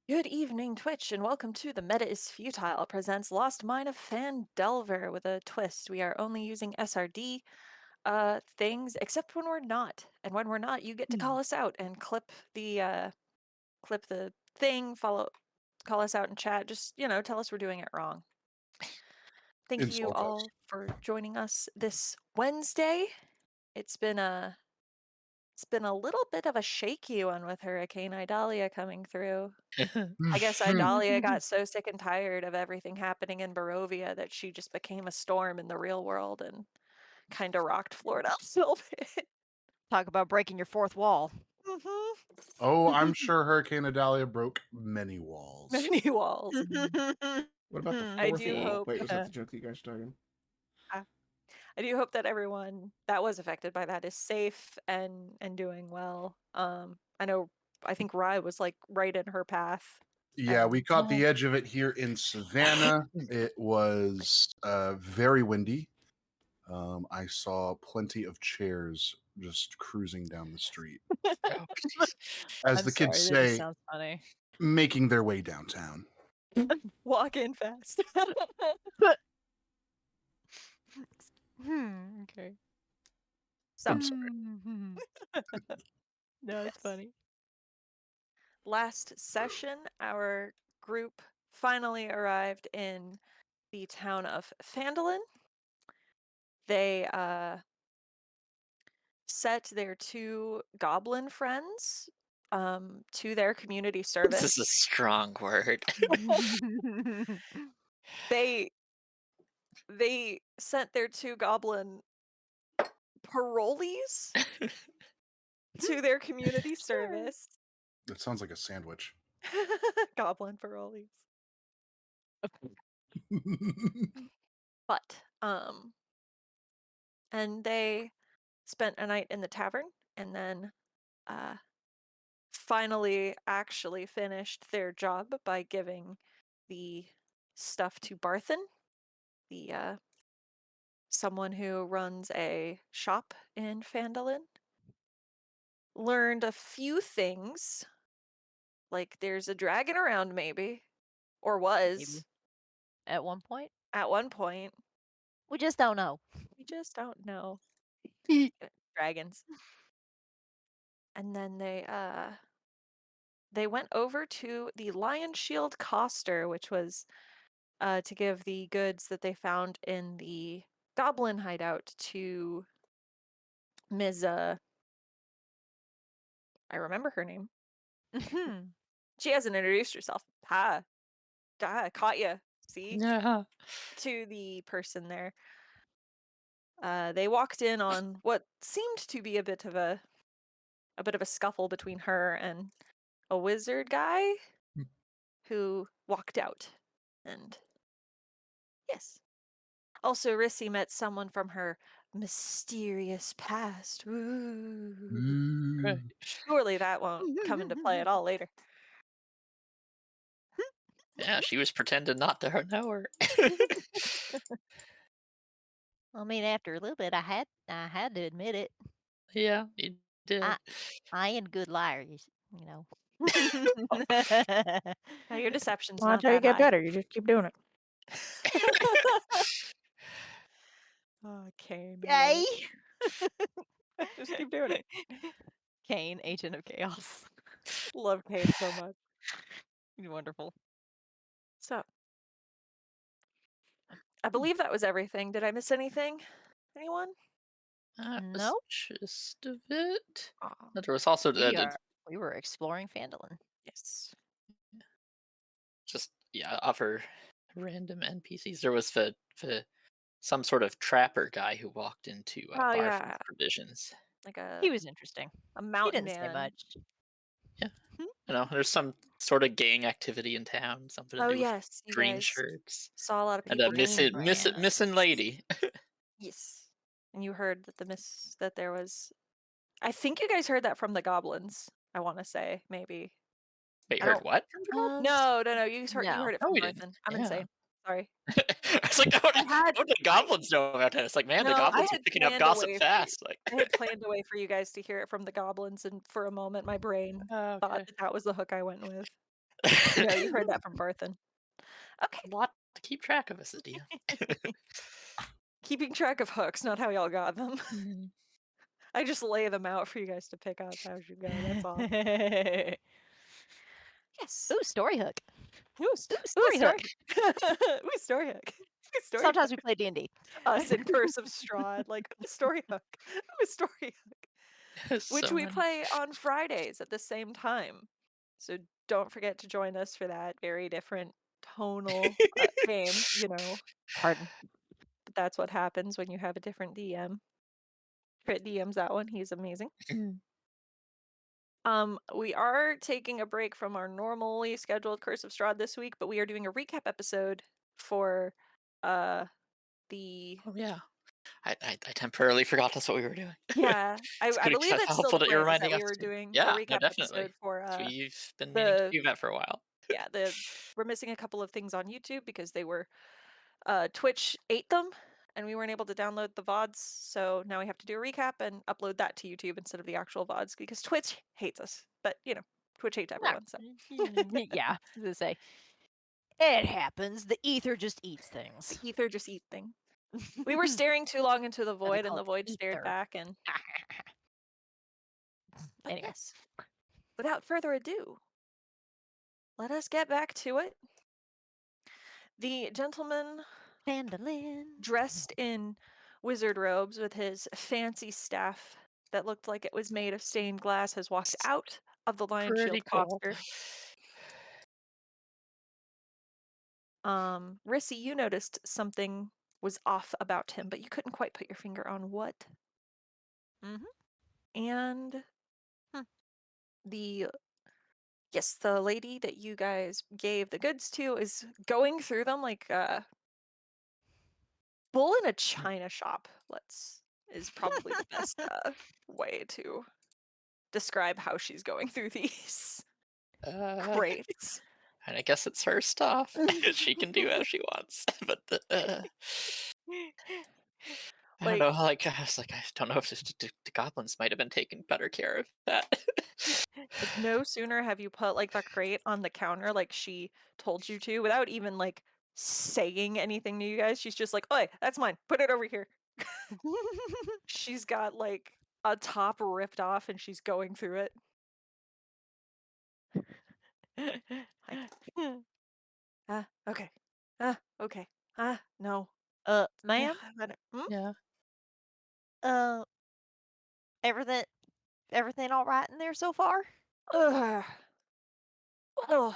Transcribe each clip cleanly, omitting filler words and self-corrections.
Good evening, Twitch, and welcome to the Meta Is Futile presents Lost Mine of Phandelver with a twist. We are only using SRD things, except when we're not. And when we're not, you get to call us out and clip the thing, call us out in chat. Just, tell us we're doing it wrong. Thank you Insult us. all for joining us this Wednesday. It's been a little bit of a shaky one with Hurricane Idalia coming through. I guess Idalia got so sick and tired of everything happening in Barovia that she just became a storm in the real world and kind of rocked Florida a little bit. Talk about breaking your fourth wall. Mhm. Oh, I'm sure Hurricane Idalia broke many walls. Many walls. What about the I fourth do wall? hope. Wait, was that the joke that you guys started? I do hope that everyone that was affected by that is safe and doing well. I think Rye was like right in her path. Yeah, we caught Oh. the edge of it here in Savannah. It was very windy. I saw plenty of chairs just cruising down the street. Oh, jeez. As I'm the sorry, kids that just say, sounds funny. making their way downtown. Walk in fast. Okay. So I'm sorry. No, it's funny. last session, our group finally arrived in the town of Phandelver. They set their two goblin friends to their community This service. is a strong word. They sent their two goblin parolees to their community service. That sounds like a sandwich. Goblin parolees. But and they spent a night in the tavern and then finally actually finished their job by giving the stuff to Barthen, the someone who runs a shop in Phandelver. Learned a few things, like there's a dragon around maybe, or was Maybe. At one point. at one point. We just don't know. We just don't know. Dragons. And then they went over to the Lion Shield Coster, which was to give the goods that they found in the goblin hideout to Ms. I remember her name. She hasn't introduced herself. Caught you. See? Yeah. To the person there. They walked in on what seemed to be a bit of a scuffle between her and a wizard guy who walked out. And yes. Also, Rissy met someone from her mysterious past. Ooh. Right. Surely that won't come into play at all later. Yeah, she was pretending not to know her. I mean, after a little bit, I had to admit it. Yeah, you did. I ain't a good liar, you know. Now your deception's Well, not that's how you that get high. better. You just keep doing it. Oh, Kane. Yay! Just keep doing it. Kane, Agent of Chaos. Love Kane so much. He's wonderful. So, I believe that was everything. Did I miss anything? Anyone? That was Nope. just of it. Aw, But there was also We were exploring Phandelver. yes. just other random NPCs. There was the some sort of trapper guy who walked into a Oh, bar yeah. for provisions. Like He was interesting. a He mountain didn't say man. much. You know, there's some sort of gang activity in town, something to Oh, do with yes. You green guys shirts. saw a lot of And people a getting missing lady. Yes. And you heard that that there was. I think you guys heard that from the goblins. I want to say maybe. Wait, I heard don't- what? From the goblins? No. You heard it No, from we Barthen. didn't. I'm Yeah. insane. Sorry. I was like, how do the goblins know about that? It's like, man, the No, I goblins are had picking up planned a gossip way for fast. Like, I had planned a way for you guys to hear it from the goblins, and for a moment, my brain oh, thought okay. that was the hook I went with. No, you heard that from Barthen. Okay. A lot to keep track of as a DM. Keeping track of hooks, not how y'all got them. Mhm. I just lay them out for you guys to pick up as you go. That's all. Ooh, Yes. story hook. Ooh, story hook. Ooh, story hook. Ooh, story Sometimes hook. we play D&D. Us in Curse of Strahd, like story hook. Ooh, story hook. Which So we many. play on Fridays at the same time. So don't forget to join us for that very different tonal game, you know. Pardon. But that's what happens when you have a different DM. Crit DM's that one. He's amazing. We are taking a break from our normally scheduled Curse of Strahd this week, but we are doing a recap episode for the Oh yeah. I temporarily forgot that's what we were doing. yeah. It's I good, believe it's still helpful the that you're plan is that reminding we us were too. doing a Yeah, no, recap definitely. episode for So you've been meaning to the do that for a while. yeah, we're missing a couple of things on YouTube because they were Twitch ate them and we weren't able to download the VODs, so now we have to do a recap and upload that to YouTube instead of the actual VODs because Twitch hates us. But you know, Twitch hates everyone, so Yeah, I was gonna say. It happens. The ether just eats things. the ether just eat thing. We were staring too long into the Now they void and call the it void stared ether. back and but Anyway. yes. Without further ado, let us get back to it. The gentleman Phandalin. dressed in wizard robes with his fancy staff that looked like it was made of stained glass has walked out of the Lion Pretty Shield cool. coster. Rissy, you noticed something was off about him, but you couldn't quite put your finger on what. And the the lady that you guys gave the goods to is going through them like bull in a china shop. Is probably the best way to describe how she's going through these crates. And I guess it's her stuff. She can do as she wants. But I don't Like, know. Like I was like, I don't know if the goblins might have been taking better care of that. like no sooner have you put like the crate on the counter like she told you to without even like saying anything to you guys. She's just like, "Oi, that's mine. Put it over here." She's got like a top ripped off and she's going through it. Like, okay. Okay. No. Ma'am, Hmm? Yeah. uh, everything all right in there so far? Ugh. Well,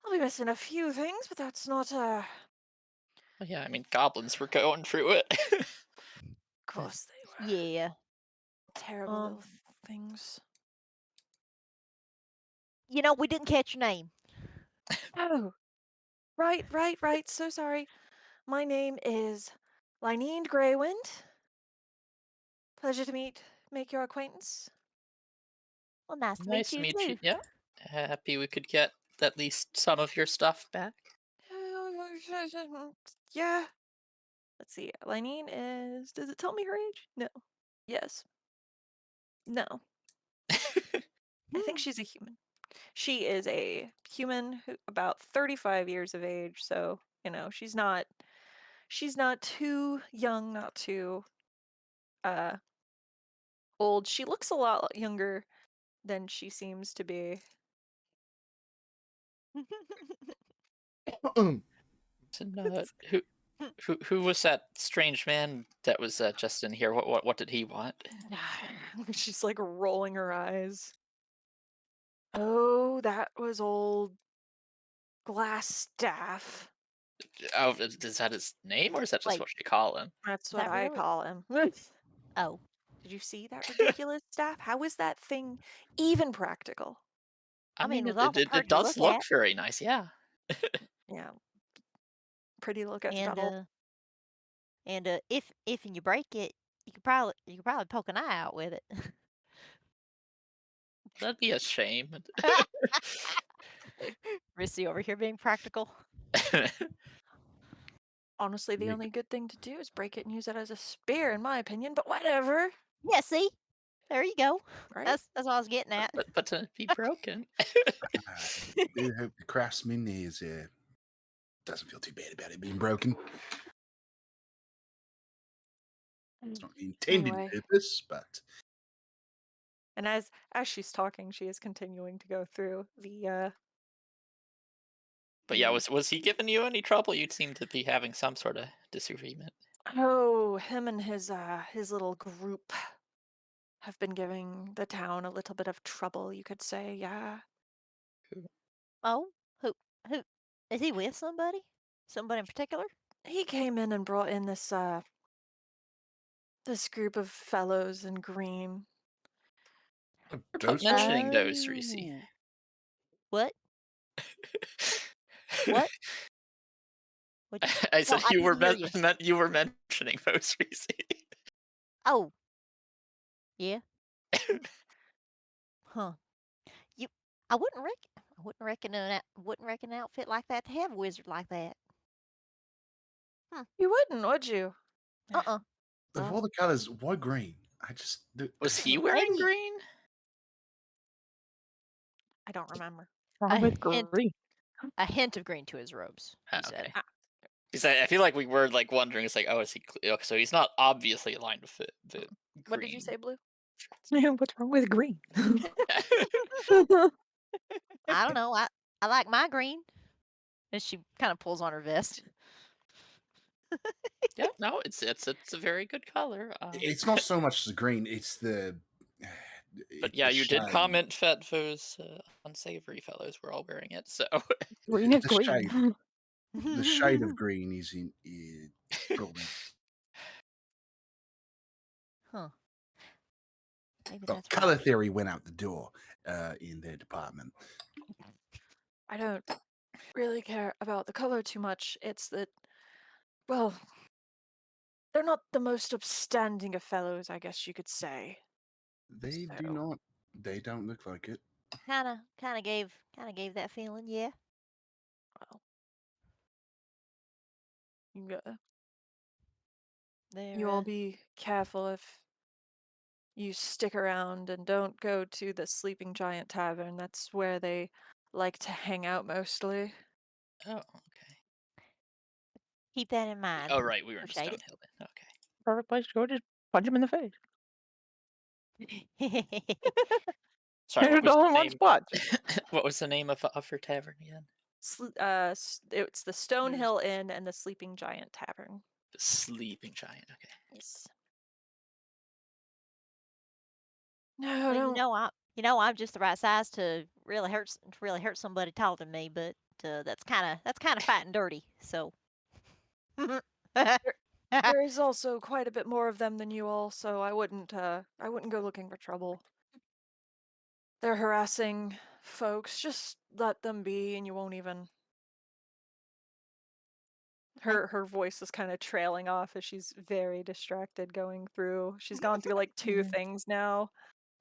I'll be missing a few things, but that's not Well, yeah. I mean, goblins were going through it. of course they were. Yeah. Terrible little things. You know, we didn't catch your name. Oh. Right. So sorry. My name is Lyneen Greywind. Pleasure to make your acquaintance. Well, nice to Nice meet to you meet too. you. Yeah. Happy we could get at least some of your stuff back. Yeah. Let's see. Lyneen is. Does it tell me her age? No. Yes. No. I think she's a human. She is a human who about 35 years of age, so, you know, she's not too young, not too uh old. She looks a lot younger than she seems to be. And who was that strange man that was just in here? What did he want? She's like rolling her eyes. Oh, that was old Glassstaff. Oh, is that his name, or is that just Like, what you call him? That's Is what that I really? call him. Oh, Did you see that ridiculous staff? How is that thing even practical? I I mean, mean, it was awful it pretty to does look look at. very nice. Yeah. Yeah. Pretty look at And battle. if you break it, you could probably poke an eye out with it. That'd be a shame. Rissy over here being practical. Honestly, the Make- only good thing to do is break it and use it as a spear, in my opinion, but whatever. Yeah, see? There you go. right? That's what I was getting at. But to be broken. I do hope the craftsman is doesn't feel too bad about it being broken. It's not the intended Anyway. purpose, but And as she's talking, she is continuing to go through the But yeah, the was he giving you any trouble? You seem to be having some sort of disagreement. oh, him and his little group have been giving the town a little bit of trouble, you could say. Yeah. Oh, who is he with somebody? Somebody in particular? He came in and brought in this group of fellows in green. Stop those mentioning those, Reese. Oh. What? What? What? I No, said I you were didn't hear you. you were mentioning those, Reese. Oh, yeah. Huh. You, I wouldn't reckon an outfit like that to have a wizard like that. You wouldn't, would you? Uh-uh. of Oh. all the colors, why green? I just Was he wearing Maybe green? I don't remember. a with hint, green. a hint of green to his robes. He said. Okay. Because I feel like we were like wondering. It's like, oh, is he? Okay, so he's not obviously aligned with the green. What did you say, Blue? What's wrong with green? I don't know. I like my green. And she kind of pulls on her vest. Yeah, no, it's a very good color. it's not so much the green; it's the. But yeah, the you did shade. comment that those unsavory fellows were all wearing it. So Green is The green. shade. The shade of green is in probably. Huh. Maybe Well, that's color right. theory went out the door in their department. I don't really care about the color too much. It's that, well, they're not the most upstanding of fellows, I guess you could say. They do So, not. They don't look like it. Kinda gave that feeling, yeah. well, you gotta, you They're all be careful if you stick around and don't go to the Sleeping Giant Tavern. That's where they like to hang out mostly. oh, okay. keep that in mind. Oh, right, we were in Shade Stonehill then. Okay. Perfect place to go. Just punch him in the face. it. Sorry, what It's was all the in one name? spot. What was the name of her tavern again? It's the Stonehill Inn and the Sleeping Giant Tavern. The Sleeping Giant. Okay. Yes. No, Well, don't. I'm just the right size to really hurt somebody taller than me, but that's kind of fat and dirty. So There is also quite a bit more of them than you all, so I wouldn't go looking for trouble. They're harassing folks. Just let them be, and you won't even. Her voice is kind of trailing off as she's very distracted going through. She's gone through like two things now,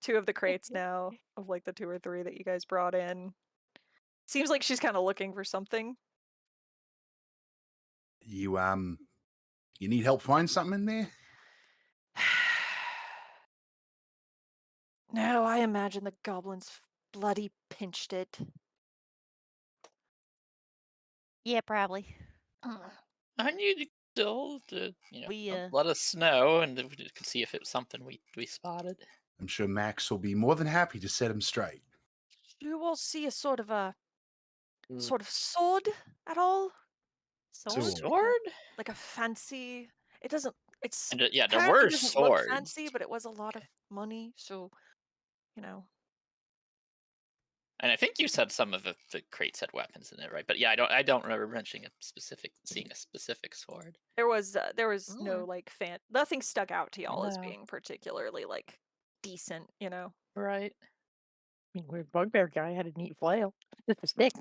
two of the crates now of like the two or three that you guys brought in. Seems like she's kind of looking for something. You need help find something in there? No, I imagine the goblins bloody pinched it. yeah, probably. I need to still to We let us know, and then we could see if it was something we spotted. I'm sure Max will be more than happy to set him straight. You all see a sort of Mm. sword at all? sword. Sword? Like a fancy. It doesn't. It's And yeah, there apparently were doesn't look swords. fancy, but it was a lot of money. So, you know, And I think you said some of the crates had weapons in it, right? But yeah, I don't remember mentioning seeing a specific sword. there was no Mm. like nothing stuck out to y'all as No. being particularly like decent. Right. I mean, weird bugbear guy had a neat flail. Just a stick.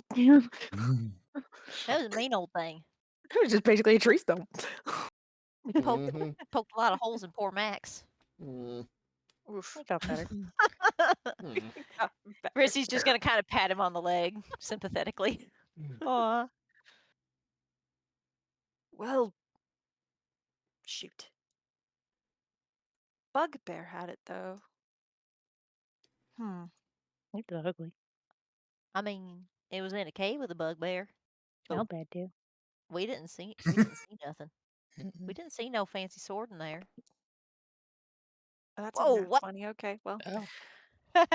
That was a mean old thing. It was just basically a tree stump. Poked Mhm. poked a lot of holes in poor Max. Mm. Oof. I got better. Mm. Rissy's just gonna kind of pat him on the leg sympathetically. Aw. Well, shoot. Bugbear had it though. It's ugly. I mean, it was in a cave with a bugbear. Smell Oh. bad too. We didn't see nothing. Mhm. We didn't see no fancy sword in there. That's a Whoa, nat what? 20. Okay, well, Oh,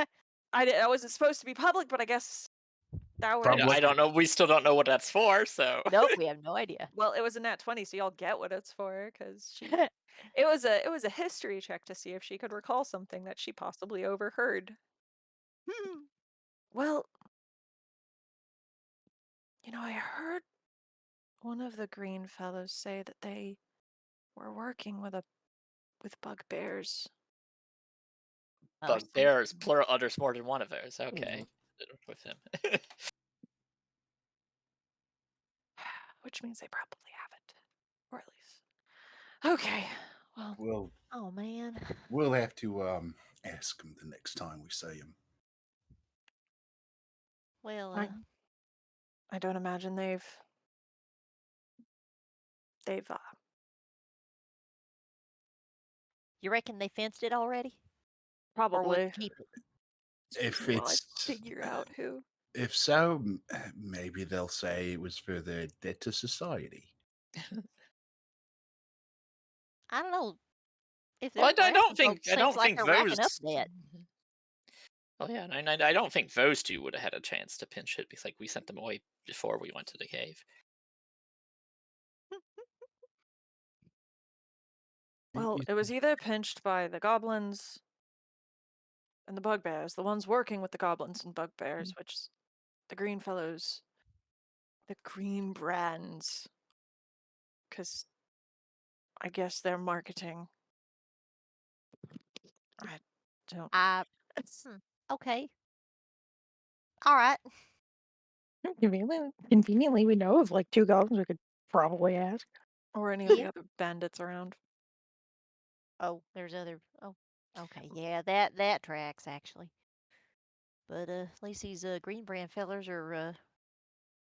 I wasn't supposed to be public, but I guess that I, works. Public. I don't know. We still don't know what that's for. So Nope, we have no idea. Well, it was a nat 20, so y'all get what it's for, because it was a history check to see if she could recall something that she possibly overheard. Well, I heard one of the green fellows say that they were working with bugbears Oh, or bugbears, something, plural. There's more than one of those. Okay, with him. which means they probably haven't, or at least. Okay, well, Well, oh man. we'll have to ask him the next time we see him. Well, I don't imagine they've you reckon they fenced it already? Or will you probably. keep it? If While I it's figure out who. if so, maybe they'll say it was for their debt to society. I don't know. If Well, they're I don't harassing think. folks, I seems don't like think they're those. racking up debt. Oh yeah, and I don't think those two would have had a chance to pinch it because like we sent them away before we went to the cave. Well, You- it was either pinched by the goblins and the bugbears, the ones working with the goblins and bugbears, which the green fellows, the green brands, because I guess they're marketing. I don't. I okay. All right. Conveniently, we know of like 2 goblins we could probably ask. Or any of the Yeah. other bandits around. Oh, there's other. Oh, okay. Yeah, that tracks actually. But at least these green brand fellers are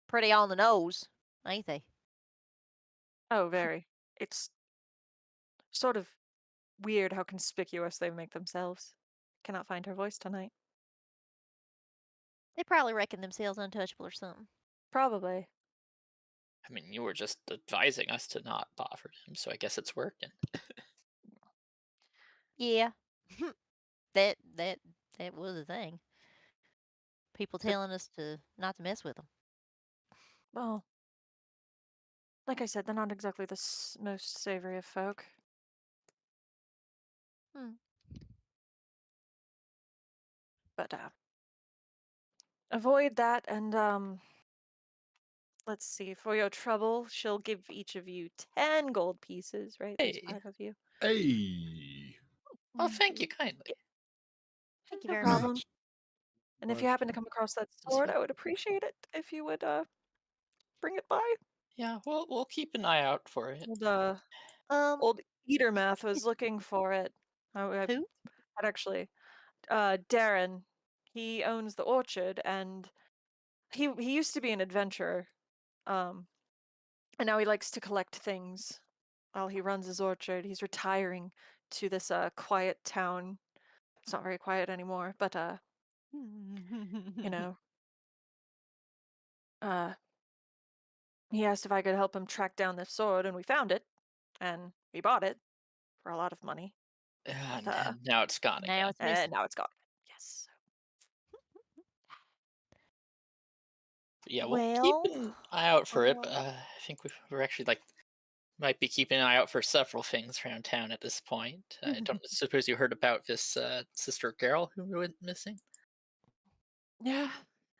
pretty on the nose, ain't they? Oh, very. It's sort of weird how conspicuous they make themselves. Cannot find her voice tonight. They probably reckon themselves untouchable or something. Probably. I mean, you were just advising us to not bother him, so I guess it's working. Yeah. that was a thing. People telling us to not to mess with them. Well, like I said, they're not exactly the most savory of folk. Hmm. But avoid that, and let's see, for your trouble, she'll give each of you 10 gold pieces, right? There's Hey, 5 of you. Hey, oh, thank you kindly. Thank you No very problem. much. And if you happen to come across that sword, I would appreciate it if you would bring it by. Yeah, we'll keep an eye out for it. Old, Um, old Eatermath was looking for it. I who? had actually, Darren, he owns the orchard, and he used to be an adventurer, and now he likes to collect things while he runs his orchard. He's retiring to this quiet town. It's not very quiet anymore, but you know, uh, he asked if I could help him track down this sword, and we found it, and we bought it for a lot of money. But And now it's gone Now again. it's missing. and now it's gone. Yes. But yeah, we'll keep Well, an eye out for it. But, um, I think we're actually like might be keeping an eye out for several things around town at this point. I don't suppose you heard about this sister Carol who went missing. Yeah,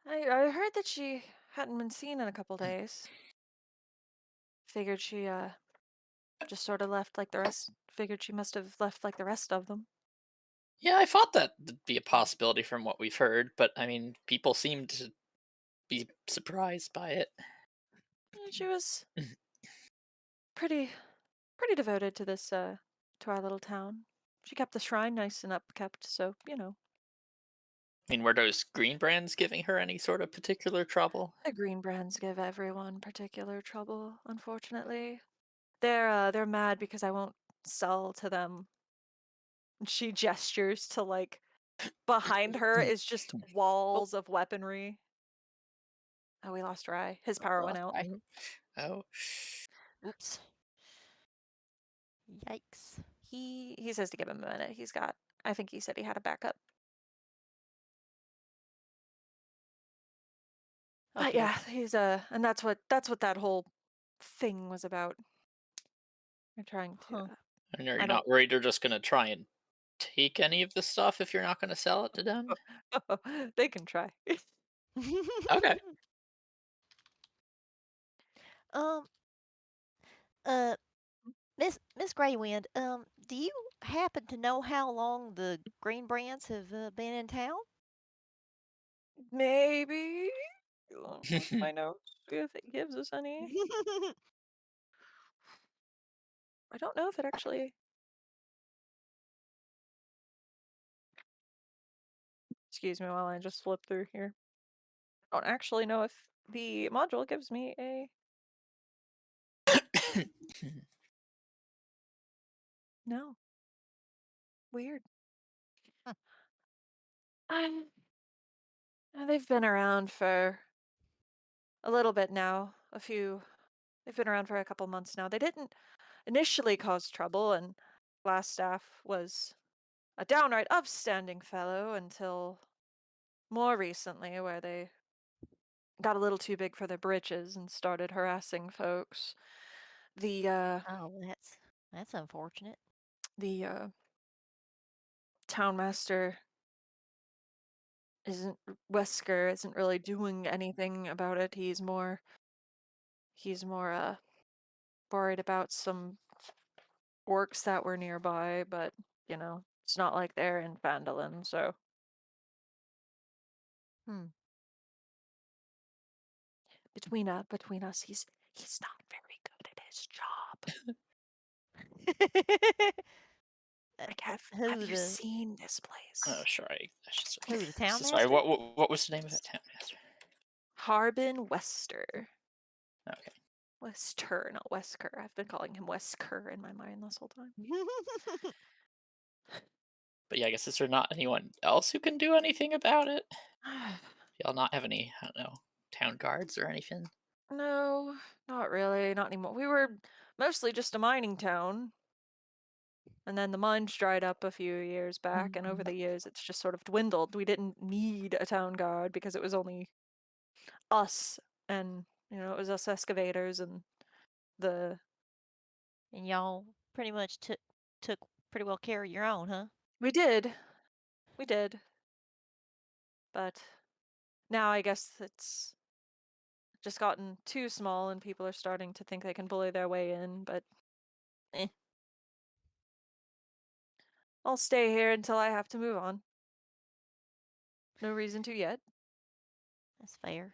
I heard that she hadn't been seen in a couple days. Figured she just sort of left like the rest. Figured she must have left like the rest of them. Yeah, I thought that would be a possibility from what we've heard, but I mean, people seem to be surprised by it. Yeah, she was pretty pretty devoted to this to our little town. She kept the shrine nice and upkept, so I mean, were those green brands giving her any sort of particular trouble? the green brands give everyone particular trouble, unfortunately. They're mad because I won't sell to them. And she gestures to like behind her is just walls of weaponry. Oh, we lost Rye. His power went out. Lost Rye. Oh. Oops. Yikes. He says to give him a minute. I think he said he had a backup. But Okay. yeah, and that's what that whole thing was about. They're trying to. Huh. And are I you don't. not worried they're just gonna try and take any of the stuff if you're not gonna sell it to them? They can try. Okay. Um. Uh. Miss Greywind. Do you happen to know how long the Green Brands have been in town? Maybe. My notes. If it gives us any. I don't know if it actually. Excuse me while I just flip through here. I don't actually know if the module gives me a. No. Weird. Huh. They've been around for a little bit now. They've been around for a couple months now. They didn't initially cause trouble, and last staff was a downright upstanding fellow until more recently, where they got a little too big for their britches and started harassing folks. The Oh, that's unfortunate. the townmaster isn't Wesker isn't really doing anything about it. He's more worried about some orcs that were nearby, but it's not like they're in Phandelver, so Hmm. between us, he's not very good at his job. Like, have Who you the seen this Oh, place? sure. I should who the sorry. townmaster? What was the name of that town master? Harbin Wester. Okay. Wester, not Wesker. I've been calling him Wesker in my mind this whole time. But yeah, I guess is there not anyone else who can do anything about it? Y'all not have any, I don't know, town guards or anything? No, not really, not anymore. We were mostly just a mining town. And then the mines dried up a few years back, and over the years it's just sort of dwindled. We didn't need a town guard because it was only us, and it was us excavators and the. And y'all pretty much took pretty well care of your own, huh? We did, but now I guess it's just gotten too small, and people are starting to think they can bully their way in. But I'll stay here until I have to move on. No reason to yet. That's fair.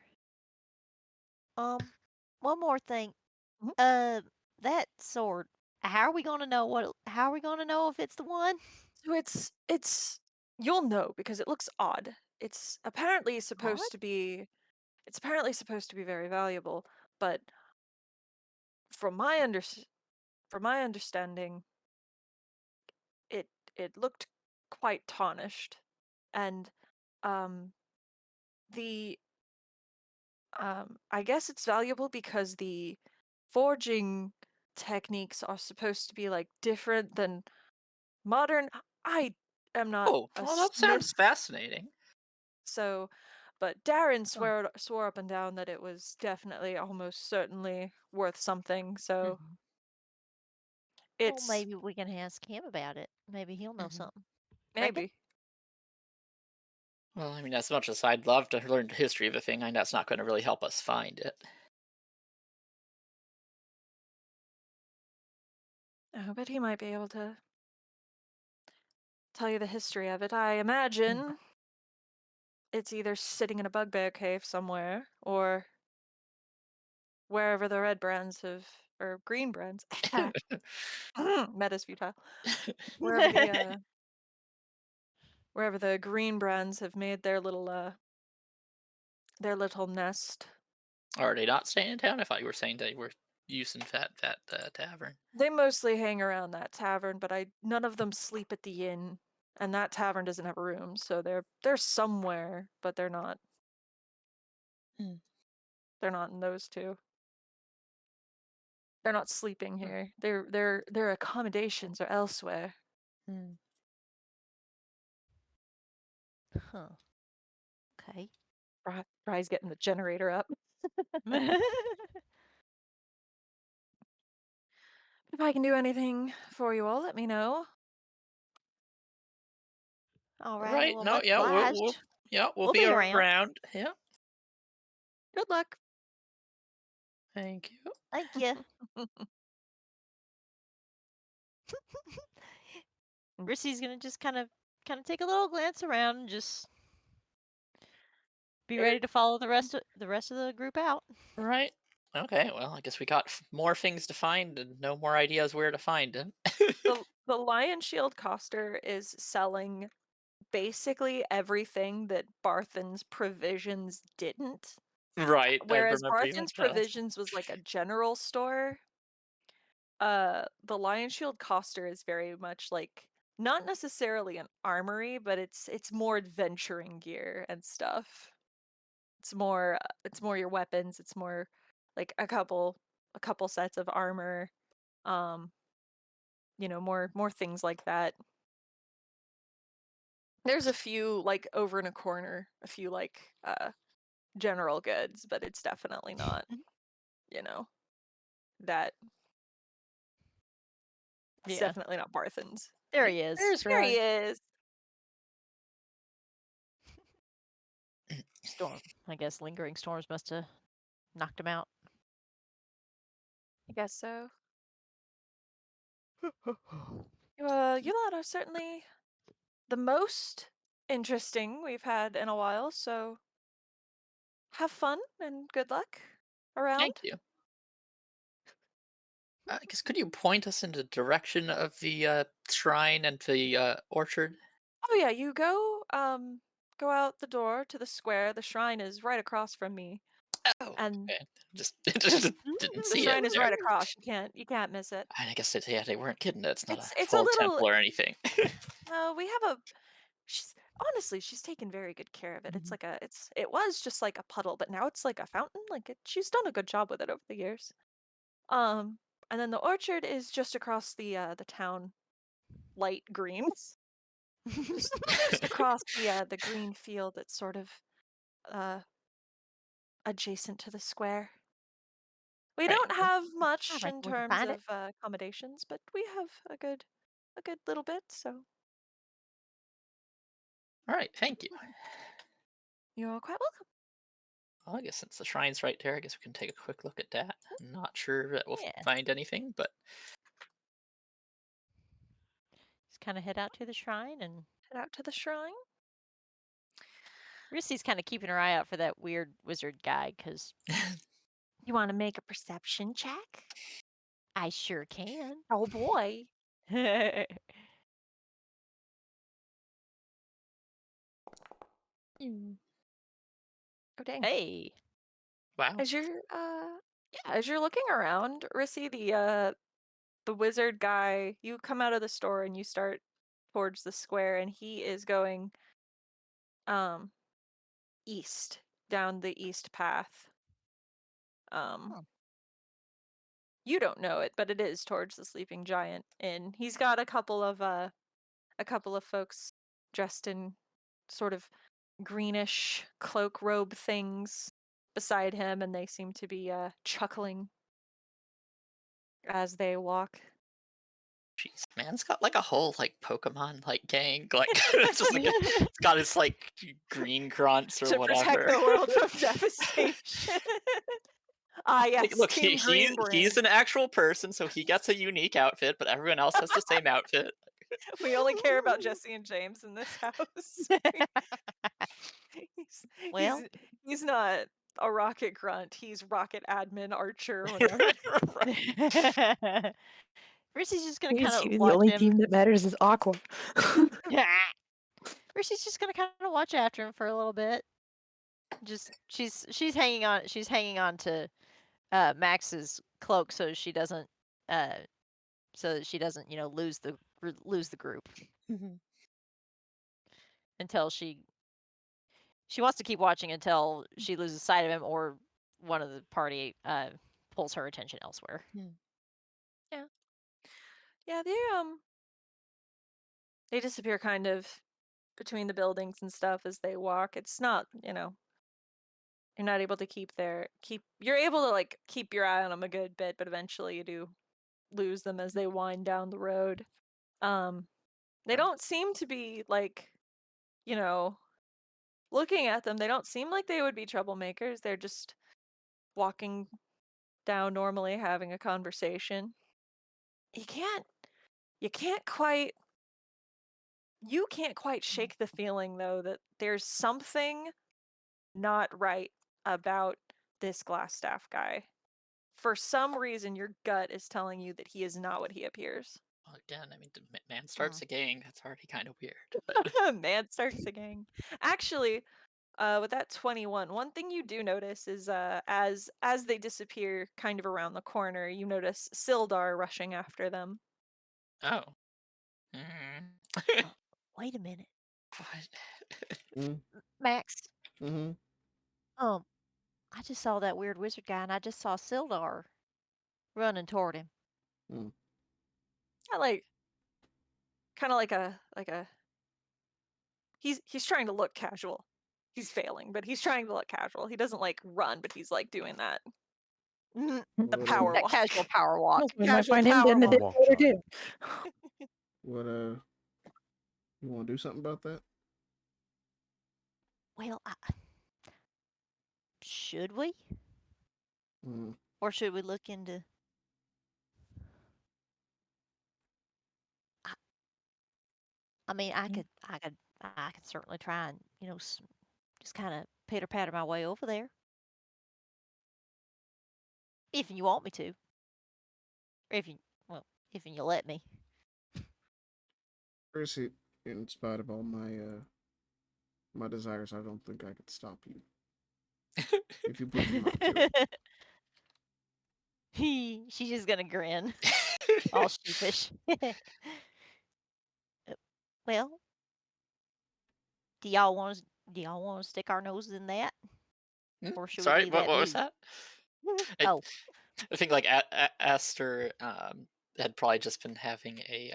One more thing. Mhm. That sword. How are we gonna know if it's the one? So it's you'll know because it looks odd. It's apparently supposed Odd? to be it's apparently supposed to be very valuable, but from my under from my understanding, it it looked quite tarnished, and um the I guess it's valuable because the forging techniques are supposed to be like different than modern. I am not Oh, a well, that sounds smith, fascinating. so but Darren Huh. swore up and down that it was definitely almost certainly worth something. So Mhm. Well, it's maybe we can ask him about it. Maybe he'll know Mhm. something. Reckon? Maybe. Well, I mean, as much as I'd love to learn the history of a thing, I know that's not going to really help us find it. Oh, but he might be able to tell you the history of it. I imagine it's either sitting in a bugbear cave somewhere or wherever the red brands have or green brands. Meta Is Futile. Wherever the green brands have made their little nest. Are they not staying in town? I thought you were saying they were using that tavern. They mostly hang around that tavern, but none of them sleep at the inn, And that tavern doesn't have rooms, so they're somewhere, but they're not. Hmm. They're not in those two. They're not sleeping here. Their accommodations are elsewhere. Hmm. Huh. Okay. Fry's getting the generator up. If I can do anything for you all, let me know. All right. Right. Well, No. much Yeah. obliged. We'll We'll be be around. around. Yeah. Good luck. Thank you. Thank you. Rissy's gonna just kind of take a little glance around and just be ready to follow the rest of the group out. Right. Okay. Well, I guess we got more things to find and no more ideas where to find them. The Lion Shield Coster is selling basically everything that Barthen's Provisions didn't. Right. I Whereas remember you Barthen's mentioned that last time. Provisions was like a general store. The Lion Shield Coster is very much like not necessarily an armory, but it's more adventuring gear and stuff. It's more your weapons. It's more like a couple sets of armor. More things like that. There's a few like over in a corner, a few like general goods, but it's definitely not, that it's Yeah. definitely not Barthen's. There he is. There's There he Ryan. is. Storm. I guess lingering storms must have knocked him out. I guess so. You lot are certainly the most interesting we've had in a while, so have fun and good luck around. Thank you. I guess could you point us in the direction of the shrine and the orchard? Oh yeah, you go out the door to the square. The shrine is right across from me. Oh, And okay. Just didn't the see it shrine is there. right across. You can't miss it. I guess they weren't kidding. It's not a It's a full little temple or anything. we have a she's taken very good care of it. It's Mhm. like it was just like a puddle, but now it's like a fountain. She's done a good job with it over the years. And then the orchard is just across the town light greens. Just across the green field that's sort of uh adjacent to the square. We Right. don't have I much reckon in we can terms find it. of accommodations, but we have a good little bit, so All right. Thank you. you're quite welcome. Well, I guess since the shrine's right there, I guess we can take a quick look at that. I'm not sure that we'll Yeah. find anything, but Just kind of head out to the shrine, and Head out to the shrine. Rissy's kind of keeping her eye out for that weird wizard guy, because You want to make a perception check? I sure can. Oh boy. Oh dang. Hey. wow. As you're looking around, Rissy, the wizard guy, you come out of the store and you start towards the square, and he is going east, down the east path. Huh. You don't know it, but it is towards the Sleeping Giant Inn. He's got a couple of folks dressed in sort of greenish cloak robe things beside him, and they seem to be chuckling as they walk. Jeez, man, it's got like a whole like Pokemon like gang. Like it's just like it's got its like green grunts or To protect whatever. the world from devastation. Ah, Like, yes, look, Team Green he's Brand. an actual person, so he gets a unique outfit, but everyone else has the same outfit. We only care about Jesse and James in this house. he's, Well. he's not a rocket grunt. He's rocket admin archer or whatever. Right. Rissy's just gonna Means kind of the watch only him. team that matters is Aqua. Rissy's just gonna kind of watch after him for a little bit. Just she's hanging on. She's hanging on to Max's cloak so she doesn't lose the group. Mhm. until she wants to keep watching until she loses sight of him or one of the party pulls her attention elsewhere. Yeah, they disappear kind of between the buildings and stuff as they walk. It's not, you're not able to you're able to like keep your eye on them a good bit, but eventually you do lose them as they wind down the road. They don't seem to be like, looking at them, they don't seem like they would be troublemakers. They're just walking down normally, having a conversation. You can't quite shake the feeling though that there's something not right about this glass staff guy. For some reason, your gut is telling you that he is not what he appears. Well, again, I mean, the man starts a gang. That's already kind of weird. Man starts a gang. Actually, with that 21, one thing you do notice is as they disappear kind of around the corner, you notice Sildar rushing after them. Oh. Wait a minute, What? Max. Mm-hmm. I just saw that weird wizard guy, and I just saw Sildar running toward him. Mm. Yeah, kind of like a he's trying to look casual. He's failing, but he's trying to look casual. He doesn't like run, but he's like doing that. The What, power That walk. casual power walk. We might Casual find him power in the walk. Walk Discord jog. too. what you want to do something about that? Well, should we? Mm. Or should we look into... I mean, I could certainly try and, just kind of pitter-patter my way over there. If you want me to. Or if you let me. Percy, in spite of all my my desires, I don't think I could stop you. If you please not to. She's just gonna grin, all sheepish. Well, do y'all want to stick our noses in that, or should we Sorry, leave what that was be? that? Oh, I think like Aster had probably just been having a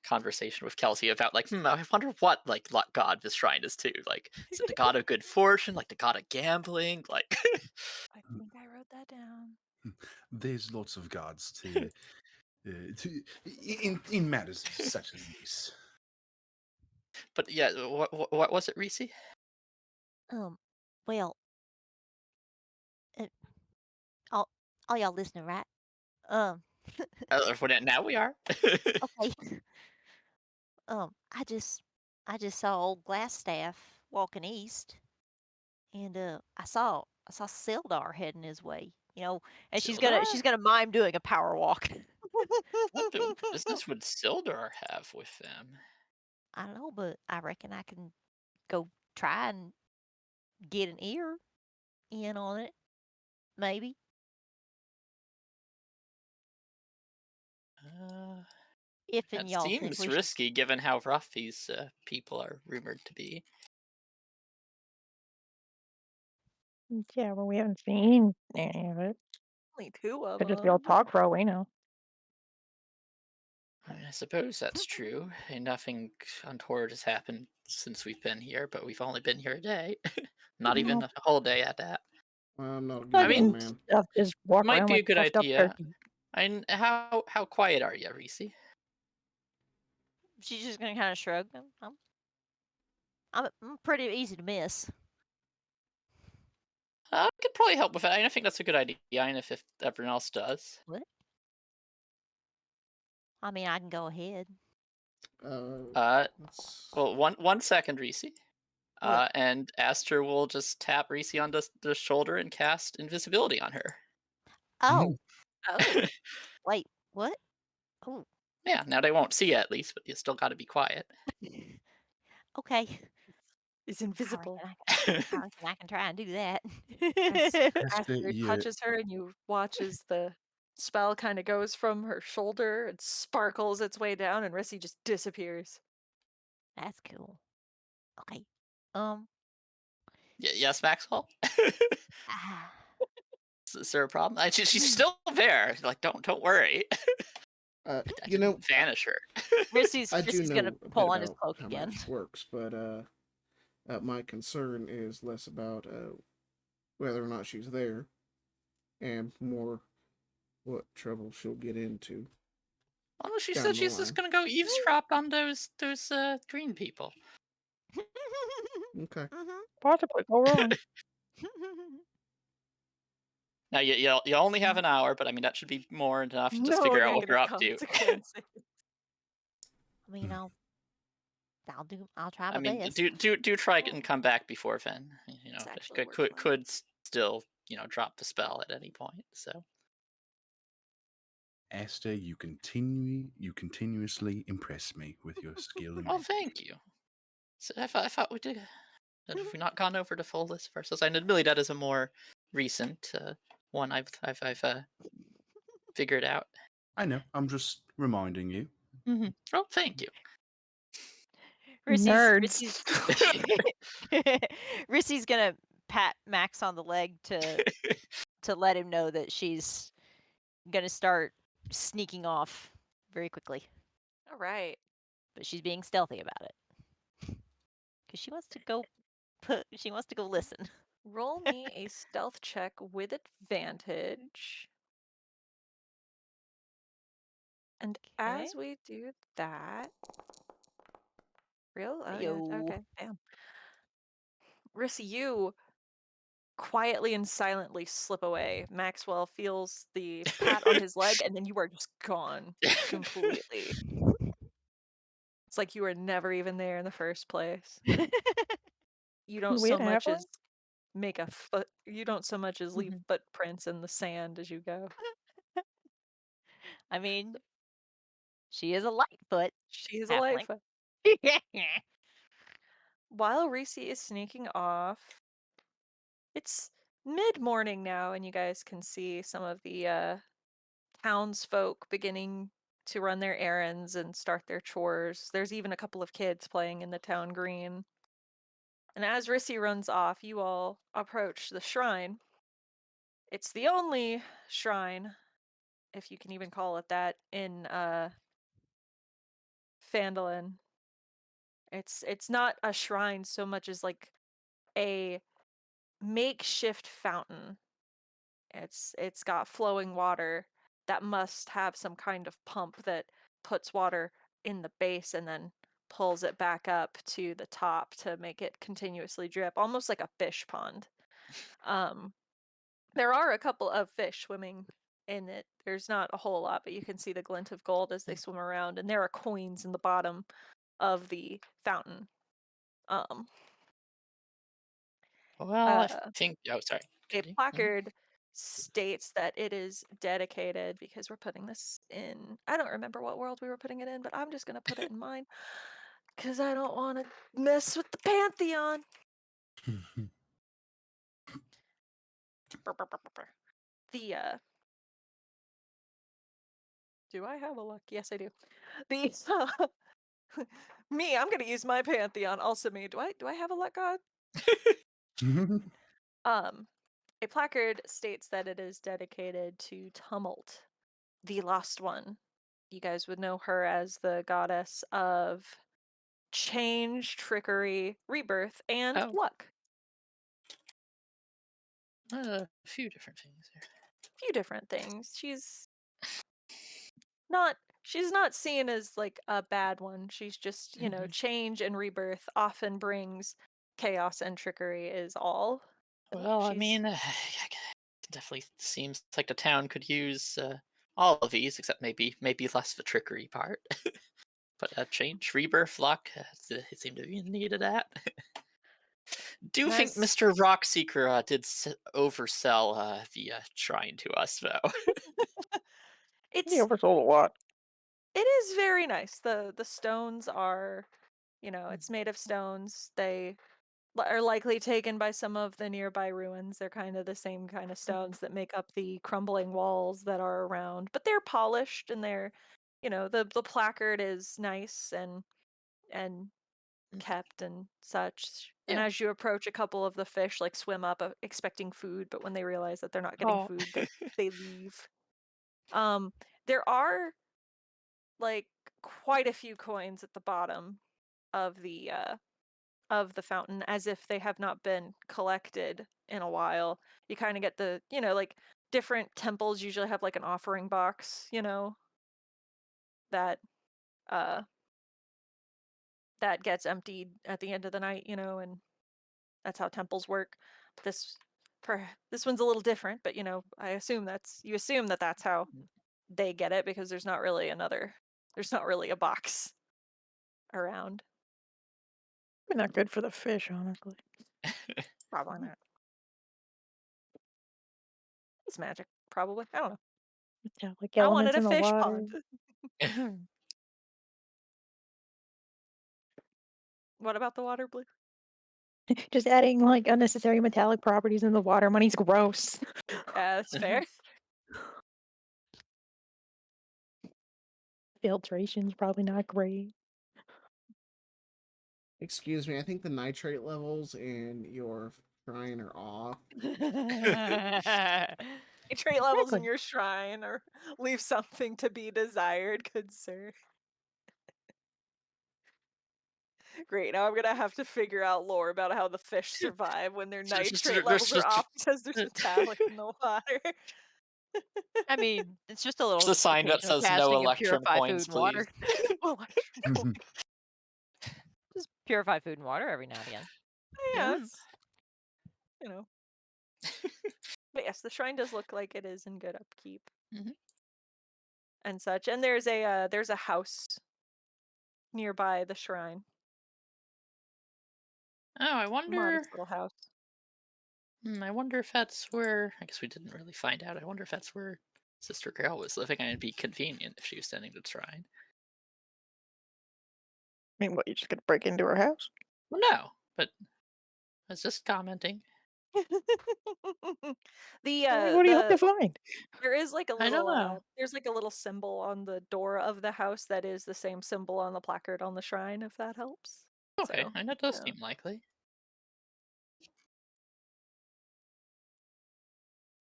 conversation with Kelsey about like, I wonder what like god this shrine is to. Like, is it the god of good fortune? Like the god of gambling? Like, I think I wrote that down. There's lots of gods to in matters such as these. but yeah, what was it, Reese? well, all y'all listening, right? Now we are. Okay. I just saw old Glassstaff walking east, and I saw Sildar heading his way. And she's Sildar? gonna mime doing a power walk. What business would Sildar have with them? I don't know, but I reckon I can go try and get an ear in on it, maybe. If That and y'all think seems we should. risky, given how rough these people are rumored to be. Yeah, well, we haven't seen any of it. Only two of Could just be all them. talk for all we know. I suppose that's true. And nothing untoward has happened since we've been here, but we've only been here a day. Not even a whole day at that. Well, I'm not a I gambling mean, man. stuff just walk Might around be a like good puffed up idea. turkey. And how quiet are you, Reese? She's just gonna kind of shrug. I'm pretty easy to miss. I could probably help with that. I think that's a good idea, and if everyone else does. What? I mean, I can go ahead. Well, one second, Reese. What? And Aster will just tap Reese on the shoulder and cast invisibility on her. Oh, Oh. wait, what? Oh, Yeah, now they won't see you at least, but you still got to be quiet. okay. Is invisible. I reckon I can try and do that. Aster touches her and you watch as the spell kind of goes from her shoulder and sparkles its way down and Rissy just disappears. That's cool. Okay. Yes, Maxwell. Ah. Is there a problem? She's still there. Like, don't worry. I You know, didn't vanish her. Rissy's I do gonna know a bit pull on his about cloak how again. magic works, but my concern is less about whether or not she's there, and more what trouble she'll get into Oh, she down said the she's just line. gonna go eavesdrop on those green people. Okay. Possibly go wrong. Now you only have an hour, but I mean that should be more than enough to just No figure out what negative you're up to. consequences. I mean, I'll try I my mean, best. do try and come back before Fen. You know, This it actually works could fine. still drop the spell at any point. So Esther, you continuously impress me with your skill and oh, magic. thank you. So I thought we did. Have we not gone over the full list of ourselves? I know really that is a more recent one I've figured out. I know. I'm just reminding you. Mm-hmm. Oh, thank you. Nerds. Rissy's gonna pat Max on the leg to let him know that she's gonna start sneaking off very quickly, All right. but she's being stealthy about it because she wants to go. She wants to go listen. Roll me a stealth check with advantage. And as we do that, real? Oh, yeah. Yo. Okay. Damn. Rissy, you quietly and silently slip away. Maxwell feels the pat on his leg, and then you are just gone completely. It's like you were never even there in the first place. You don't We so had much halfling? as make a foot. You don't so much as leave Mhm. footprints in the sand as you go. I mean, she is a Lightfoot She's a halfling. Lightfoot. While Reese is sneaking off, it's mid-morning now, and you guys can see some of the townsfolk beginning to run their errands and start their chores. There's even a couple of kids playing in the town green. And as Rissy runs off, you all approach the shrine. It's the only shrine, if you can even call it that, in Phandelver. It's not a shrine so much as like a makeshift fountain. It's got flowing water that must have some kind of pump that puts water in the base and then pulls it back up to the top to make it continuously drip, almost like a fish pond. There are a couple of fish swimming in it. There's not a whole lot, but you can see the glint of gold as they swim around, and there are coins in the bottom of the fountain. Well, I Uh, think. Oh, sorry. a Continue. placard states that it is dedicated because we're putting this in. I don't remember what world we were putting it in, but I'm just going to put it in mine because I don't want to mess with the Pantheon. The do I have a luck? Yes, I do. The me, I'm going to use my Pantheon. Also, me. Do I have a luck god? A placard states that it is dedicated to Tumult, the Lost One. You guys would know her as the goddess of change, trickery, rebirth, and Oh, luck. a few different things there. A few different things. She's not seen as like a bad one. She's just, change and rebirth often brings chaos and trickery is all. Well, I She's mean, it definitely seems like the town could use all of these, except maybe less the trickery part. But change, rebirth, luck, it seemed to be in need of that. Do you think as Mr. Rockseeker did oversell the shrine to us, though? He it's oversold a lot. it is very nice. The stones are, Hmm. it's made of stones. They are likely taken by some of the nearby ruins. They're kind of the same kind of stones that make up the crumbling walls that are around, but they're polished and they're, the placard is nice and kept and such. And Yeah. as you approach, a couple of the fish like swim up expecting food, but when they realize that they're not getting Oh. food, they leave. There are like quite a few coins at the bottom of the fountain, as if they have not been collected in a while. You kind of get the, like different temples usually have like an offering box, that uh that gets emptied at the end of the night, and that's how temples work. This this one's a little different, but you assume that that's how they get it because there's not really a box around. Probably not good for the fish, honestly. Probably not. It's magic, probably. I don't know. Yeah, like I wanted elements a in the fish water. pond. What about the water blue? Just adding like unnecessary metallic properties in the water. Money's gross. Yeah, that's fair. Filtration's probably not great. Excuse me, I think the nitrate levels in your shrine are off. Nitrate levels in Exactly. your shrine or leave something to be desired, good sir. Great. Now I'm gonna have to figure out lore about how the fish survive when their nitrate levels are off because there's metallic in the water. I mean, it's just a There's little a sign that occasional says no casting of electrum purify coins, food and water. please. Just purify food and water every now and again. Yeah, you know. But yes, the shrine does look like it is in good upkeep Mhm. and such. And there's a house nearby the shrine. Oh, I A wonder. modest little house. I wonder if that's where. I guess we didn't really find out. I wonder if that's where Sister Grail was living, and it'd be convenient if she was standing to the shrine. I mean, what, you just gonna break into her house? Well, no, but I was just commenting. I mean, what do you hope to find? There is like a I don't little know. there's like a little symbol on the door of the house that is the same symbol on the placard on the shrine, if that helps. Okay, So, and that does yeah. seem likely.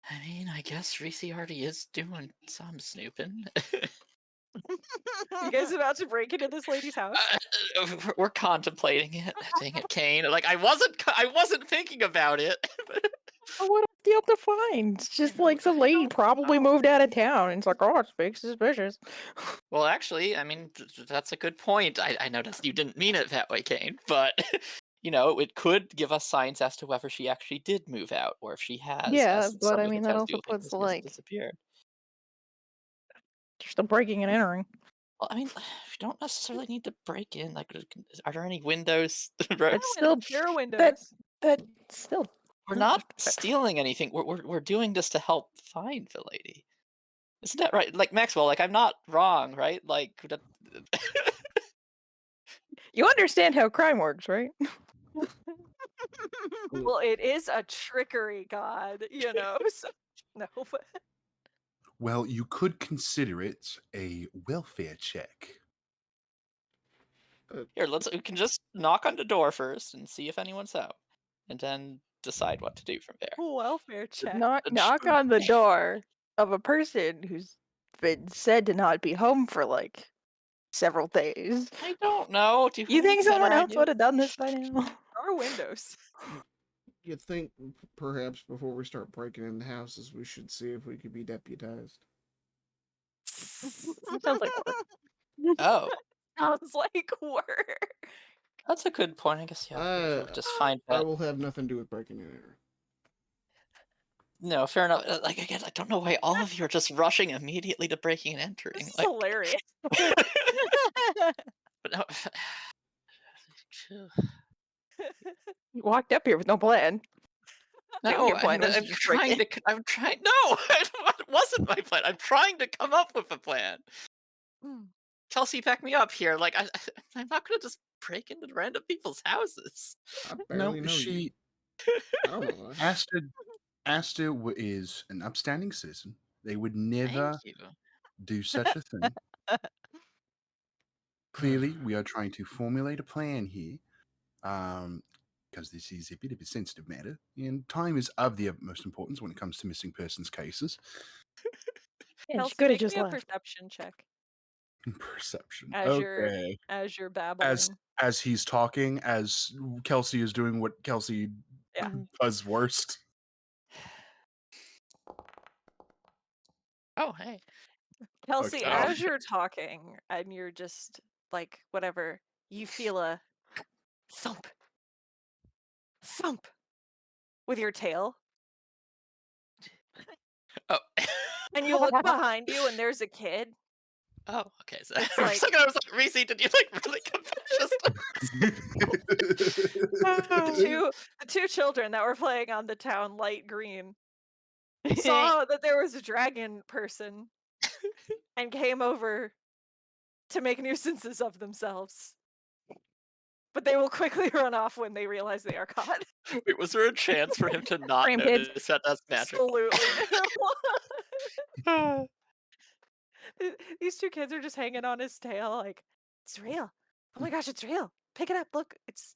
I mean, I guess Reese already is doing some snooping. You guys about to break into this lady's house? We're contemplating it. Dang it, Kane. Like I wasn't thinking about it. Oh, what else do you hope to find? It's just like some lady probably moved out of town. And it's like, oh, it's big suspicious. Well, actually, I mean, that's a good point. I noticed you didn't mean it that way, Kane, but it could give us signs as to whether she actually did move out, or if she has, Yeah, as but some I of the mean, that also townspeople think, puts she has like disappeared. just a breaking and entering. Well, I mean, we don't necessarily need to break in. Like, are there any windows? It's still There are that windows. that still. We're not stealing anything. We're doing this to help find the lady. Isn't that right? Like Maxwell, like I'm not wrong, right? Like You understand how crime works, right? Well, it is a trickery god, so no. Well, you could consider it a welfare check. Here, we can just knock on the door first and see if anyone's out, and then decide what to do from there. Welfare check. Knock on the door of a person who's been said to not be home for like several days. I don't know. Do You have think any better someone else idea? would have done this by now? There are windows. You'd think perhaps before we start breaking into houses, we should see if we could be deputized. Sounds like work. Oh, Sounds like work. that's a good point. I guess we'll just find I that. will have nothing to do with breaking and entering. No, fair enough. Like again, I don't know why all of you are just rushing immediately to breaking and entering. This is Like, hilarious. but no. You walked up here with no plan. No, Your plan was I'm to just break trying in. to. I'm trying. No, it wasn't my plan. I'm trying to come up with a plan. Kelsey, back me up here. Like I'm not gonna just break into random people's houses. I No, barely know you. she I don't know. Asta is an upstanding citizen. They would never Thank you. do such a thing. Clearly, we are trying to formulate a plan here because this is a bit of a sensitive matter, and time is of the utmost importance when it comes to missing persons cases. Yeah, she Kelsey, could have make just me a left. perception check Perception. as you're Okay. babbling. As he's talking, as Kelsey is doing what Kelsey Yeah. does worst. Oh, hey. Kelsey, Okay. as you're talking and you're just like whatever, you feel a thump, thump with your tail, Oh. and you look behind you, and there's a kid. Oh, okay. So It's for a like- second I was like, Reese, did you like really confess? The two children that were playing on the town light green saw that there was a dragon person and came over to make nuisances of themselves. But they will quickly run off when they realize they are caught. Wait, was there a chance for him to not Frame kids. notice that that's magical? Absolutely. These two kids are just hanging on his tail like, it's real. Oh my gosh, it's real. Pick it up. Look, it's...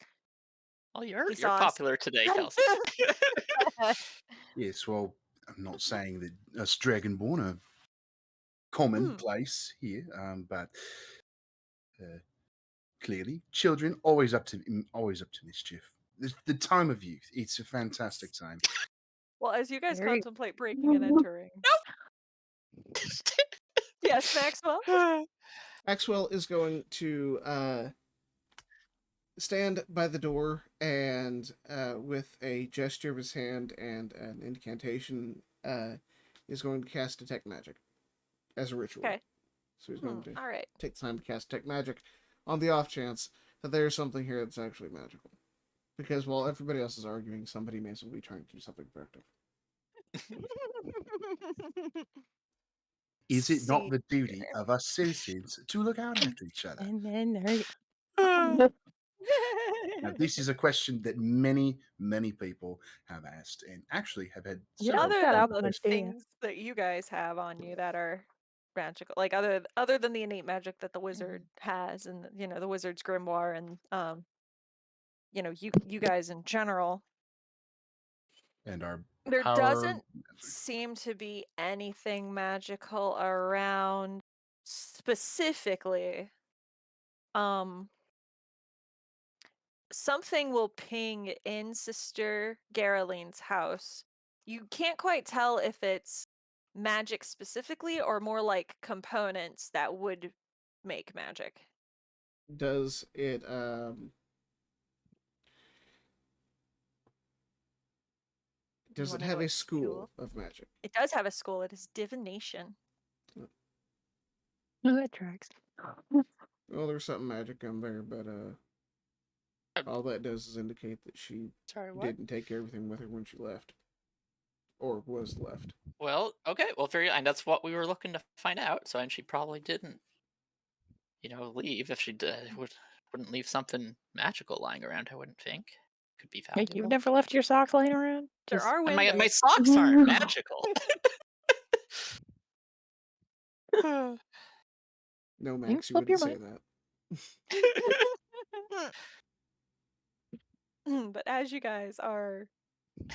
Well, He you're saw us. popular today, Kelsey. Yes, well, I'm not saying that us Dragonborn are commonplace here, but clearly, children always up to mischief. The time of youth, it's a fantastic time. Well, as you guys Very- contemplate breaking and entering. Yes, Maxwell? Maxwell is going to stand by the door and, with a gesture of his hand and an incantation, is going to cast Detect Magic as a ritual. Okay. So he's going to All right. take time to cast Detect Magic on the off chance that there's something here that's actually magical. Because while everybody else is arguing, somebody may still be trying to do something productive. Is it not See the duty here. of us citizens to look out after each other? And then there you Now, this is a question that many, many people have asked, and actually have had You several. don't Other shut than up the much, do you? things that you guys have on you that are magical, like other than the innate magic that the wizard has, and the wizard's grimoire, and you guys in general, And our there power doesn't magic. seem to be anything magical around specifically. Something will ping in Sister Geraline's house. You can't quite tell if it's magic specifically or more like components that would make magic. Does it wanna have know a its school of magic? It does have a school. It is divination. No, that tracks. Well, there's something magic in there, but all that does is indicate that she Sorry, what? didn't take everything with her when she left, or was left. Well, okay. Well, and that's what we were looking to find out. So, and she probably didn't, leave. If she wouldn't leave something magical lying around, I wouldn't think. Could be Like, valuable. you've never left your socks laying around? There Just- are And windows. my socks aren't magical. No, Max, you flip your wouldn't say that. But as you guys are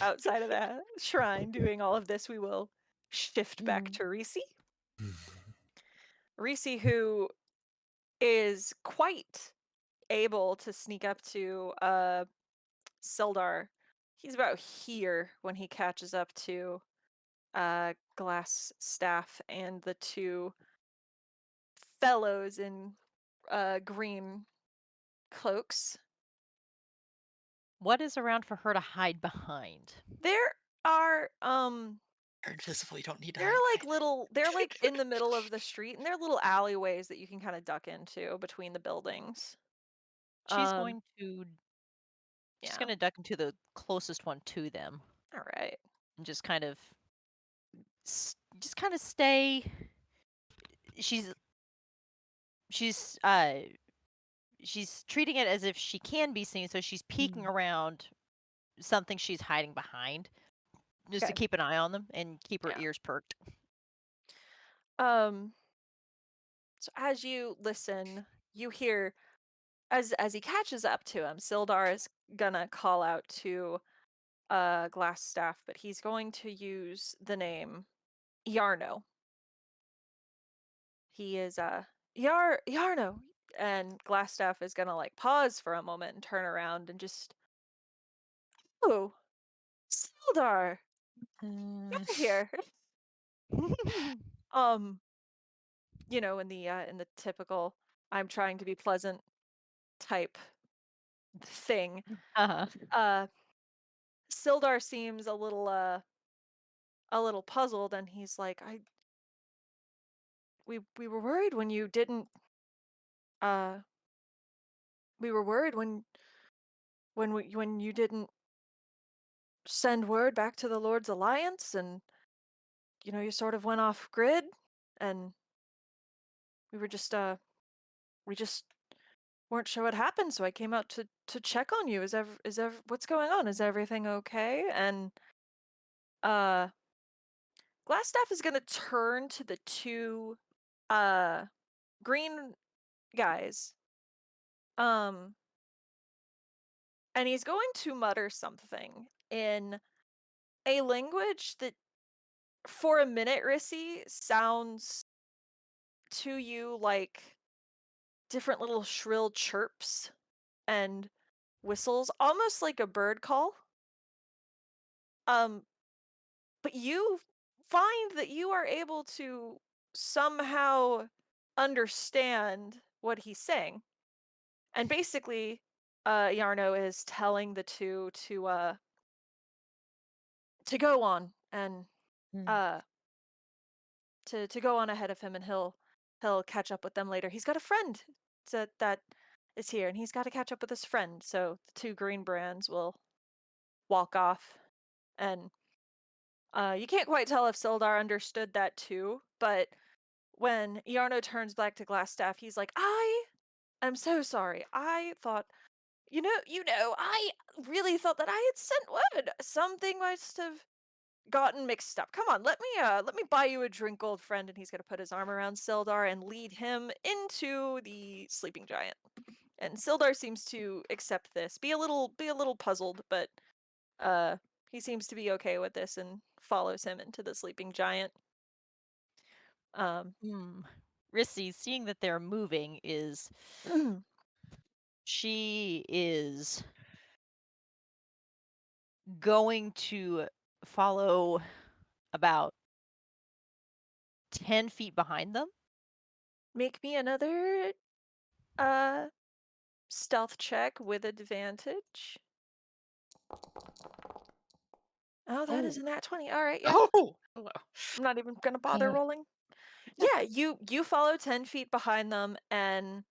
outside of that shrine doing all of this, we will shift back to Reese. Reese, who is quite able to sneak up to Sildar. He's about here when he catches up to Glass Staff and the two fellows in green cloaks. What is around for her to hide behind? There are You're invisible. You don't need to. they're hide like they're like in the middle of the street, and they're little alleyways that you can kind of duck into between the buildings. She's going to Yeah. she's going to duck into the closest one to them All right. and just kind of stay. She's treating it as if she can be seen, so she's peeking around something she's hiding behind, just to Okay. keep an eye on them and keep her Yeah. ears perked. So as you listen, you hear as he catches up to him, Sildar is gonna call out to Glassstaff, but he's going to use the name Yarno. He is Yarno, and Glassstaff is gonna like pause for a moment and turn around and just, oh, Sildar, you're here. um, in the typical I'm trying to be pleasant type thing. Uh-huh. Sildar seems a little puzzled, and he's like, we were worried when you didn't uh we were worried when you didn't send word back to the Lord's Alliance, and you sort of went off grid, and we were just we just weren't sure what happened, so I came out to check on you. What's going on? Is everything okay? And uh Glassstaff is gonna turn to the two uh green guys. Um and he's going to mutter something in a language that for a minute, Rissy, sounds to you like different little shrill chirps and whistles, almost like a bird call. Um but you find that you are able to somehow understand what he's saying. And basically, Yarno is telling the two to go on and Hmm. uh to go on ahead of him, and he'll catch up with them later. He's got a friend that is here, and he's got to catch up with his friend. So the two green brands will walk off, and you can't quite tell if Sildar understood that too, but when Yarno turns back to Glassstaff, he's like, I am so sorry. I thought, I really thought that I had sent word. Something must have gotten mixed up. Come on, let me buy you a drink, old friend. And he's gonna put his arm around Sildar and lead him into the sleeping giant. And Sildar seems to accept this. Be a little puzzled, but uh he seems to be okay with this and follows him into the sleeping giant. Um Hmm. Rissy, seeing that they're moving, she is going to follow about 10 feet behind them. Make me another uh stealth check with advantage. Oh, that is Oh. in that 20. All right, yeah. Oh, hello. I'm not even gonna bother rolling. Yeah, you follow 10 feet behind them, and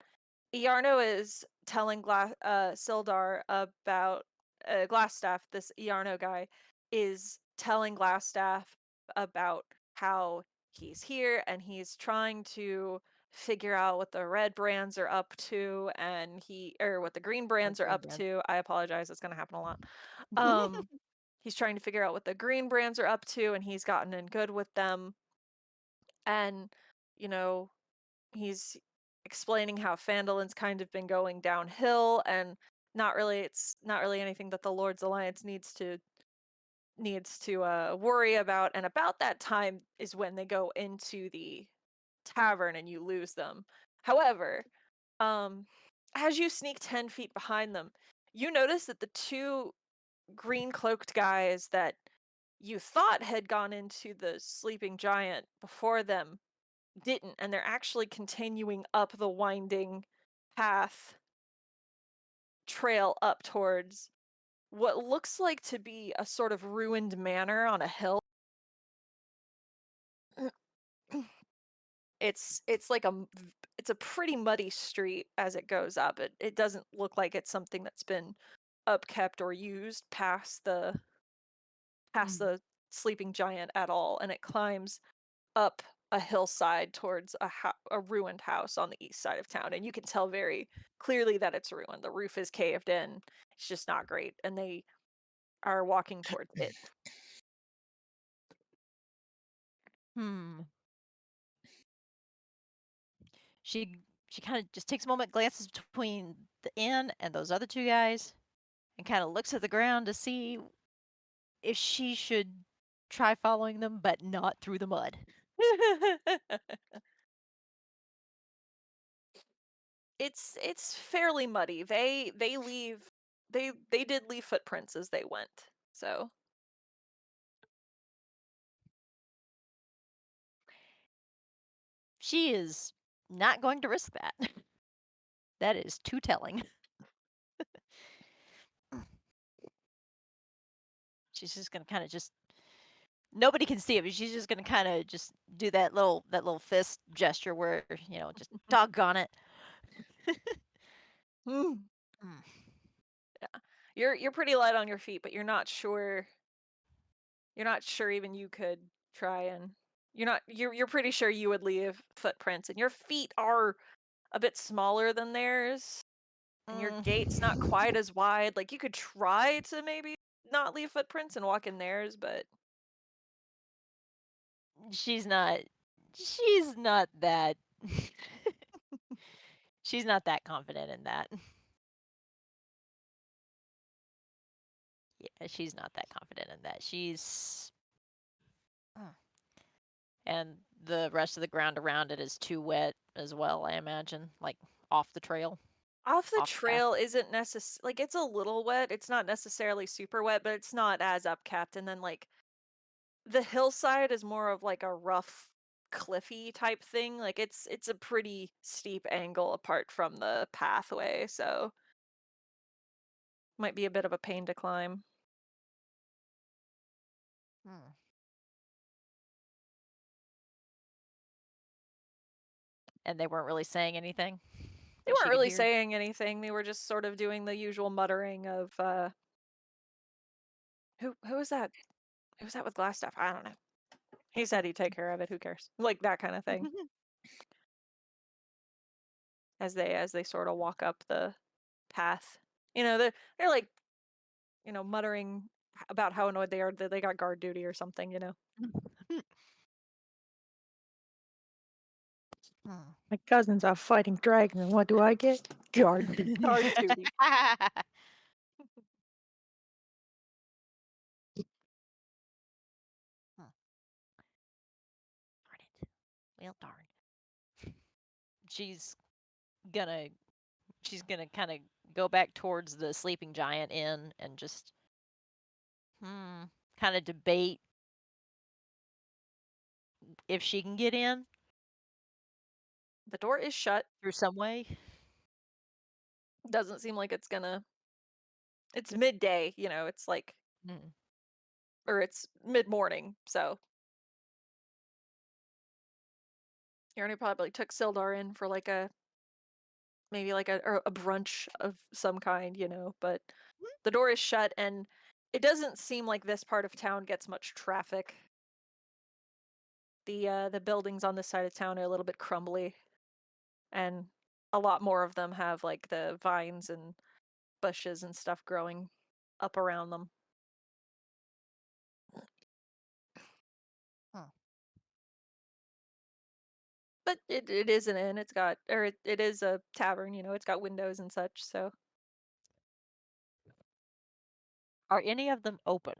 Iarno is telling Sildar about Glassstaff. This Iarno guy is telling Glassstaff about how he's here, and he's trying to figure out what the red brands are up to, and what the green brands are Green up brand. to. I apologize, it's gonna happen a lot. Um he's trying to figure out what the green brands are up to, and he's gotten in good with them. And you know he's explaining how Phandelin's kind of been going downhill, and it's not really anything that the Lord's Alliance needs to worry about. And about that time is when they go into the tavern and you lose them. However, um as you sneak 10 feet behind them, you notice that the two green cloaked guys that you thought had gone into the sleeping giant before them didn't, and they're actually continuing up the winding path trail up towards what looks like to be a sort of ruined manor on a hill. It's like it's a pretty muddy street as it goes up. It doesn't look like it's something that's been upkept or used past Hmm. the sleeping giant at all, and it climbs up a hillside towards a ruined house on the east side of town, and you can tell very clearly that it's ruined. The roof is caved in. It's just not great, and they are walking towards it. Hmm. She she kind of just takes a moment, glances between the inn and those other two guys, and kind of looks at the ground to see if she should try following them, but not through the mud. It's fairly muddy. They did leave footprints as they went. So She is not going to risk that. That is too telling. She's just gonna kind of just nobody can see it, but she's just gonna kind of just do that little fist gesture where just doggone it. mm, Mm. you're pretty light on your feet, but you're not sure. You're not sure even you could try and you're pretty sure you would leave footprints, and your feet are a bit smaller than theirs, and your gait's not quite Mm. as wide. Like you could try to maybe not leave footprints and walk in theirs, but She's not. She's not that. She's not that confident in that. Yeah, she's not that confident in that. She's. Mm. And the rest of the ground around it is too wet as well, I imagine. Like off the trail, off the off the path. trail isn't like it's a little wet. It's not necessarily super wet, but it's not as upcapped. And then like the hillside is more of like a rough cliffy type thing. Like it's a pretty steep angle apart from the pathway, so might be a bit of a pain to climb. Hmm. And they weren't really saying anything They that she weren't could really hear. saying anything. They were just sort of doing the usual muttering of who was that? Who was that with glass stuff? I don't know. He said he'd take care of it. Who cares? Like that kind of thing. As they sort of walk up the path. They're like, muttering about how annoyed they are that they got guard duty or something. Hmm. My cousins are fighting dragons, and what do I get? Guard. Guard duty. Hmm. Darn it. Well, darn. She's gonna she's gonna kind of go back towards the sleeping giant inn and just kind of debate if she can get in The door is shut. through some way. Doesn't seem like it's gonna. It's midday, it's like, Mm. or it's mid morning, so Yarny probably took Sildar in for like maybe like a brunch of some kind. But the door is shut, and it doesn't seem like this part of town gets much traffic. The buildings on this side of town are a little bit crumbly, and a lot more of them have like the vines and bushes and stuff growing up around them. Huh. But it is an inn. It is a tavern. It's got windows and such. So Are any of them open?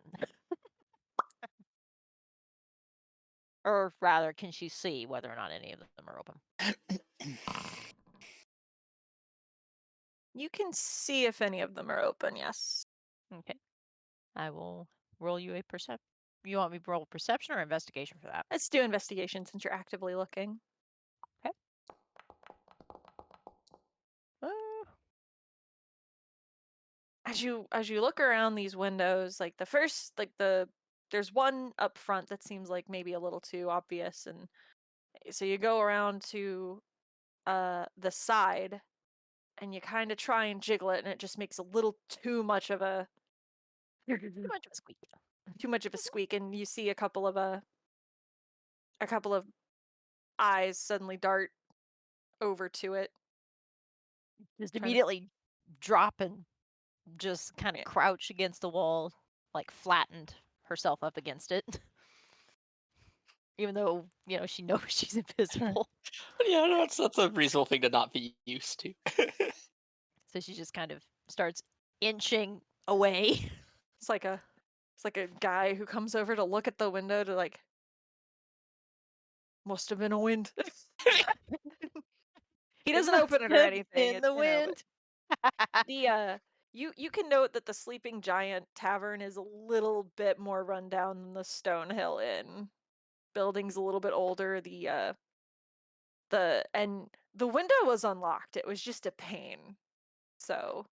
Or rather, can she see whether or not any of them are open? you can see if any of them are open. Yes. Okay. I will roll you a percep. You want me to roll perception or investigation for that? Let's do investigation since you're actively looking. Okay. As you look around these windows, like the first, like there's one up front that seems like maybe a little too obvious, and so you go around to the side, and you kind of try and jiggle it, and it just makes a little too much of a Too much of a squeak. too much of a squeak, and you see a couple of eyes suddenly dart over to it. Just Trying to, immediately drop and just kind of yeah. crouch against the wall, like flattened herself up against it. even though she knows she's invisible. Yeah, that's a reasonable thing to not be used to. So she just kind of starts inching away. It's like a guy who comes over to look at the window to like. Must have been a wind. He It doesn't must open it or have anything. been It, the you know, wind. but the you can note that the Sleeping Giant Tavern is a little bit more rundown than the Stonehill Inn. Building's a little bit older. And the window was unlocked. It was just a pain. So,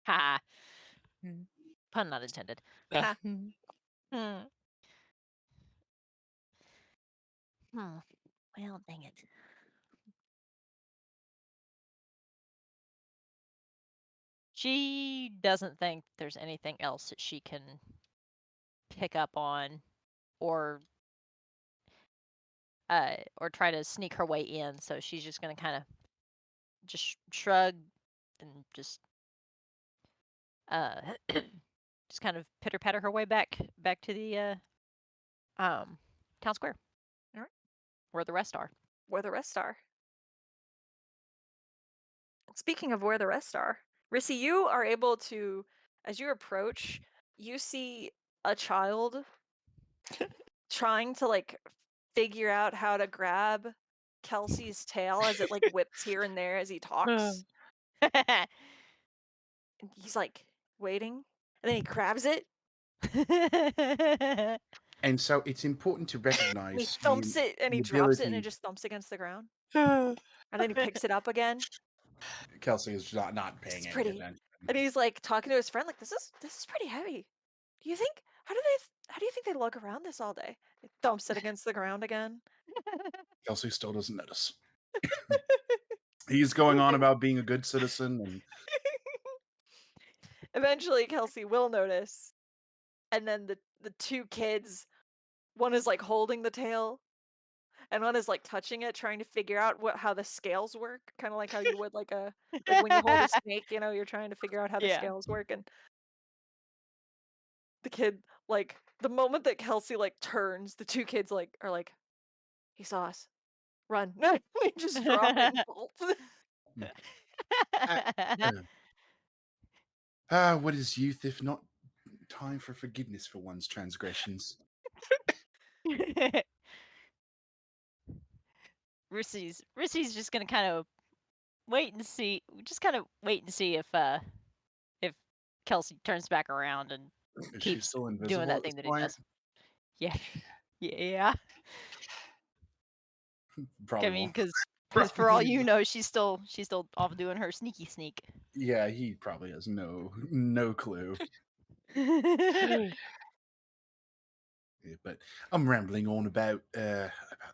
Ha. Hmm. Pun not intended. Uh, Hmm. Hmm. Well, dang it. She doesn't think there's anything else that she can pick up on or try to sneak her way in, so she's just gonna kind of just shrug and just uh just kind of pitter patter her way back to the town square. Alright. Where the rest are. where the rest are. Speaking of where the rest are, Rissy, you are able to, as you approach, you see a child trying to like figure out how to grab Kelsey's tail as it like whips here and there as he talks. And he's like waiting, and then he grabs it And so it's important to and he recognize thumps it and the he drops it and it ability. just thumps against the ground. And then he picks it up again. Kelsey is not This paying is any pretty. attention. And he's like talking to his friend, like, this is pretty heavy. Do you think how do you think they lug around this all day? He thumps it against the ground again. Kelsey still doesn't notice. He's going on about being a good citizen, and Eventually Kelsey will notice. And then the two kids, one is like holding the tail and one is like touching it, trying to figure out how the scales work, kind of like how you would like when you hold a snake, you're trying to figure out how the Yeah. scales work. And the kid, like, the moment that Kelsey like turns, the two kids like are like, he saw us, run. We just drop it and bolt. what is youth if not time for forgiveness for one's transgressions? Rissy's just gonna kind of wait and see. If Kelsey turns back around and Is she keeps still doing invisible that at this thing that he point? does. Yeah, yeah. I Probably mean, won't. because for all you Probably- know, she's still off doing her sneaky sneak. Yeah, he probably has no clue. Yeah, but I'm rambling on about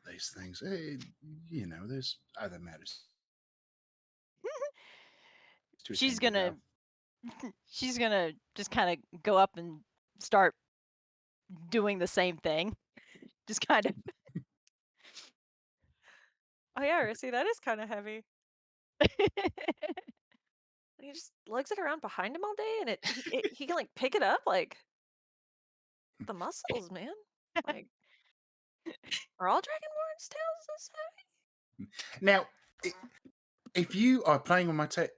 these things. There's other matters to she's attend to, gonna though. she's gonna just kind of go up and start doing the same thing. Just kind of. Oh yeah, Rissy, that is kind of heavy. And he just lugs it around behind him all day, and he can like pick it up, like the muscles, man. Like, are all dragonborns tails this Now, if you are playing on my heavy?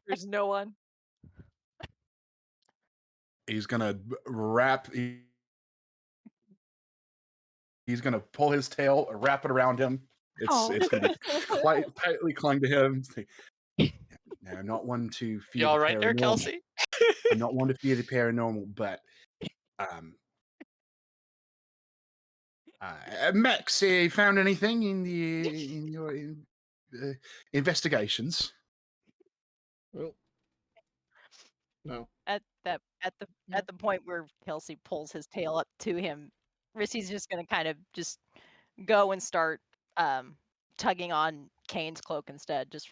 There's no one. he's gonna wrap. He's gonna pull his tail, wrap it around him. Oh. It's gonna be quite tightly clung to him. Now, I'm not one to fear You the all right there, paranormal. Kelsey? I'm not one to fear the paranormal, but Max, found anything in your investigations? Well, no. at the point where Kelsey pulls his tail up to him, Rissy's just gonna kind of just go and start tugging on Kane's cloak instead, just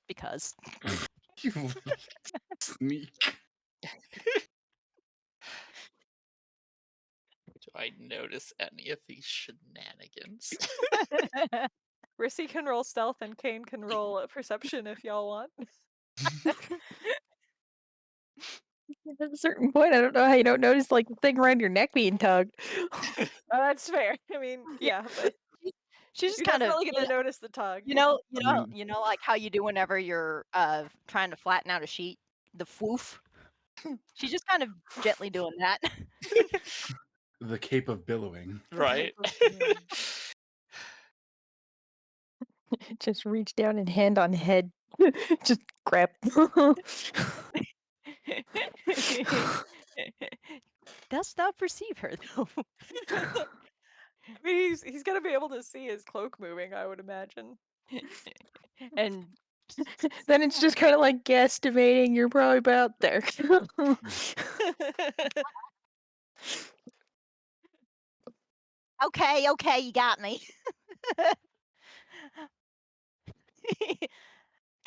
because. You little sneak. Do I notice any of these shenanigans? Rissy can roll stealth, and Kane can roll perception if y'all want. At a certain point, I don't know how you don't notice like the thing around your neck being tugged. Oh, that's fair. I mean, Yeah. yeah, but She's just you're kind of, definitely gonna notice the tug. like how you do whenever you're trying to flatten out a sheet, the fwoof. She's just kind of gently doing that. The Cape of Billowing. Right. Just reach down and hand on head, just grab. Does not perceive her though. I mean, he's gonna be able to see his cloak moving, I would imagine. And Then it's just kind of like guesstimating. You're probably about there. okay, you got me.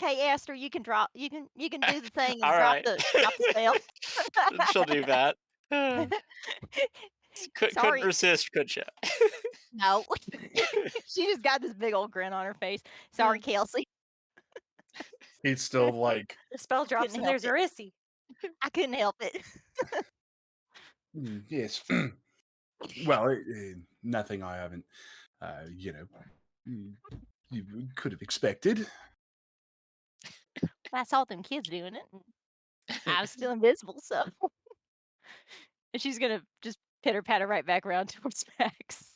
Okay, Aster, you can drop. You can do the thing and All drop right. the spell. She'll do that. Couldn't Sorry, resist, could you? no. She just got this big old grin on her face. Sorry, Kelsey. He's still like, The spell drops Couldn't and help there's Arissy. I couldn't help it. yes. Well, nothing I haven't, you could have expected. I saw them kids doing it. And I was still invisible, so. And she's gonna just pitter patter right back around towards Max.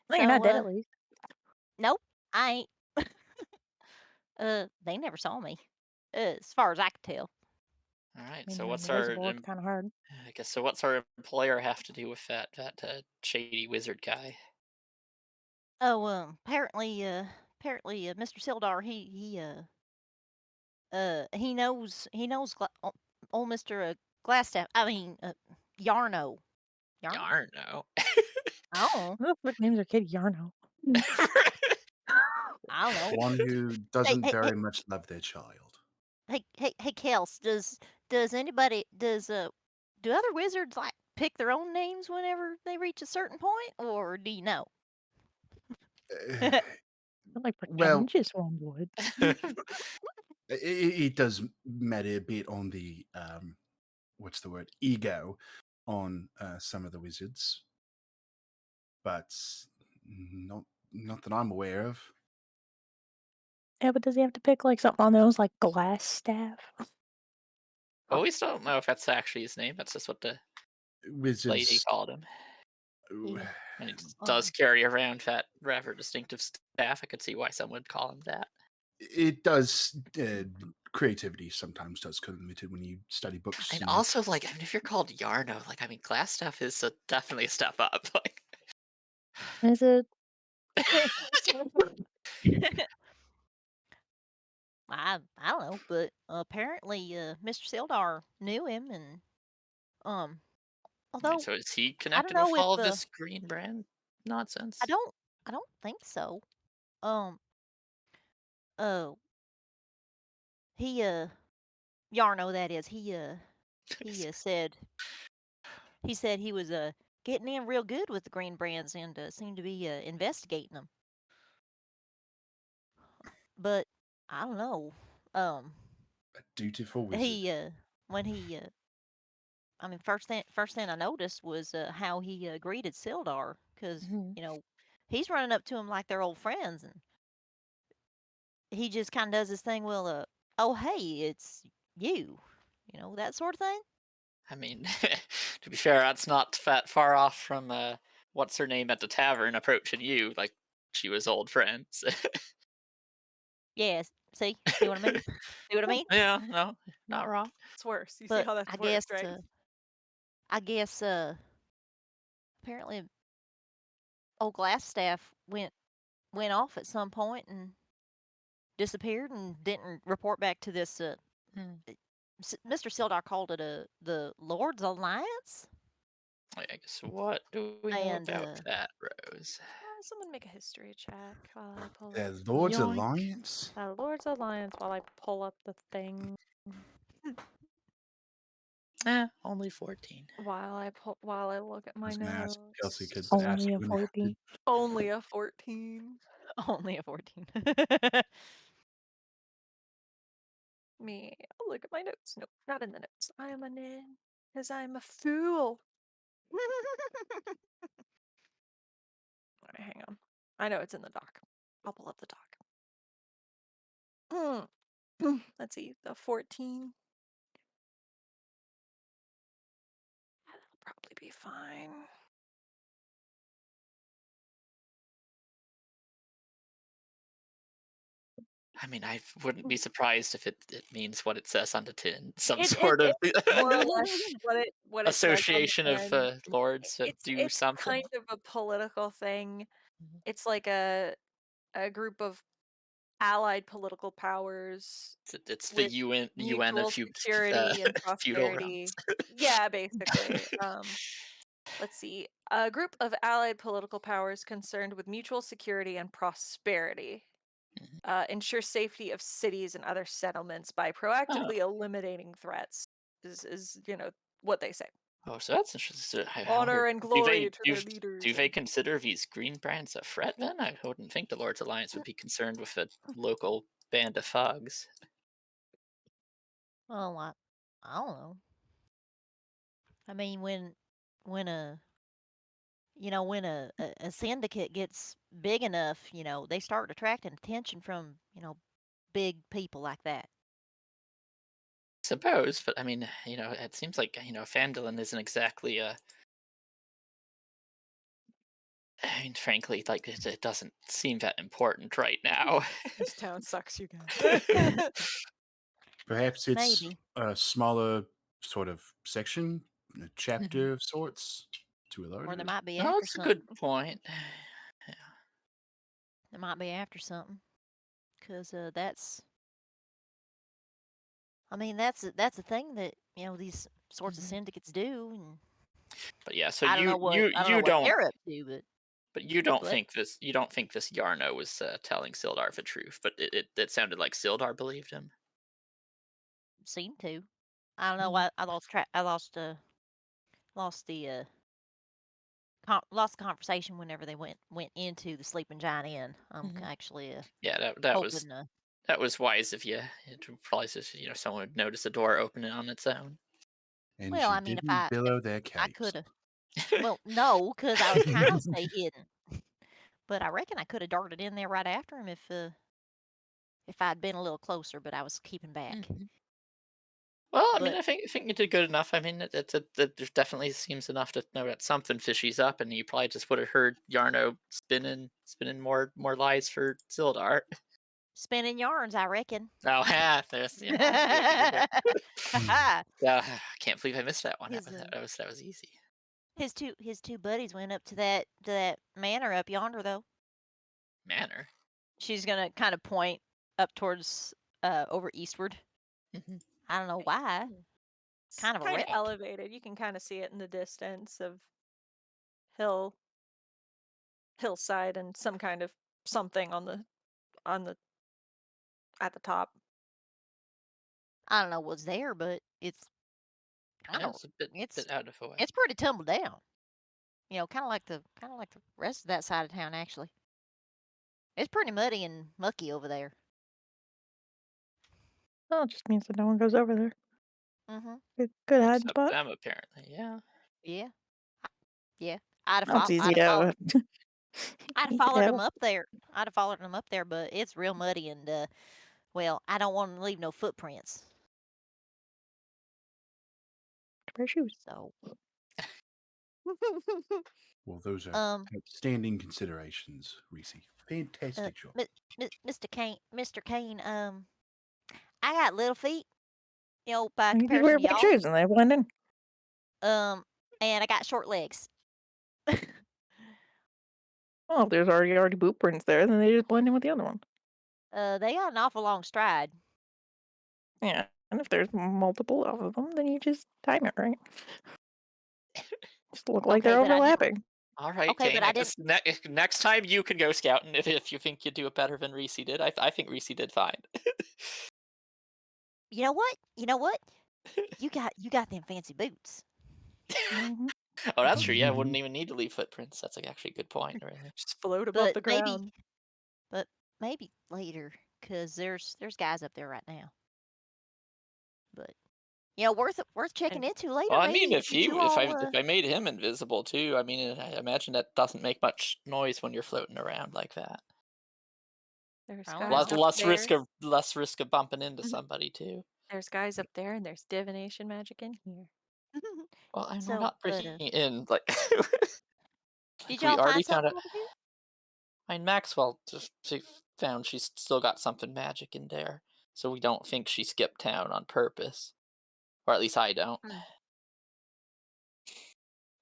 Well, you're not dead So, at least. nope, I ain't. They never saw me, as far as I could tell. All right. I mean, So you're what's our? invisible. It's kind of hard. I guess so. What's our employer have to do with that shady wizard guy? Oh, apparently, Mr. Sildar, he knows old Mr. Glassstaff. I mean, Yarno. Yarno? Yarno. Oh, Who the frick names their kid Yarno? I don't know. One who Hey, doesn't hey, very much love their child. hey, Kels, does anybody do other wizards like pick their own names whenever they reach a certain point, or do you know? Uh, I'm like well, pretentious one would. it does matter a bit on the what's the word, ego on some of the wizards, but not that I'm aware of. Yeah, but does he have to pick like something on those like glass staff? Well, we still don't know if that's actually his name. That's just what the lady Wizards, called him. Yeah. And he does carry around that rather distinctive staff. I could see why someone would call him that. it does creativity sometimes does come limited when you study books. And And also, like, I mean, if you're called Yarno, like, I mean, glass stuff is definitely a step up. Like, Is it? I don't know, but apparently, Mr. Sildar knew him, and I although mean, so is he I don't connected with know if all of this green brand nonsense? I don't think so. Um, uh, he Yarno, that is, he said he was getting in real good with the green brands and seemed to be investigating them. But I don't know. a dutiful wizard. He when he I mean, first thing I noticed was how he greeted Sildar, because Mhm. he's running up to him like they're old friends, and he just kind of does this thing. Well, oh hey, it's you, that sort of thing. I mean, to be fair, that's not that far off from what's her name at the tavern approaching you like she was old friends. Yes. See what I mean? See what I mean? Yeah, no, not wrong. It's worse. You see But how that's I worse, guess right? apparently old Glassstaff went off at some point and disappeared and didn't report back to this. Mr. Sildar called it the Lord's Alliance, I guess what do we know and about that, Rose? Someone make a history check while I pull The up. Lord's Yoink. Alliance. Lord's Alliance while I pull up the thing. Only 14. While I look at I my was going to ask notes. Kelsey could ask Only you a when 14. Only a 14. Only a 14. Me. Oh, look at my notes. Nope, not in the notes. I am a nin. Because I'm a fool. Alright, hang on. I know it's in the doc. I'll pull up the doc. Let's see. The 14. That'll probably be fine. I mean, I wouldn't be surprised if it means what it says on the tin. Some It sort of more or less what it says on association the of tin. lords that do It's something. kind of a political thing. Mhm. It's like a group of allied political powers It's the with UN of mutual security and feudal realms. prosperity. Yeah, basically. Let's see. A group of allied political powers concerned with mutual security and prosperity. Mhm. Ensure safety of cities and other settlements by proactively eliminating threats. Is what they say. Oh, so that's interesting. I Honor wonder, and do glory they to their leaders. do they consider these green brands a threat? Then I wouldn't think the Lord's Alliance would be concerned with a local band of thugs. Well, I don't know. I mean, when a when a syndicate gets big enough, they start attracting attention from big people like that. Suppose, but I mean, it seems like Phandelver isn't exactly a. I mean, frankly, like it doesn't seem that important right now. This town sucks, you guys. Perhaps it's Maybe. a smaller sort of section, a Mhm. chapter of sorts to a Or larger. they might be No, after that's a something. good point. They might be after something. Because that's. I mean, that's a thing that these sorts of Mhm. syndicates do, and But yeah, so I don't know what they're up to, but you don't but think this Yarno was telling Sildar the truth, but it sounded like Sildar believed him. seem to. I don't know Mhm. why I lost track. I lost lost the lost the conversation whenever they went into the Sleeping Giant Inn. I'm Mhm. actually Yeah, that was hoping. that was wise of you. It probably just someone would notice a door opening on its own. And Well, you I mean, didn't if billow their I capes. could have. Well, no, because I was trying to stay hidden. But I reckon I could have darted in there right after him if I'd been a little closer. But I was keeping back. Mhm. Well, I mean, But I think you did good enough. I mean, there definitely seems enough to know that something fishy's up, and you probably just would have heard Yarno spinning more lies for Sildar. spinning yarns, I reckon. Oh, yeah, I see what you did there. Ha. Yeah, I can't believe I missed that one. his That was easy. his two buddies went up to that manor up yonder though. Manner. She's gonna kind of point up towards over eastward. Mhm. I don't know why. It's Kind of a kind of wreck. elevated. You can kind of see it in the distance of hillside and some kind of something on the at the top. I don't know what's there, but it's kind Yeah, of it's a it's bit out of the way. it's pretty tumbled down. Kind of like the rest of that side of town actually. It's pretty muddy and mucky over there. Well, it just means that no one goes over there. Mhm. Good hiding Except spot. them, apparently. Yeah. Yeah. Yeah. I'd have Well, it's easy I'd have followed to. I'd have easy followed to them up there. I'd have followed them up there, but it's real muddy and well, I don't want to leave no footprints. wear shoes. So, Well, those are um, outstanding considerations, Reese. Fantastic job. Mr. Kane, I got little feet, by You just comparison wear to big shoes y'all's. and they blend in. And I got short legs. Well, if there's already boot prints there, then they just blend in with the other one. They got an awful long stride. Yeah, and if there's multiple of them, then you just time it right. Just look like Okay, they're but I didn't. overlapping. All right, Okay, but Kane. I I didn't. guess next time you can go scouting if you think you do it better than Reese did. I think Reese did fine. You know what? You know what? You got them fancy boots. hmm Oh, that's true. Yeah, wouldn't even need to leave footprints. That's like actually a good point. Really. Just float above But the ground. but maybe later, because there's guys up there right now. But worth checking into later. Well, I maybe mean, if get he you if I all. if I made him invisible too, I mean, I imagine that doesn't make much noise when you're floating around like that. There's I don't guys know. up there. Less risk of bumping into Mhm. somebody too. There's guys up there, and there's divination magic in here. Well, and we're So, not but breaking in. Like, did we y'all already find found something out. over here? I mean, Maxwell she found she's still got something magic in there, so we don't think she skipped town on purpose, or at least I don't. Hmm.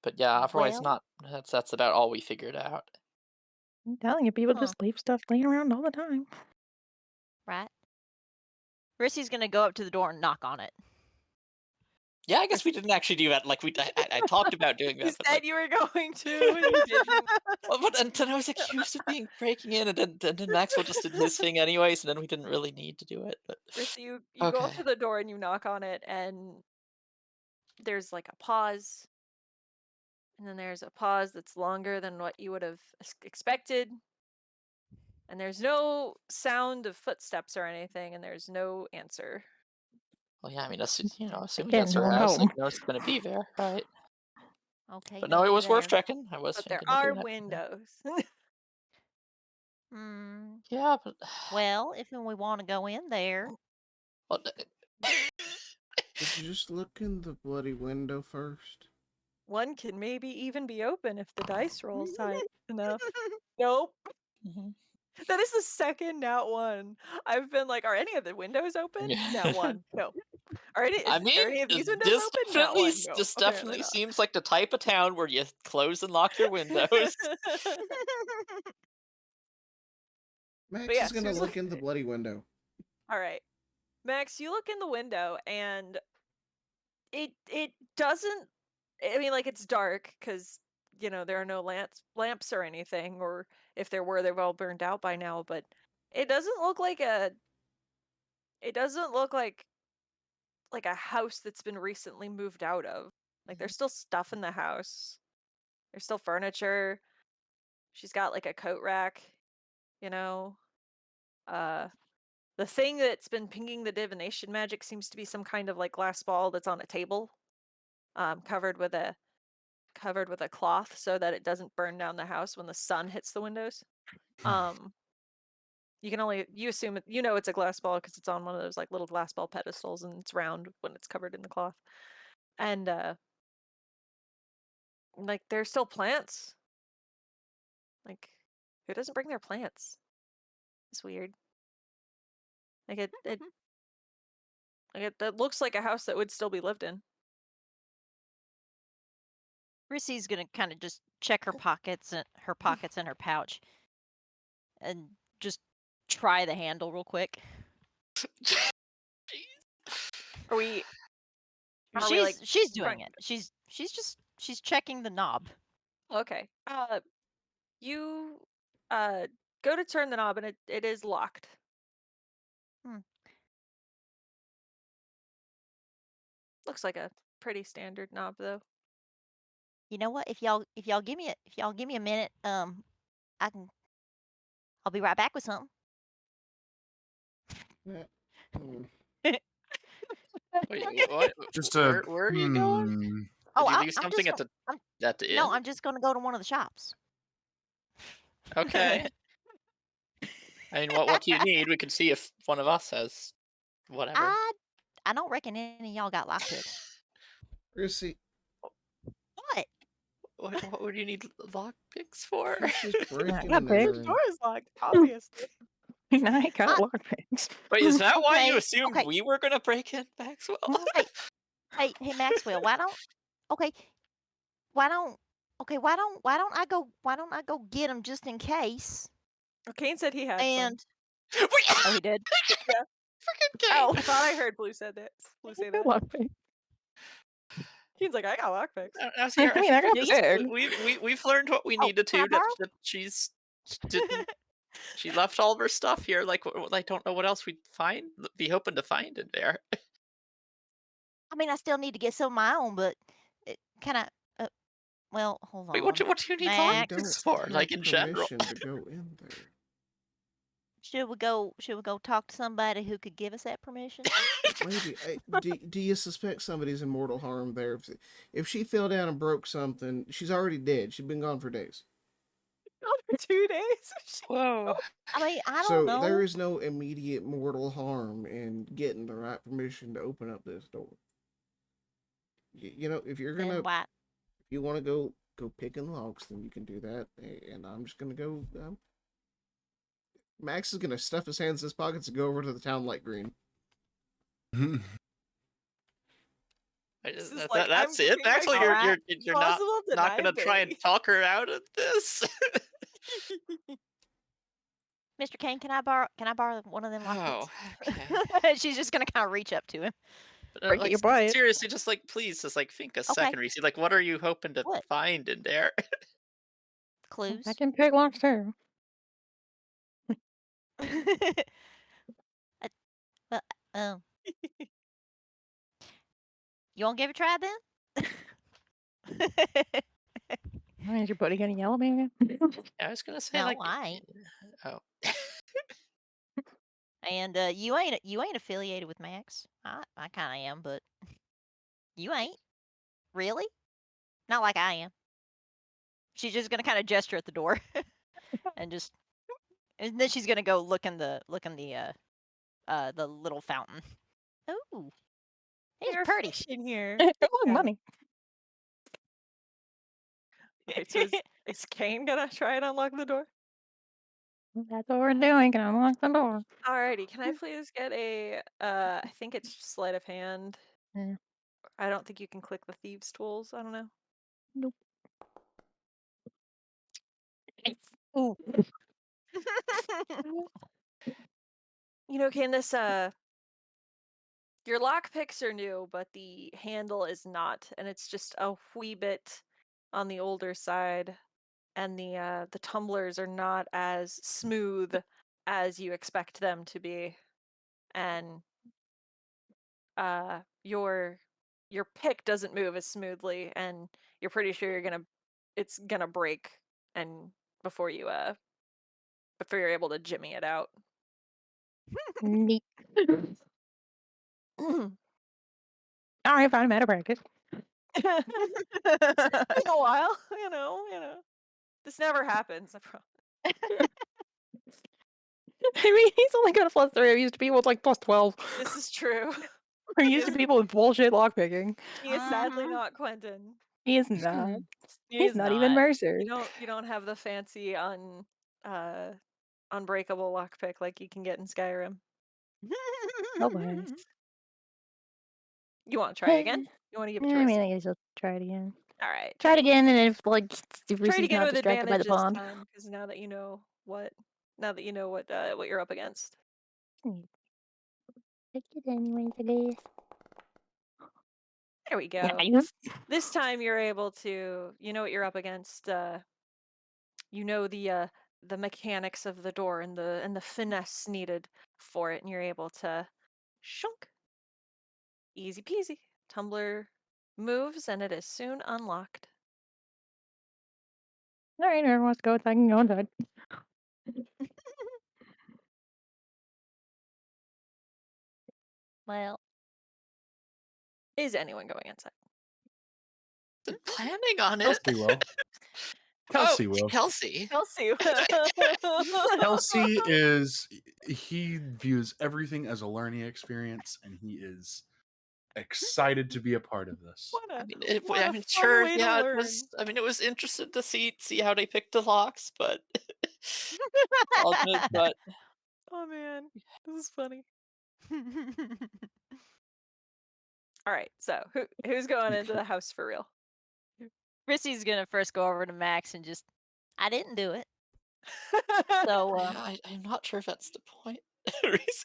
But yeah, otherwise Well, not. That's about all we figured out. I'm telling you, people Huh. just leave stuff laying around all the time. right. Rissy's gonna go up to the door and knock on it. Yeah, I guess we didn't actually do that. Like I talked about doing You that, but said like, you were going to, and you didn't. well, but and then I was accused of being breaking in, and then Maxwell just did his thing anyways, and then we didn't really need to do it. But Rissy, you go up okay, to the door and you knock on it, and there's like a pause, and then there's a pause that's longer than what you would have expected, and there's no sound of footsteps or anything, and there's no answer. well, yeah, I mean, assuming Again, that's no her one house, like, home. it's gonna be there, right? Okay, But gonna no, it be was worth there. checking. I was But there thinking of are doing that. windows. Hmm. Yeah, but Well, if we want to go in there, well, Did you just look in the bloody window first? One can maybe even be open if the dice rolls high enough. Nope. mhm. That is the second nat one. I've been like, are any of the windows open? Nat one. No. I mean, Are any of these windows open? Nat one. No. this Apparently definitely not. seems like the type of town where you close and lock your windows. Max yeah, is gonna Susan- look in the bloody window. All right. Max, you look in the window and it doesn't, I mean, like, it's dark because there are no lamps or anything, or if there were, they've all burned out by now, but it doesn't look like a house that's been recently moved out of. Like, there's still stuff in the house. There's still furniture. She's got like a coat rack, you know. The thing that's been pinging the divination magic seems to be some kind of like glass ball that's on a table, covered with a cloth so that it doesn't burn down the house when the sun hits the windows. You assume it's a glass ball because it's on one of those like little glass ball pedestals, and it's round when it's covered in the cloth. And like, there's still plants. Like, who doesn't bring their plants? It's weird. Like, it looks like a house that would still be lived in. Rissy's gonna kind of just check her pockets and her pouch, and just try the handle real quick. Are we She's doing front- it. She's checking the knob. okay? You go to turn the knob, and it is locked. Hmm. Looks like a pretty standard knob, though. You know what? If y'all give me a minute, I'll be right back with something. Yeah. Hmm. Wait, what? Just Where are you going? Did Oh, you I'm leave just something at gonna, the inn? no, I'm just gonna go to one of the shops. Okay. I mean, what do you need? We can see if one of us has whatever. I don't reckon any of y'all got lockpicks. Rissy, What? What would you need lock picks for? she's just breaking got and pigs. entering. Door is locked, obviously. I ain't got I- lockpicks. Wait, is that why you Okay, assumed okay. we were gonna break in, Maxwell? Hey, Maxwell, why don't why don't I go get them just in case? Well, Kane said he had And some. Oh, he did? Yeah. Freaking Kane. Oh, I thought I heard Blue say that. Lockpicks. Kane's like, I got lockpicks. I was here. I mean, I got We've learned what we needed can I to. borrow? That she left all of her stuff here. Like, I don't know what else we'd be hoping to find in there. I mean, I still need to get some of my own, but can I? Well, hold on. Wait, what do you need We Max. don't lockpicks for? have Like, in general? permission to go in there. Should we go talk to somebody who could give us that permission? Maybe. Do you suspect somebody's in mortal harm there? If she fell down and broke something, she's already dead. She's been gone for days. Gone for 2 days. Whoa. I mean, I don't So know. there is no immediate mortal harm in getting the right permission to open up this door. You know, if you're Then gonna, why? if you want to go picking logs, then you can do that. And I'm just gonna go. Max is gonna stuff his hands in his pockets and go over to the town light green. This is like, I'm That's it. keeping my Actually, Alright. you're plausible not gonna try and deniability. talk her out of this. Mr. Kane, can I borrow one of them Oh, lockpicks? okay. She's just gonna kind of reach up to him. But, Break it, like you buy it. seriously, just like please, just like think a Okay. second, Reese. Like, what are you hoping to What? find in there? Clues. I can pick locks too. Well, um, you want to give it a try then? Is your buddy gonna yell at me again? I was gonna say No, like, I ain't. oh, And you ain't affiliated with Max. I kind of am, but you ain't. Really? Not like I am. She's just gonna kind of gesture at the door, and then she's gonna go look in the little fountain. Ooh, he's There's pretty. fish in here. Oh, Yeah. money. Wait, so is Kane gonna try and unlock the door? That's what we're doing. Can unlock the door? Alrighty, can I please get a, I think it's sleight of hand. Yeah. I don't think you can click the thieves' tools. I don't know. Nope. Ooh. You know, Kane, this, your lockpicks are new, but the handle is not, and it's just a wee bit on the older side, and the tumblers are not as smooth as you expect them to be, and your pick doesn't move as smoothly, and you're pretty sure it's gonna break, and before you're able to jimmy it out. Neat. All right, fine. I'm out of practice. It's been a while, you know. This never happens, I promise. I mean, he's only got a +3. I'm used to people with like +12. This is true. I'm used to people with bullshit lockpicking. He is sadly Mhm. not Quentin. He is not. He He's is not even Mercer. You don't have the fancy unbreakable lockpick like you can get in Skyrim. Alas. You want to try again? You want to give it to I Rissy? mean, I guess I'll try it again. All right. Try it again, and if Try it Rissy's again not with distracted by advantage the this pond. time, because now that you know what you're up against. Take it anyways, I guess. There we go. Nice. This time you're able to, you know what you're up against. You know the mechanics of the door and the finesse needed for it, and you're able to shunk. Easy peasy. Tumbler moves, and it is soon unlocked. All right, whoever wants to go, I can go inside. Well, Is anyone going inside? been planning on it. Kelsey will. Kelsey Oh, will. Kelsey. Kelsey. Kelsey he views everything as a learning experience, and he is excited to be a part of this. What a, I mean, what a fun sure, way to yeah, it learn. was. I mean, it was interesting to see how they picked the locks, but I'll admit, but Oh man, this is funny. All right, so who's going into the house for real? Rissy's gonna first go over to Max and just, I didn't do it. So, I'm not sure if that's the point. Reese.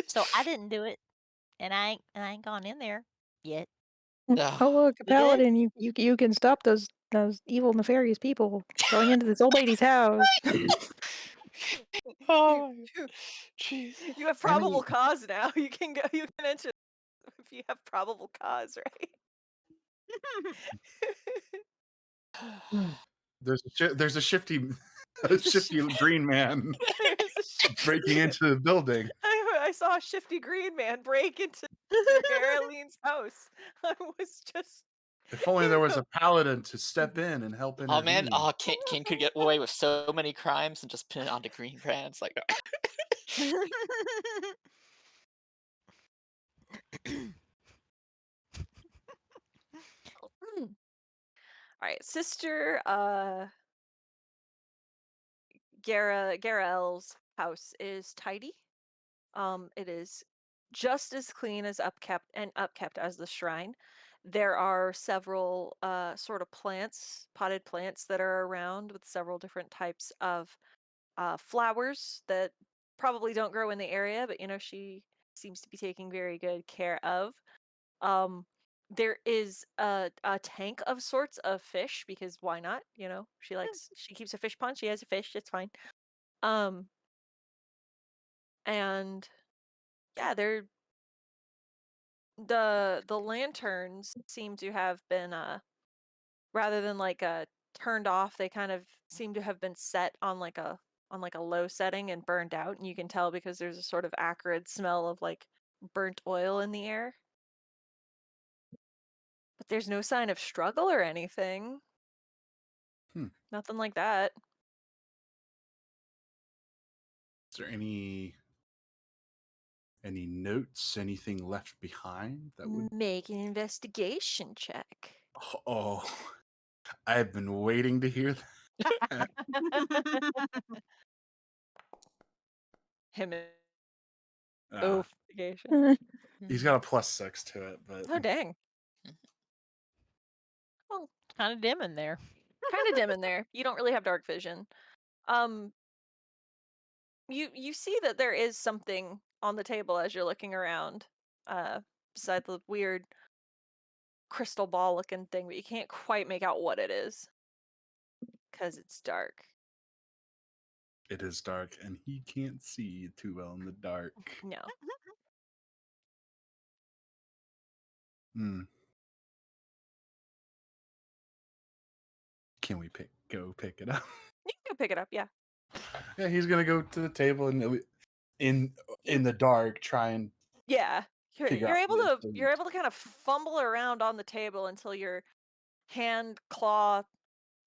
so I didn't do it, and I ain't gone in there yet. No. Oh look, a We good? paladin! You can stop those evil, nefarious people going into this old lady's house. Oh, jeez. You have probable cause now. You can go. You can enter if you have probable cause, right? There's a shifty A shifty green man There is a shifty breaking into the building. I saw a shifty green man break into Garoline's house. I was just, If only there was a paladin to step in and help Oh man, intervene. King could get away with so many crimes and just pin it onto green brands. Like, all right, Sister Garael's house is tidy. It is just as clean as upkept as the shrine. There are several sort of potted plants that are around with several different types of flowers that probably don't grow in the area, but she seems to be taking very good care of. Um, there is a tank of sorts of fish because why not? She keeps a fish pond. She has a fish. It's fine. Um, and yeah, the lanterns seem to have been rather than turned off, they kind of seem to have been set on like a low setting and burned out, and you can tell because there's a sort of acrid smell of like burnt oil in the air. But there's no sign of struggle or anything. Nothing like that. Is there any notes, anything left behind that would? Make an investigation check. Oh, I've been waiting to hear that. Him Uh, investigation. he's got a +6 to it, but Oh dang. Well, kind of dim in there. Kind of dim in there. You don't really have dark vision. You see that there is something on the table as you're looking around, beside the weird crystal ball looking thing, but you can't quite make out what it is because it's dark. it is dark, and he can't see too well in the dark. No. Hmm. Can we go pick it up? You can go pick it up, yeah. Yeah, he's gonna go to the table and in the dark try and Yeah. You're, figure you're out able what to it you're is. able to kind of fumble around on the table until your hand claw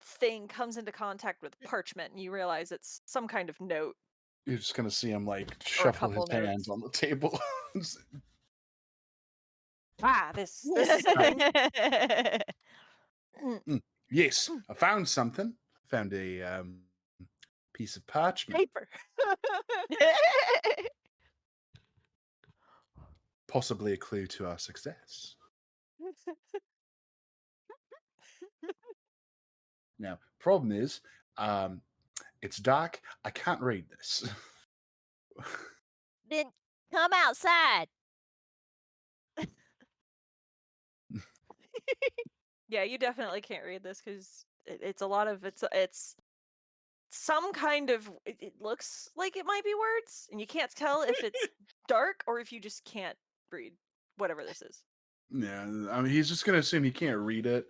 thing comes into contact with parchment and you realize it's some kind of note. You're just gonna see him like Or a shuffle his couple notes. hands on the table. This is something. Yes, I found something. Found a piece of parchment, Paper. possibly a clue to our success. Now, problem is, it's dark. I can't read this. Then come outside. Yeah, you definitely can't read this because it's a lot of it's some kind of it looks like it might be words, and you can't tell if it's dark or if you just can't read whatever this is. Yeah, I mean, he's just gonna assume he can't read it.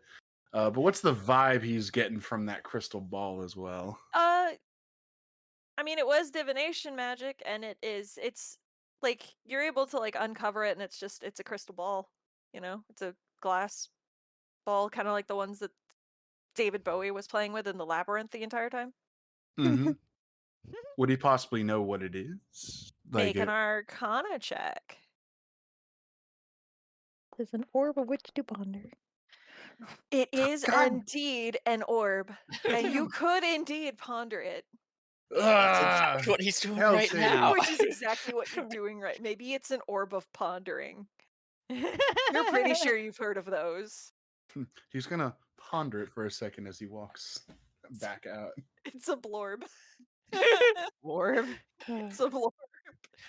But what's the vibe he's getting from that crystal ball as well? I mean, it was divination magic, and it's like you're able to like uncover it, and it's a crystal ball. It's a glass ball, kind of like the ones that David Bowie was playing with in the labyrinth the entire time. Mm-hmm. Would he possibly know what it is? Make an Arcana check. There's an orb of which to ponder. It is God. indeed an orb, and you could indeed ponder it. that's exactly what he's doing hell right to now. Which is exactly what you're doing right. Maybe it's an orb of pondering. You're pretty sure you've heard of those. He's gonna ponder it for a second as he walks back out. It's a blorb. Orb. It's a blorb.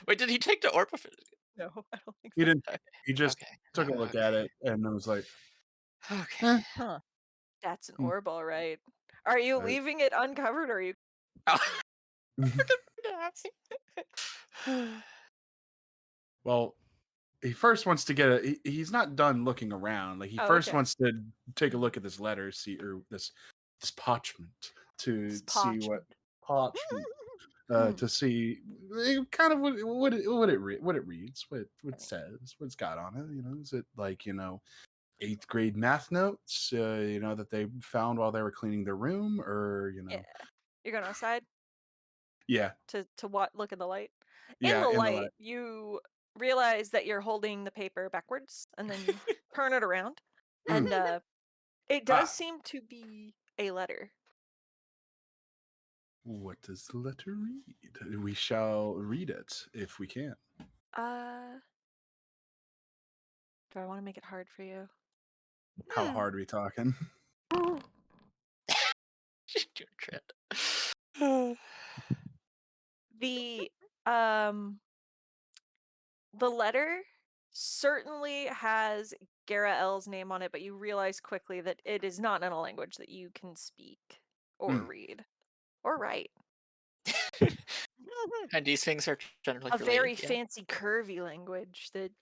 Wait, did he take the orb? No, I don't think He so. didn't. He just Okay. took a look at it and then was like, Okay. Huh. That's an Hmm. orb, all right. Are you leaving it uncovered, or are you? well, he first wants to get he's not done looking around. Like he Oh, first okay. wants to take a look at this letter, see or this parchment to It's see what parchment. parchment Hmm. to see kind of what it reads, what it says, what it's got on it. You know, is it like, you know, 8th grade math notes, you know, that they found while they were cleaning their room, or you know, Yeah. You're going outside yeah, to what? Look in the light. In yeah, the in the light, you realize that you're holding the paper backwards, and then you turn it around, Mm. and it does Ah, seem to be a letter. what does the letter read? We shall read it if we can. Uh, do I want to make it hard for you? How hard are we talking? Doing Trent. The um the letter certainly has Garael's name on it, but you realize quickly that it is not in a language that you can speak or Hmm. read or write. And these things are generally A very related, yeah. fancy, curvy language that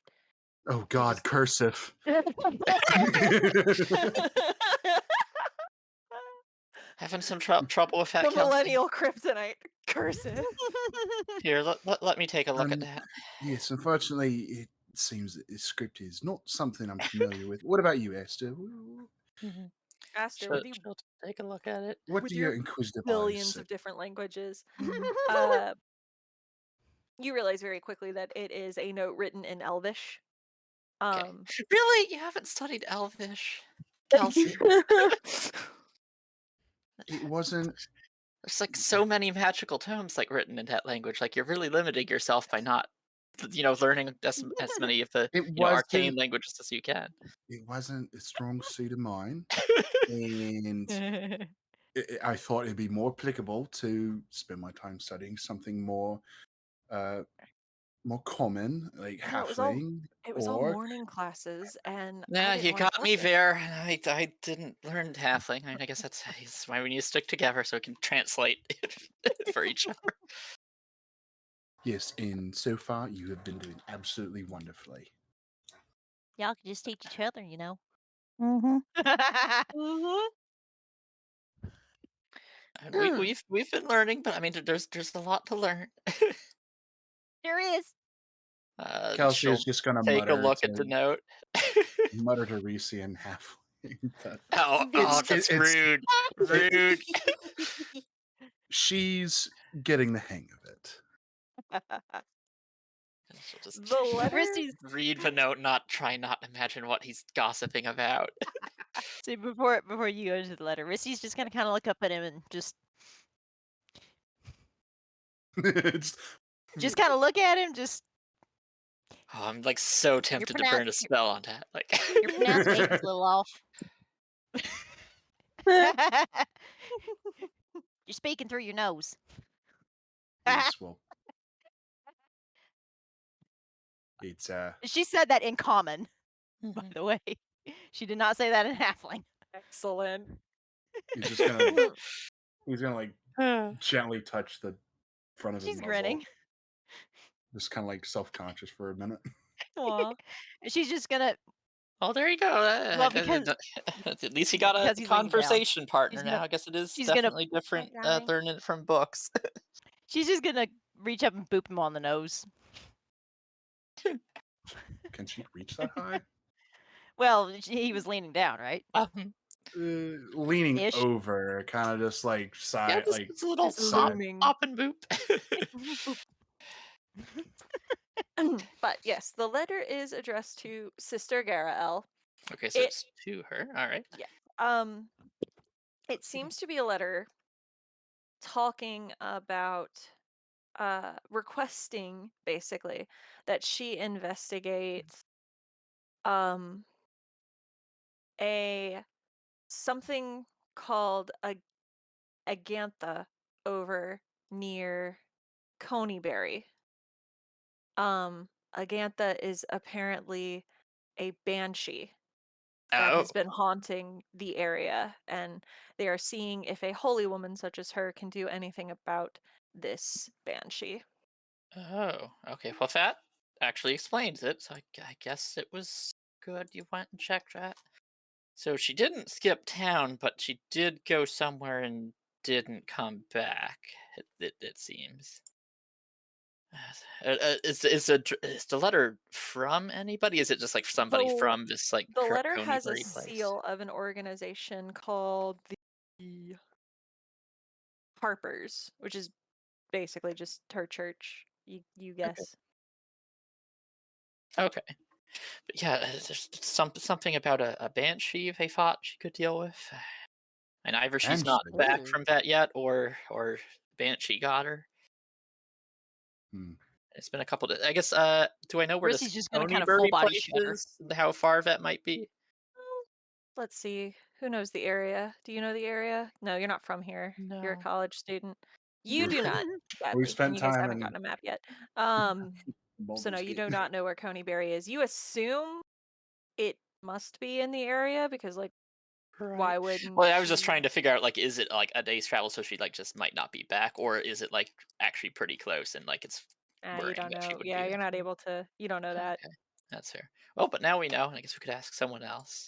Oh you God, just cursive. Having some trouble with that, the Kelsey? millennial kryptonite cursive. Here, let me take a look at that. Yes, unfortunately, it seems that this script is not something I'm familiar with. What about you, Esther? Aster, She'll take a look at it. What with do your your inquisitive eyes billions say? of different languages, Mhm. uh, you realize very quickly that it is a note written in Elvish. Okay. Um, Really? You haven't studied Elvish, Kelsey? It wasn't. There's like so many magical tomes like written in that language. Like you're really limiting yourself by not, learning as many of the It arcane wasn't. languages as you can. It wasn't a strong suit of mine, and I thought it'd be more applicable to spend my time studying something more, uh, more common, like you know, halfling, it was all orc. morning classes, and I Yeah, didn't you want to got touch me it. there. I didn't learn halfling. I mean, I guess that's why we need to stick together so we can translate for each other. Yes, and so far you have been doing absolutely wonderfully. Y'all can just teach each other, you know. Mm-hmm. Mm-hmm. And we've been learning, but I mean, there's a lot to learn. There is. Kelsey is She'll just gonna take a look at the note. mutter to Reese and halfling. That Oh, that's it's rude. Rude. she's getting the hang of it. And she'll just The letter. Risty's read the note, not imagine what he's gossiping about. see before you go to the letter, Risty's just gonna kind of look up at him and just It's- kind of look at him. Just Oh, I'm like so tempted to pronoun- burn a spell on that. Like, your pronunciation's a little off. You're speaking through your nose. yes, well, it's She said that in common, by Mhm. the way. She did not say that in halfling. Excellent. he's just gonna like gently touch the front of his She's muzzle, grinning. just kind of like self-conscious for a minute. Aw. And she's just gonna Well, there you go. well because At least you got a he's leaning down. conversation partner She's now. gonna I guess it is she's gonna definitely different darling. learning it from books. she's just gonna reach up and boop him on the nose. Can she reach that high? Well, he was leaning down, right? Leaning Ish. over, kind of just like Yeah, side, just like it's a little Just pop, looming. pop and boop. But yes, the letter is addressed to Sister Garael. Okay, so It- it's to her. All right. Um, it seems to be a letter talking about requesting basically that she investigates um a something called a agantha over near Coneyberry. Agantha is apparently a banshee that Oh. has been haunting the area, and they are seeing if a holy woman such as her can do anything about this banshee. Oh. Okay. Well, that actually explains it. So I guess it was good you went and checked that. So she didn't skip town, but she did go somewhere in didn't come back. It seems. Is the letter from anybody? Is it just like somebody So from this like the letter Coney has a Buried place? seal of an organization called the Harpers, which is basically just her church. You guess. Okay. But yeah, there's something about a banshee they thought she could deal with. And either she's not Banshee. back Ooh. from that yet, or banshee got her. Hmm. It's been a couple. I guess. Do I know where this Rissy's just gonna kind of full Coneybury body place shudder. is? How far that might be? Let's see. Who knows the area? Do you know the area? No, you're not from here. You're a No. college student. You We've, do not, we've sadly, and spent you guys time haven't in gotten a map yet. So no, Baldur's you Gate. do not know where Coneybury is. You assume it must be in the area because, like, why Right. wouldn't Well, I was just she? trying to figure out, like, is it like a day's travel, so she like just might not be back, or is it like actually pretty close and like it's You worrying don't that she know. would Yeah, be you're there? not able to. You don't know that. Okay, that's fair. Well, but now we know, and I guess we could ask someone else.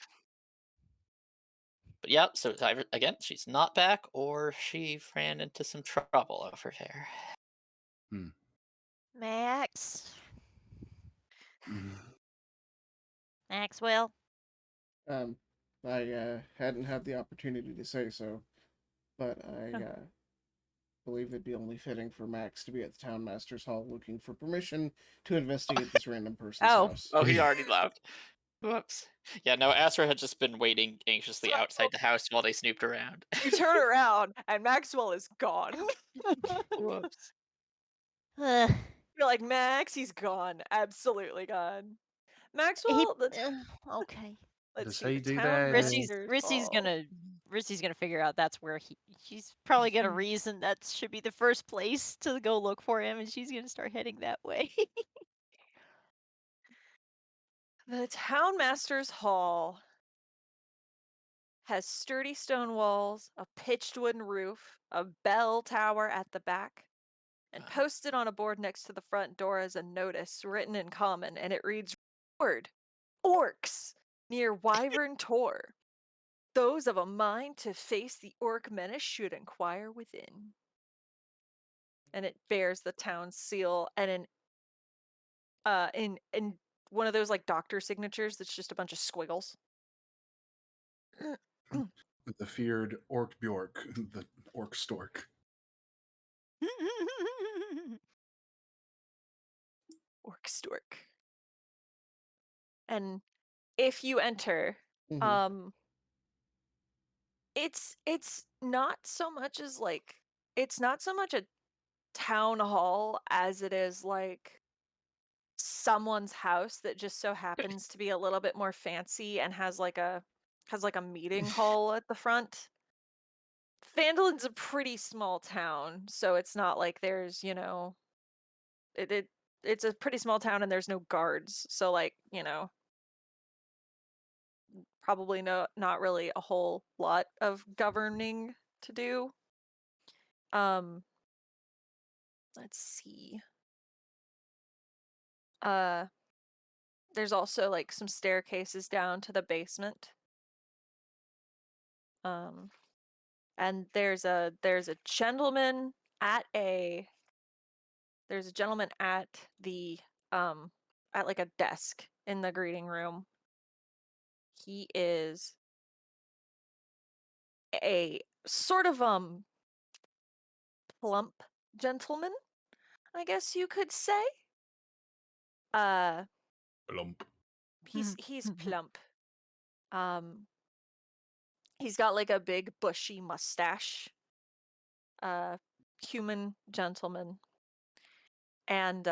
But yeah, so it's either again she's not back, or she ran into some trouble over there. Hmm. Max. Mhm. Maxwell. Um, I hadn't had the opportunity to say so, but I believe it'd be only fitting for Max to be at the Town Master's Hall looking for permission to investigate this random person's Oh. house. Oh, he already left. Whoops. Yeah, no, Astra had just been waiting anxiously So outside the house while they snooped around. you turn around and Maxwell is gone. Whoops. Uh, You're like, Max, he's gone. Absolutely gone. he. Maxwell, Okay. let's Does see, he the do town that? master's Rissy's hall. gonna figure out that's where she's probably gonna reason that should be the first place to go look for him, and she's gonna start heading that way. The town master's hall has sturdy stone walls, a pitched wooden roof, a bell tower at the back, and posted on a board next to the front door is a notice written in common, and it reads, "Word, orcs near Wyvern Tor. Those of a mind to face the orc menace should inquire within." And it bears the town seal and in one of those like doctor signatures that's just a bunch of squiggles. The feared Orc Bjork, the Orc Stork. Orc stork. And if you enter, Mhm. it's not so much as like it's not so much a town hall as it is like someone's house that just so happens to be a little bit more fancy and has like a meeting hall at the front. Phandelin's a pretty small town, so it's not like there's, it's a pretty small town and there's no guards. So like, probably not really a whole lot of governing to do. Um let's see. Uh there's also like some staircases down to the basement. Um and there's a gentleman at a there's a gentleman the at like a desk in the greeting room. He is a sort of plump gentleman, I guess you could say. Uh Blump. he's plump. Um he's got like a big bushy mustache. Human gentleman. And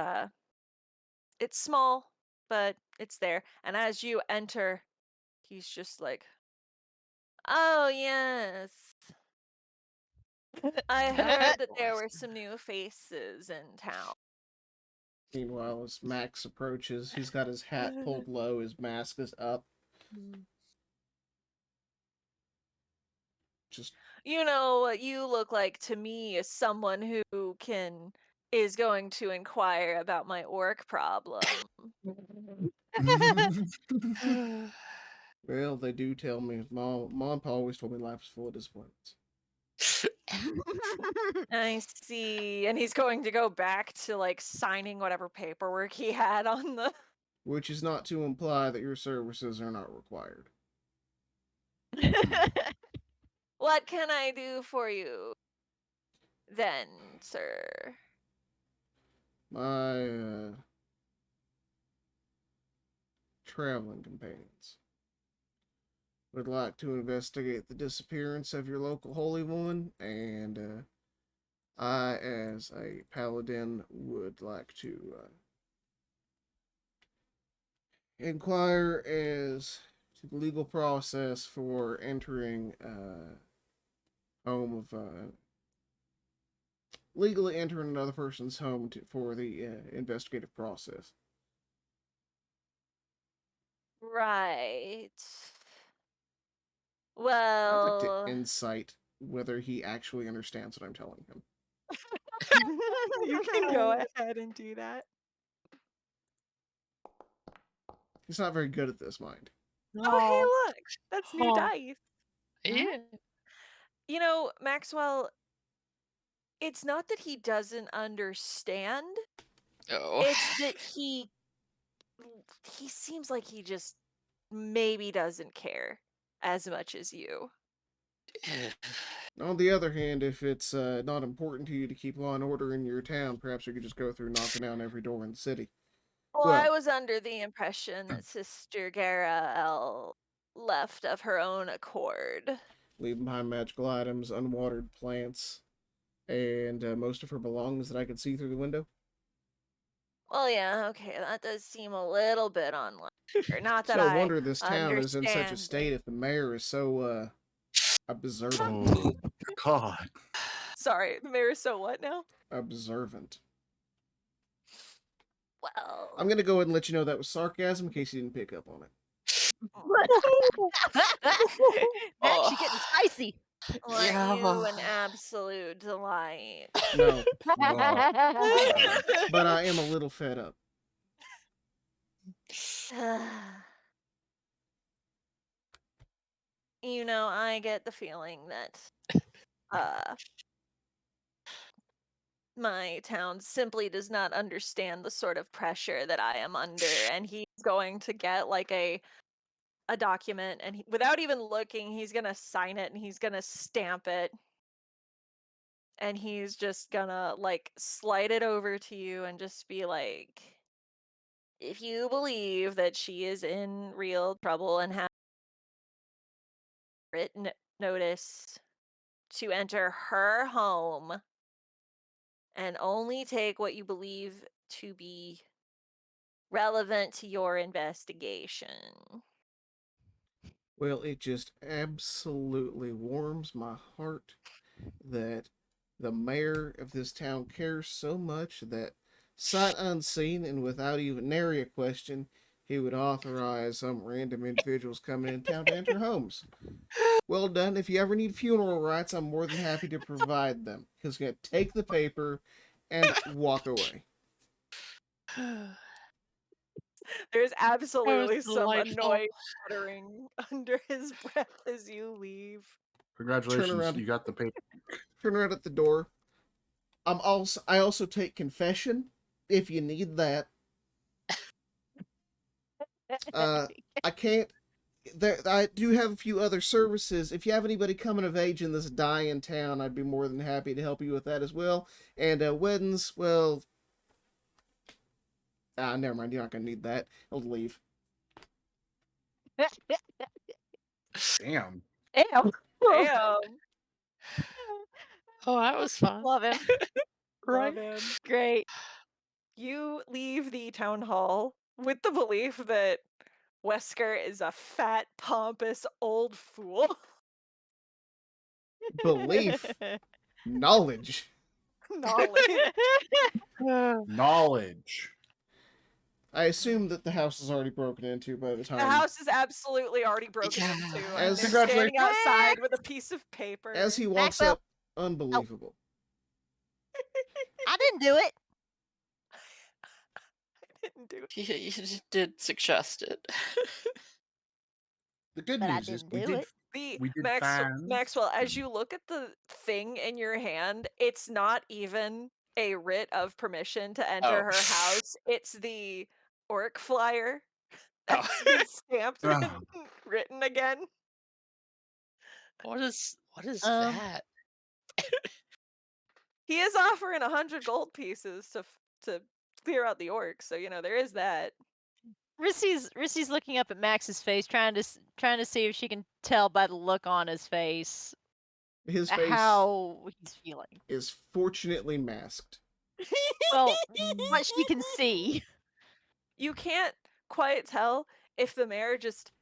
it's small, but it's there. And as you enter, he's just like, "Oh, yes. I heard that there were some new faces in town." Meanwhile, as Max approaches, he's got his hat pulled low, his mask is up. Just You know what you look like to me is someone who is going to inquire about my orc problem. well, they do tell me. Mom and Pa always told me life is full of disappointments. I see. And he's going to go back to like signing whatever paperwork he had on the. Which is not to imply that your services are not required. What can I do for you then, sir? My traveling companions would like to investigate the disappearance of your local holy woman, and I, as a paladin, would like to inquire as to the legal process for entering home of legally entering another person's home for the investigative process. Right. I'd like to Well, insight whether he actually understands what I'm telling him. you can go ahead and do that. He's not very good at this, mind. Oh, hey, look. That's new Huh. dice. Yeah. You know, Maxwell, it's not that he doesn't understand. Oh. It's that he seems like he just maybe doesn't care as much as you. On the other hand, if it's not important to you to keep law and order in your town, perhaps you could just go through knocking down every door in the city. Well, I Well, was under the impression that Sister Garael left of her own accord. leaving behind magical items, unwatered plants, and most of her belongings that I could see through the window. Well, yeah, okay, that does seem a little bit unlikely. Not It's that no I wonder this town is in such a understand state it. if the mayor is so observant. Oh, God. Sorry, the mayor is so what now? Observant. Well, I'm gonna go ahead and let you know that was sarcasm in case you didn't pick up on it. Actually getting spicy. let Yeah. you an absolute delight. No, Oh. but I am a little fed up. You know, I get the feeling that my town simply does not understand the sort of pressure that I am under, and he's going to get like a document, and without even looking, he's gonna sign it and he's gonna stamp it, and he's just gonna like slide it over to you and just be like, if you believe that she is in real trouble and have written notice to enter her home and only take what you believe to be relevant to your investigation. Well, it just absolutely warms my heart that the mayor of this town cares so much that, sight unseen and without even nary a question, he would authorize some random individuals coming in town to enter homes. Well done. If you ever need funeral rites, I'm more than happy to provide them. He's going to take the paper and walk away. There's absolutely some delightful. annoyed muttering under his breath as you leave. Congratulations, around. you got the paper. Turn around at the door. I also take confession if you need that. I can't. I do have a few other services. If you have anybody coming of age in this dying town, I'd be more than happy to help you with that as well. And weddings, well, never mind. You're not gonna need that. I'll leave. Damn. Damn. Damn. Oh, that was fun. Love him. Right? Love him. Great. You leave the town hall with the belief that Wesker is a fat, pompous old fool. Belief, knowledge. Knowledge. Knowledge. I assume that the house is already broken into by the The time. house is absolutely already broken Yeah. into, and As- they're standing Congratulations. outside with a piece of paper. As he walks Maxwell. up, unbelievable. I didn't do it. didn't do it. He did suggest it. The good But I news is didn't do it. we did Maxwell, as find. you look at the thing in your hand, it's not even a writ of permission to enter Oh. her house. It's the orc flyer Oh. that's been stamped Oh. and written again. What is Um, that? He is offering 100 gold pieces to clear out the orcs, so there is that. Rissy's looking up at Max's face, trying to see if she can tell by the look on his face His face how he's feeling. is fortunately masked. Well, what she can see. You can't quite tell if the mayor just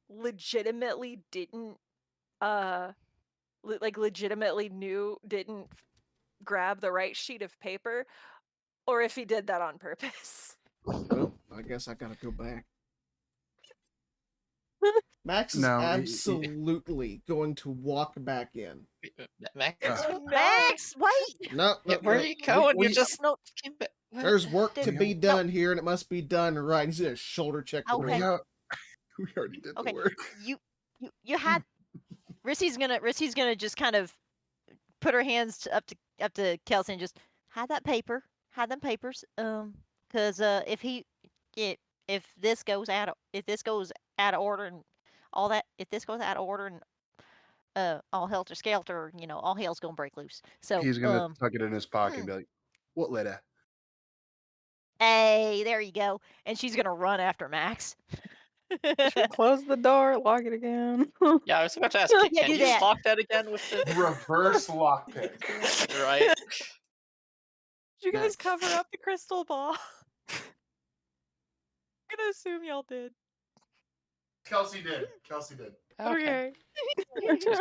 legitimately didn't legitimately didn't grab the right sheet of paper, or if he did that on purpose. Well, I guess I gotta go back. Max is No, absolutely going to walk back in. Max, Oh. Max, wait! No, no, where are no. you going? We- You just No, came back. What? There's work to Dude, be no. done here, and it must be done right. He's gonna shoulder check the Okay. door. We already did Okay. the work. You had Rissy's gonna just kind of put her hands up to Kelsey and just hide that paper, hide them papers. Because if this goes out of order and all that, if this goes out of order and all helter skelter, all hell's gonna break loose. So He's gonna tuck it in his pocket and be like, "What letter?" hey, there you go. And she's gonna run after Max. Close the door, lock it again. Yeah, I was about to ask. Yeah, Can do you that. lock that again with the Reverse lockpick. right? Did you guys Max. cover up the crystal ball? I'm gonna assume y'all did. Kelsey did. Okay.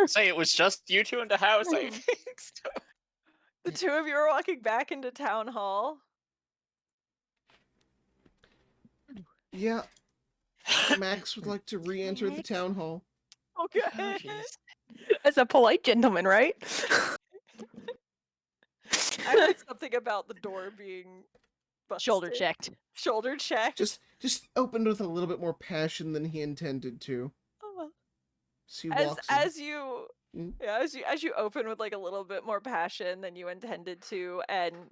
Say it was just you two in the house. I Hmm. think so. The two of you are walking back into town hall. Yeah, Max would like to re-enter the Max? town hall. Okay. Oh, jeez. As a polite gentleman, right? I heard something about the door being Shoulder busted. checked. Shoulder checked. Just opened with a little bit more passion than he intended to. Oh. So he as walks in. as you Mm. yeah, as you open with like a little bit more passion than you intended to, and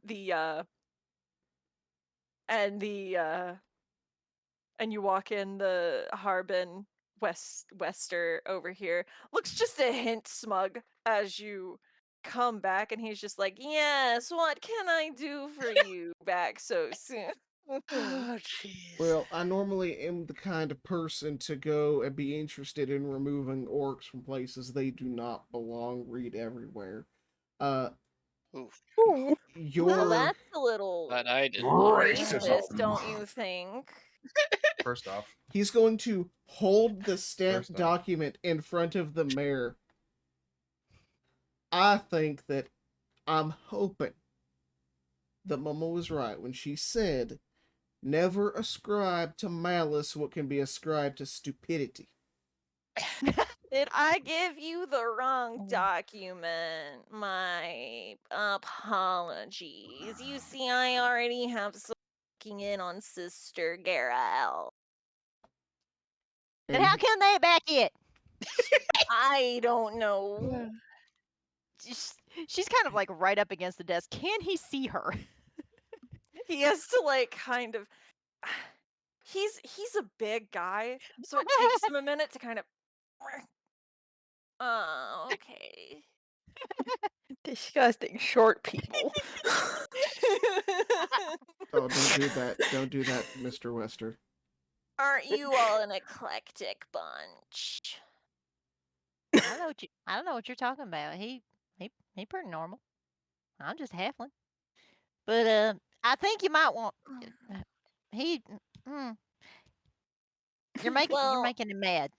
you walk in, the Harbin Wester over here looks just a hint smug as you come back, and he's just like, "Yes, what can I do for you back so soon?" Oh, jeez. Well, I normally am the kind of person to go and be interested in removing orcs from places they do not belong. Read everywhere. Oof. Ooh. Your Well, that's a little But I didn't. racist, don't you think? First off, he's going to hold the stamped First off. document in front of the mayor. I think that I'm hoping that Mama was right when she said, "Never ascribe to malice what can be ascribed to stupidity." Did I give you the wrong document? My apologies. You see, I already have some looking in on Sister Garel. Then how can they back it? I don't know. She's kind of like right up against the desk. Can he see her? He has to like kind of. He's a big guy, so it takes him a minute to kind of. Okay. Disgusting short people. Oh, don't do that. Don't do that, Mr. Wester. Aren't you all an eclectic bunch? I don't know what you're talking about. He pretty normal. I'm just a halfling. But I think you might want he. Mm, you're Well, making him mad.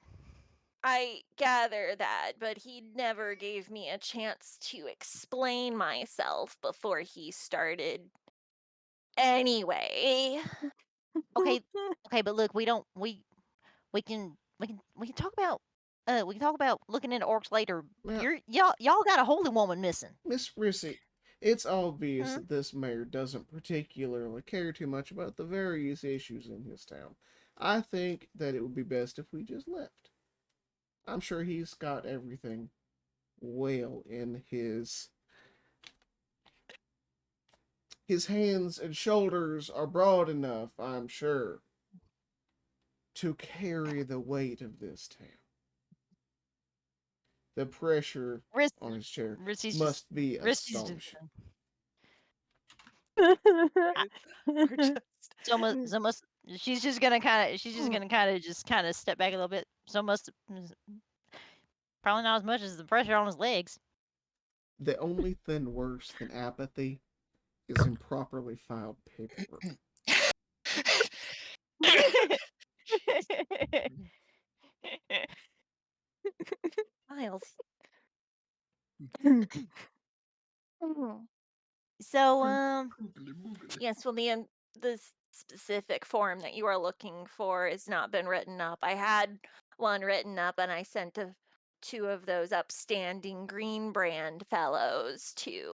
I gather that, but he never gave me a chance to explain myself before he started. Anyway, Okay, but look, we can talk about looking into orcs later. Now, Y'all got a holy woman missing. Miss Rissy, it's obvious Hmm? that this mayor doesn't particularly care too much about the various issues in his town. I think that it would be best if we just left. I'm sure he's got everything well in his hands and shoulders are broad enough, I'm sure, to carry the weight of this town. The pressure Riss, on his chair Rissy's just must be Rissy's just astonishing. Or just so must she's just gonna kind of step back a little bit. So must probably not as much as the pressure on his legs. The only thing worse than apathy is improperly filed paperwork. Miles. So, yes, well, the specific form that you are looking for has not been written up. I had one written up, and I sent two of those upstanding Green Brand fellows to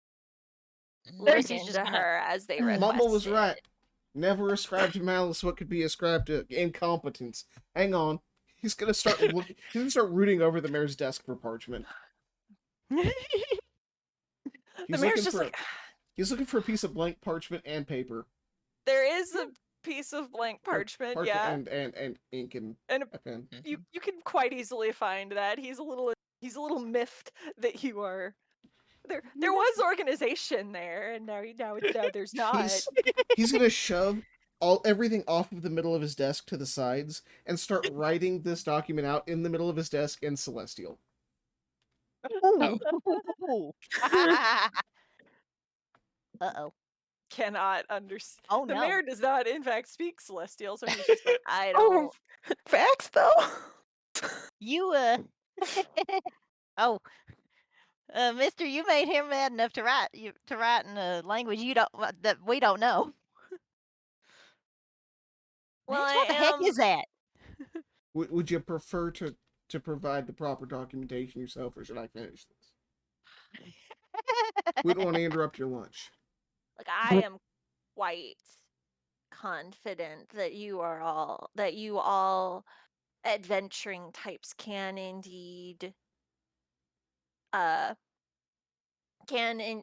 look Rissy's into just gonna her as they Mama was requested. right. Never ascribe to malice what could be ascribed to incompetence. Hang on. He's gonna start looking. He's gonna start rooting over the mayor's desk for parchment. The He's mayor's looking just for. like, He's looking for a piece of blank parchment and paper. there is a piece of blank parchment, yeah, and ink and and a pen. you can quite easily find that. He's a little miffed that you are there was organization there, and now there's not. He's gonna shove everything off of the middle of his desk to the sides and start writing this document out in the middle of his desk in Celestial. Uh-oh. Cannot understand. Oh, The no. mayor does not, in fact, speak Celestial, so he's just like, I Oh, don't. facts though. You, oh, mister, you made him mad enough to write in a language that we don't know. Well, Max, I what the heck am. is that? Would you prefer to provide the proper documentation yourself, or should I finish this? We don't want to interrupt your lunch. Like, I am quite confident that you all adventuring types can indeed uh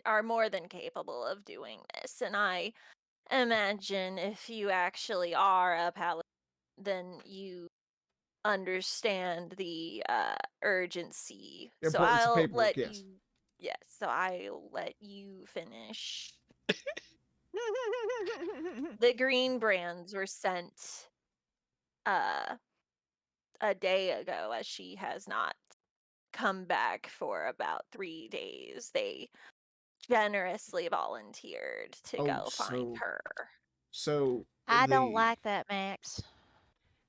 are more than capable of doing this, and I imagine if you actually are a paladin, then you understand the urgency. The So importance of I'll paperwork, let yes. you. Yes, so I'll let you finish. The green brands were sent uh a day ago, as she has not come back for about 3 days. They generously volunteered to Oh, go find her. so I don't like that, Max.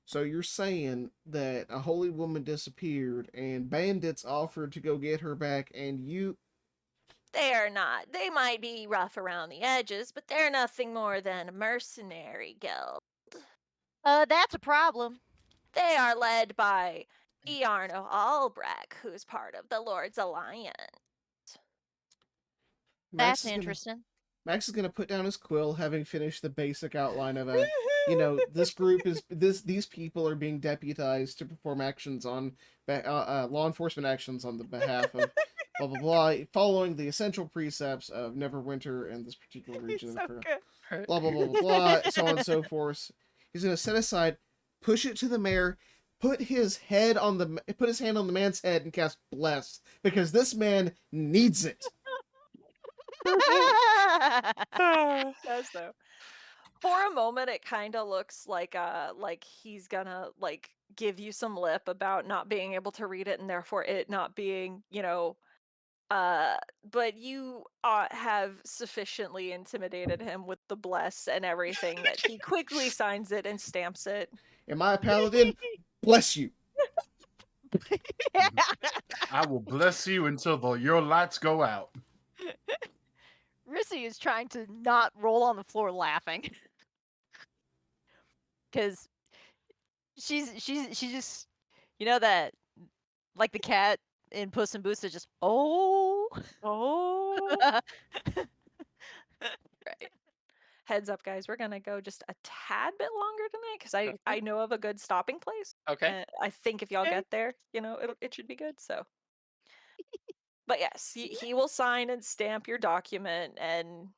So you're saying that a holy woman disappeared and bandits offered to go get her back, and you. They are not. They might be rough around the edges, but they're nothing more than a mercenary guild. That's a problem. They are led by Iarno Albrecht, who's part of the Lord's Alliance. That's interesting. Max is gonna put down his quill, having finished the basic outline of a. This group is these people are being deputized to perform actions on law enforcement actions on the behalf of blah blah blah, following the essential precepts of Neverwinter in this particular region. So good. Blah blah blah blah blah, so on and so forth. He's gonna set aside, push it to the mayor, put his hand on the man's head and cast bless, because this man needs it. Does though. For a moment, it kind of looks like he's gonna give you some lip about not being able to read it, and therefore it not being, but you have sufficiently intimidated him with the bless and everything that he quickly signs it and stamps it. Am I a paladin? Bless you. I will bless you until your lights go out. Rissy is trying to not roll on the floor laughing. Because she's just, that, like the cat in Puss in Boots is just, oh. Oh. Right. heads up, guys, we're gonna go just a tad bit longer tonight because I Okay. know of a good stopping place. Okay. And I think if y'all Okay. get there, it should be good. So, but yes, he will sign and stamp your document, and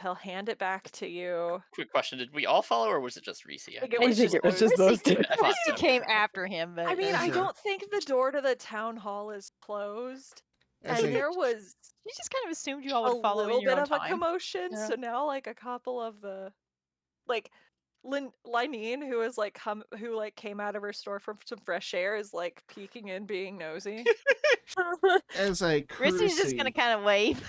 he'll hand it back to you. Quick question: did we all follow, or was it just Reese? I think it I was think just it was just those two. I thought Chrissy so. came after him, but I mean, I Sure. don't think the door to the town hall is closed, As and a there was she just kind of assumed you all a would follow in little your bit own of a time. commotion. Yeah. So now, like a couple of the, like, Lineen, who is like who came out of her store for some fresh air, is like peeking in, being nosy. as a Chrissy's just gonna courtesy, kind of wave.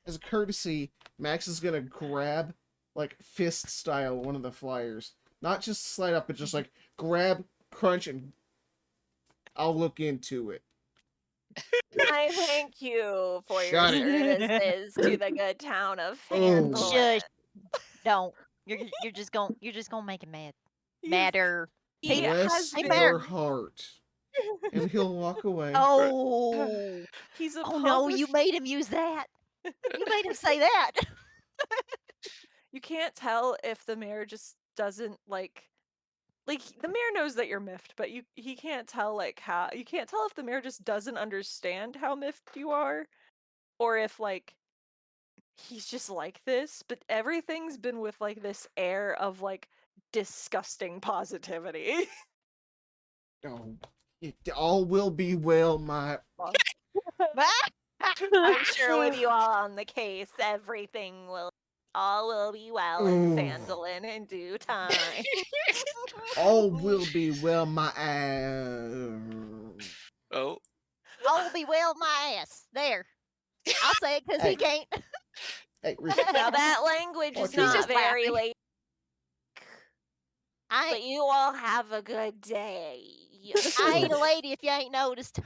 as a courtesy, Max is gonna grab like fist style one of the flyers, not just slide up, but just like grab, crunch, and I'll look into it. I thank you for Shut your it. services to the good town of Oh. Phandelver. Shush! Don't. You're just gonna make him mad. He's- Madder. He Bless has Hey, been. better- your heart, and he'll walk away. Oh. He's a Oh no! You published- made him use that. You made him say that. You can't tell if the mayor just doesn't like the mayor knows that you're miffed, but he can't tell how you can't tell if the mayor just doesn't understand how miffed you are, or if he's just like this. But everything's been with this air of disgusting positivity. Oh, it all will be well, my. I'm sure with you all on the case, all will be well in Ooh. Phandalin in due time. All will be well, my. Oh, All will be well, my ass. There. I'll say it because Hey. he can't. Hey, Rick, Now that language Watch is your not mouth. very late, I but you all have a good day. I ain't a lady if you ain't noticed.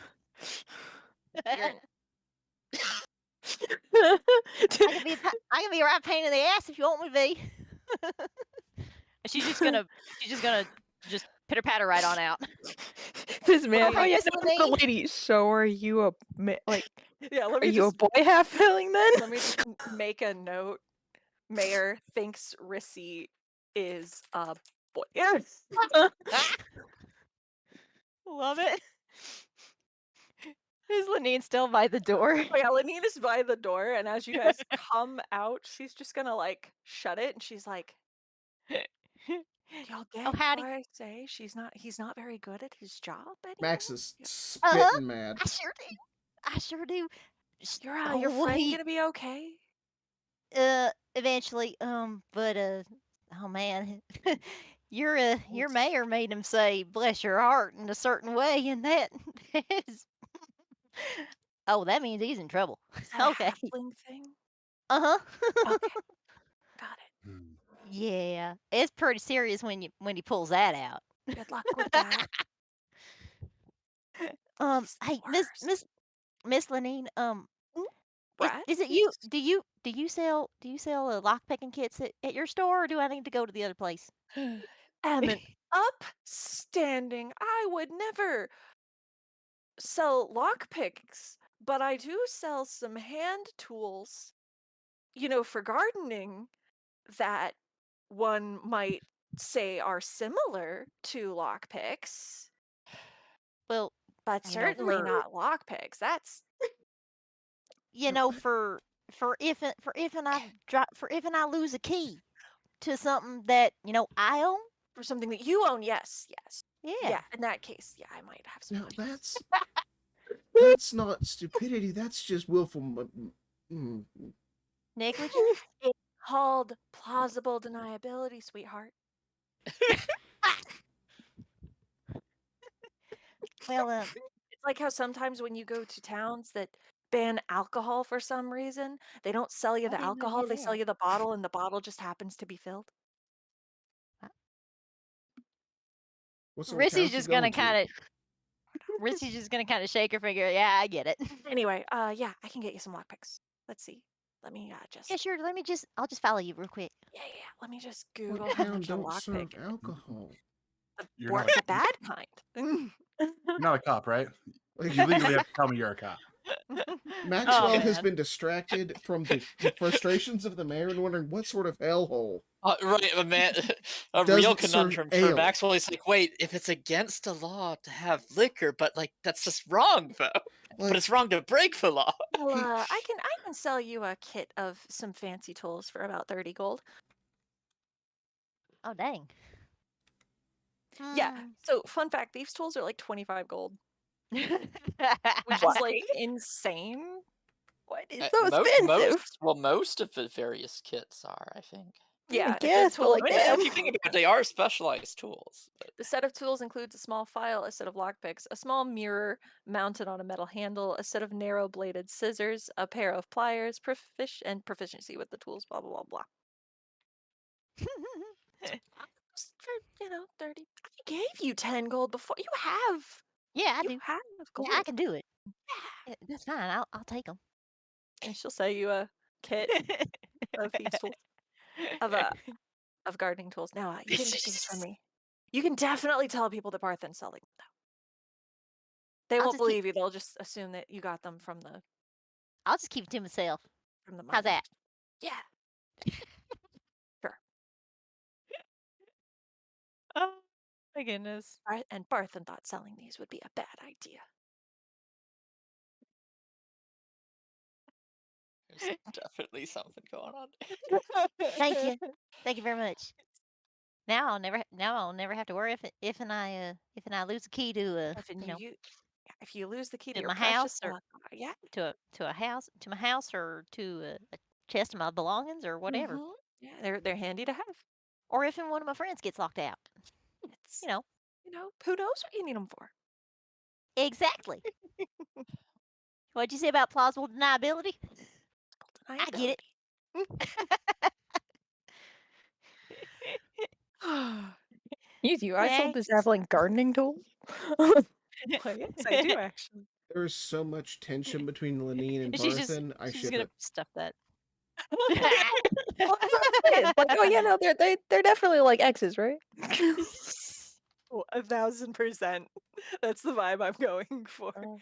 You're- I can be a right pain in the ass if you want me to be. she's just gonna just pitter patter right on out. This man, Alright, oh yeah, Miss no, I'm not a Levine. lady. So are you a yeah, let are me you a just boy half filling then? let me just make a note. Mayor thinks Rissy is a boy. Yes. Love it. Is Lenine still by the door? Oh, yeah, Lenina's by the door, and as you guys come out, she's just gonna shut it, and she's like, "Y'all get howdy. what I say? He's not very good at his job anymore." Max is Yeah. spitting mad. I sure do. I sure do. Your well, friend gonna be okay? Eventually, but oh man, your mayor made him say "bless your heart" in a certain way, and that is. Oh, that means he's in trouble. Is that Okay. a halfling thing? Uh huh. Okay, got it. Hmm. Yeah, it's pretty serious when he pulls that out. Good luck with that. He's the Hey, worst. Miss Lenine, Brad? is it Yes. you? Do you sell lock picking kits at your store, or do I need to go to the other place? Am an upstanding. I would never sell lockpicks, but I do sell some hand tools, for gardening that one might say are similar to lockpicks, Well, but you know, certainly for not lockpicks. That's for if I lose a key to something that I own. for something that you own. Yes, yes. Yeah. Yeah, in that case, yeah, I might have some Now money. that's not stupidity. That's just willful. Negligence. It's called plausible deniability, sweetheart. Well, It's like how sometimes when you go to towns that ban alcohol for some reason, they don't sell you I the didn't know alcohol, they that. sell you the bottle, and the bottle just happens to be filled. What sort of Rissy's towns you just gonna going to? kind of shake her finger. Yeah, I get it. Anyway, yeah, I can get you some lockpicks. Let's see. Let me just Yeah, sure. I'll just follow you real quick. yeah. Let me just Google What how town much a don't serve lockpick. alcohol? You're not a The bad kind. You're not a cop, right? Like, You legally have to tell me you're a cop. Maxwell has man. been distracted from the frustrations of the mayor and wondering what sort of hellhole Right, a man, a real doesn't serve conundrum for ale. Maxwell. He's like, wait, if it's against the law to have liquor, but like that's just wrong, though. But Like, it's wrong to break the law. Well, He- I can sell you a kit of some fancy tools for about 30 gold. Oh, dang. Yeah. So, fun fact, these tools are like 25 gold, which is What? like insane. What is so expensive? Most of the various kits are, I think. Yeah, a good Guess, but tool. like, I mean, damn. if you think about it, they are specialized tools. But The set of tools includes a small file, a set of lockpicks, a small mirror mounted on a metal handle, a set of narrow bladed scissors, a pair of pliers, and proficiency with the tools, blah, blah, blah, blah. Just for, 30. I gave you 10 gold before. You have. Yeah, I You do. have gold. Yeah, I can do it. Yeah, that's fine. I'll take them. And she'll sell you a kit of these tools, of gardening tools. Now, you didn't get these from me. You can definitely tell people that Parthen's selling them, though. They I'll won't just keep- believe you. They'll just assume that you got them from the I'll just keep it to myself. market. How's that? Yeah. Sure. Oh my goodness. And Barthen thought selling these would be a bad idea. there's definitely something going on. Thank you. Thank you very much. Now I'll never have to worry if and I lose the key to If you lose the key to to your my precious house or yeah. to my house or to a chest of my belongings or whatever. Mhm. Yeah, they're handy to have. Or if one of my friends gets locked out. It's You know. who knows what you need them for. Exactly. What'd you say about plausible deniability? I get it. I sold this Evelyn gardening tool. Well, yes, I do actually. there is so much tension between Lenine and She's just Barthen. I she's ship gonna it. stuff that. Well, that's what I'm saying. Like, oh yeah, no, they're definitely like exes, right? Oh, 1,000%. That's the vibe I'm going for. Oh.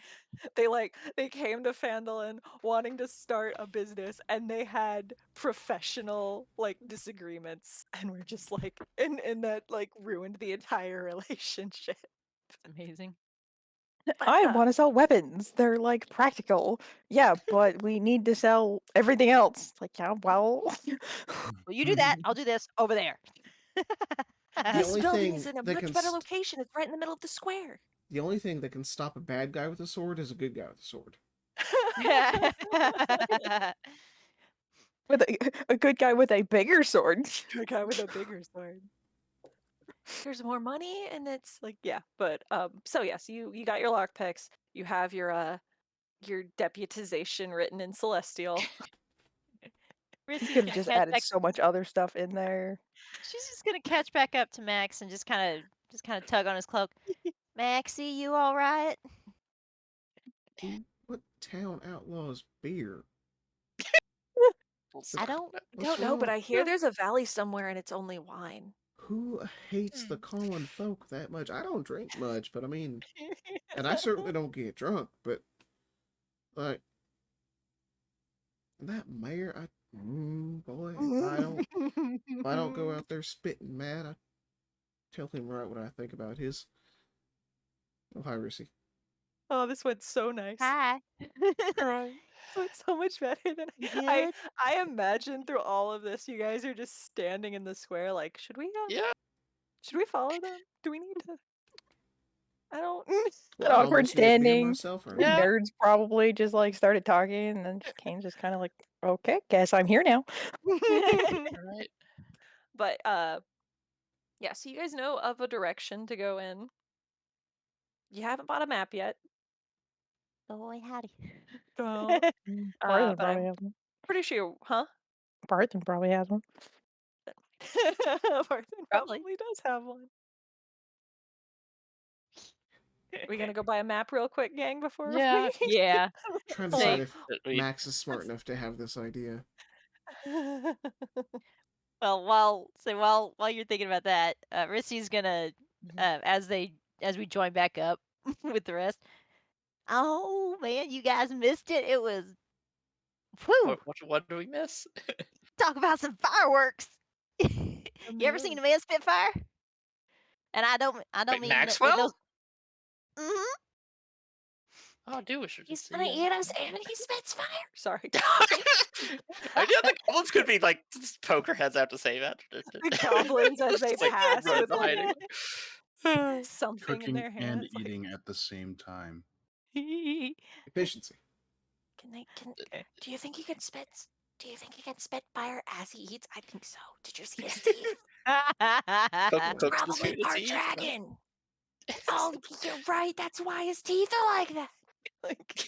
They came to Phandelver wanting to start a business, and they had professional disagreements, and we're just and that ruined the entire relationship. It's amazing. I want to sell weapons. They're like practical. Yeah, but we need to sell everything else. Like, yeah, well. Well, you do that. I'll do this over there. The This only building thing is in a that much can better st- location. It's right in the middle of the square. The only thing that can stop a bad guy with a sword is a good guy with a sword. With a good guy with a bigger sword. A guy with a bigger sword. There's more money, and it's but so yes, you got your lockpicks. You have your deputization written in Celestial. You could have just added so much other stuff in there. She's just gonna catch back up to Max and just kind of tug on his cloak. Maxie, you all right? What town outlaws beer? I don't Don't know, but I hear there's a valley somewhere, and it's only wine. Who hates the common folk that much? I don't drink much, but I mean, and I certainly don't get drunk, but like that mayor, boy, if I don't go out there spitting mad, I tell him right what I think about his. Oh, hi, Rissy. Oh, this went so nice. Hi. Right. So it's so much better than You I good? I imagine through all of this, you guys are just standing in the square like, should we Yeah. should we follow them? Do we need to? I don't Well, I'll Awkward look at beer standing. myself, or The nerds probably just started talking, and then Kane's just kind of like, okay, guess I'm here now. Right. But yeah, so you guys know of a direction to go in. You haven't bought a map yet. Boy, howdy. So, Barthen but I'm probably has one. pretty sure, huh? Barthen probably has one. Barthen probably does have one. We gonna go buy a map real quick, gang, before Yeah. Yeah. trying to Say- decide if Max is smart enough to have this idea. Well, while you're thinking about that, Rissy's gonna as we join back up with the rest. Oh man, you guys missed it. It was whew. What do we miss? Talk about some fireworks. You ever seen a man spit fire? And I don't Wait, mean with those. Maxwell? Mhm. Oh, dude, we should He's just gonna see. eat us and he spits fire. Sorry. I do the goblins could be like just poker heads out to say that. The goblins as they Just, like, pass run with like behind it. something in Cooking their and hands. Like, eating at the same time. Efficiency. do you think he can spit? Do you think he can spit fire as he eats? I think so. Did you see his teeth? Cooks the Probably food as part he eats. dragon. Oh, you're right. That's why his teeth are like that. Like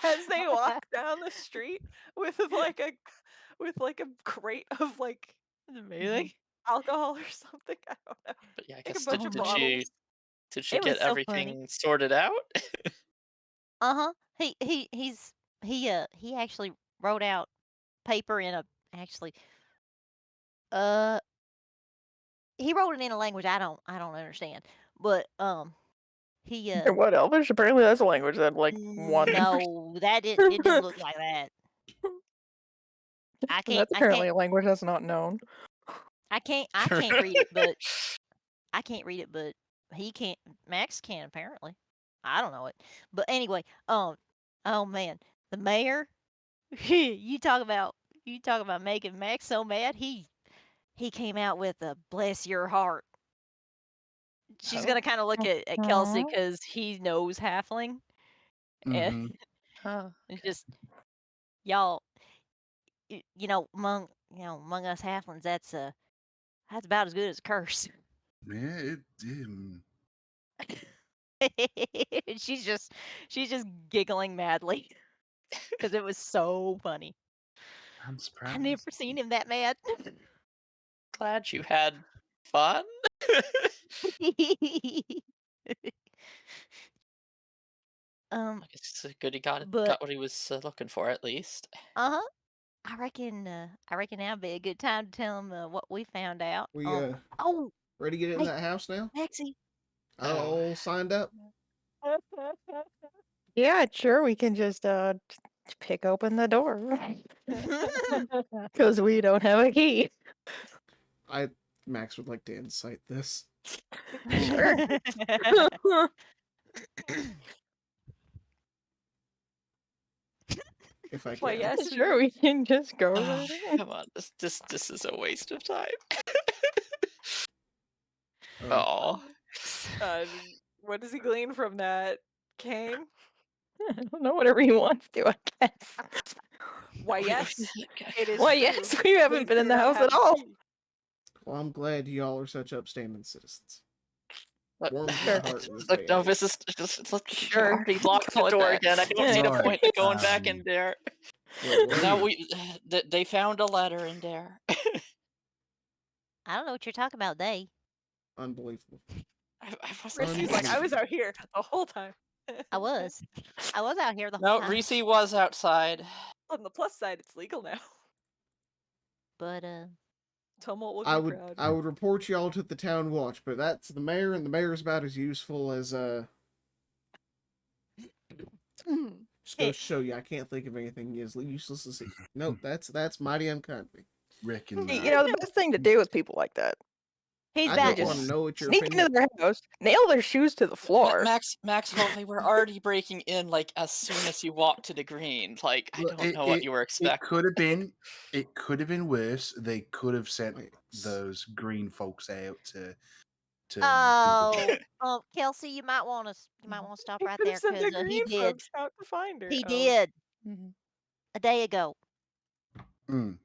as they walk down the street with like a crate of like It's amazing. alcohol or something. I don't know. But yeah, I Like a guess bunch Oh of my bottles. did she It was get so funny. everything sorted out? Uh-huh. He actually wrote out paper in a actually he wrote it in a language I don't understand. But he And what Elvish? Apparently that's a language that like one. no, it didn't look like that. That's apparently a language that's not known. I can't read it, but I can't read it, but he can't. Max can apparently. I don't know it, but anyway, oh man, the mayor. you talk about making Max so mad. He came out with a bless your heart. She's Oh. gonna kind of look at Kelsey Aw. because he knows halfling, and, Mhm. Oh, and just y'all, among us halflings, that's about as good as a curse. Yeah, she's just giggling madly because it was so funny. I'm surprised. I never seen him that mad. glad you had fun. um, I guess it's good he got but what he was looking for at least. uh-huh. I reckon that'd be a good time to tell him what we found out. We Oh, ready to get in hey, that house now? Maxie. All signed up. Yeah, sure. We can just pick open the door because we don't have a key. Max would like to incite this. Sure. If I can. Well, yes. Sure, we can just go Oh, right in. come on, this is a waste of time. Oh, Oh, What does he glean from that? Cane? I don't know, whatever he wants to, I guess. Why, yes. It is Why, true. yes, we haven't been in the do not house have at a all. key. well, I'm glad y'all are such upstanding citizens. Look, Warms my Sure. heart in this look, day no, and this is just look. Sure. You already locked Call the it door that. again. I don't Yeah. see the Sorry, point of going back in there. age. Wait, what? No, they found a letter in there. I don't know what you're talking about, they. Unbelievable. I wasn't Rissy's paying like, I was attention. out here the whole time. I was out here the whole No, time. Reese was outside. On the plus side, it's legal now. But Tumult will be I would proud. report y'all to the town watch, but that's the mayor, and the mayor's about as useful as Just goes to show you, I can't think of anything as useless as he. Nope, that's mighty unkind of me. Reckon You know, the best thing to do with people like that. he's I about don't want to know what your Sneak opinion. into their house, nail their shoes to the floor. Maxwell, they were already breaking in like as soon as you walked to the green. Like I Look, don't know what you were It expecting. could have been worse. They could have sent Wait, those green folks out to. Oh, Kelsey, you might want to stop right Could've there sent the because he green did. folks out to find her. He Oh. did Mhm. a day ago. Mm.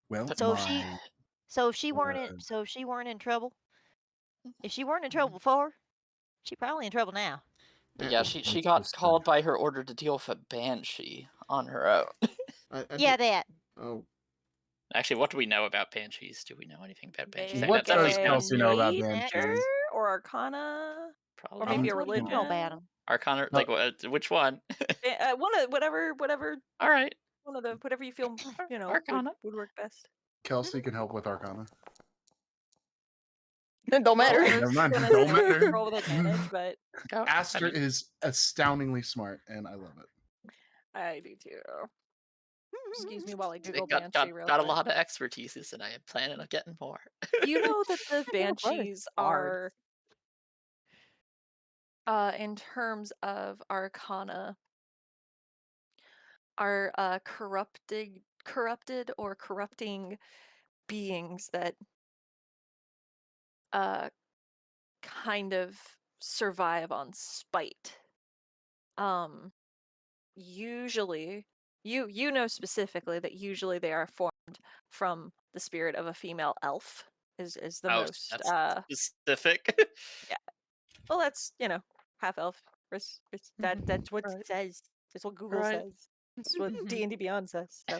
Well, So my if she weren't in trouble, if she weren't in Mm-hmm. trouble before, she probably in trouble now. But yeah, uh, she Let's got just, called by her order to deal with a banshee on her own. I Yeah, did- that. Oh, Actually, what do we know about banshees? Do we know anything about banshees? What That's does Kelsey know about Nature banshees? or Arcana? probably Or maybe a What do you religion? know about him? Arcana. No. Like which one? One of whatever All right, one of the whatever you feel would Arcana. work best. Kelsey can help with Arcana. It don't Well, matter. I Never was mind. gonna Don't say matter. roll with advantage, but Oh, I Aster mean, is astoundingly smart, and I love it. I do too. Excuse me while I it Google got Banshee real got a quick. lot of expertises, and I am planning on getting more. You know that the Well, of course, banshees bards. are, in terms of arcana, are corrupted or corrupting beings that kind of survive on spite. Usually, you know specifically that usually they are formed from the spirit of a female elf. Is the Oh, most that's specific. yeah. Well, that's half elf. That's what it Right. says. That's what Google Right. says. That's what D&D Beyond says. So.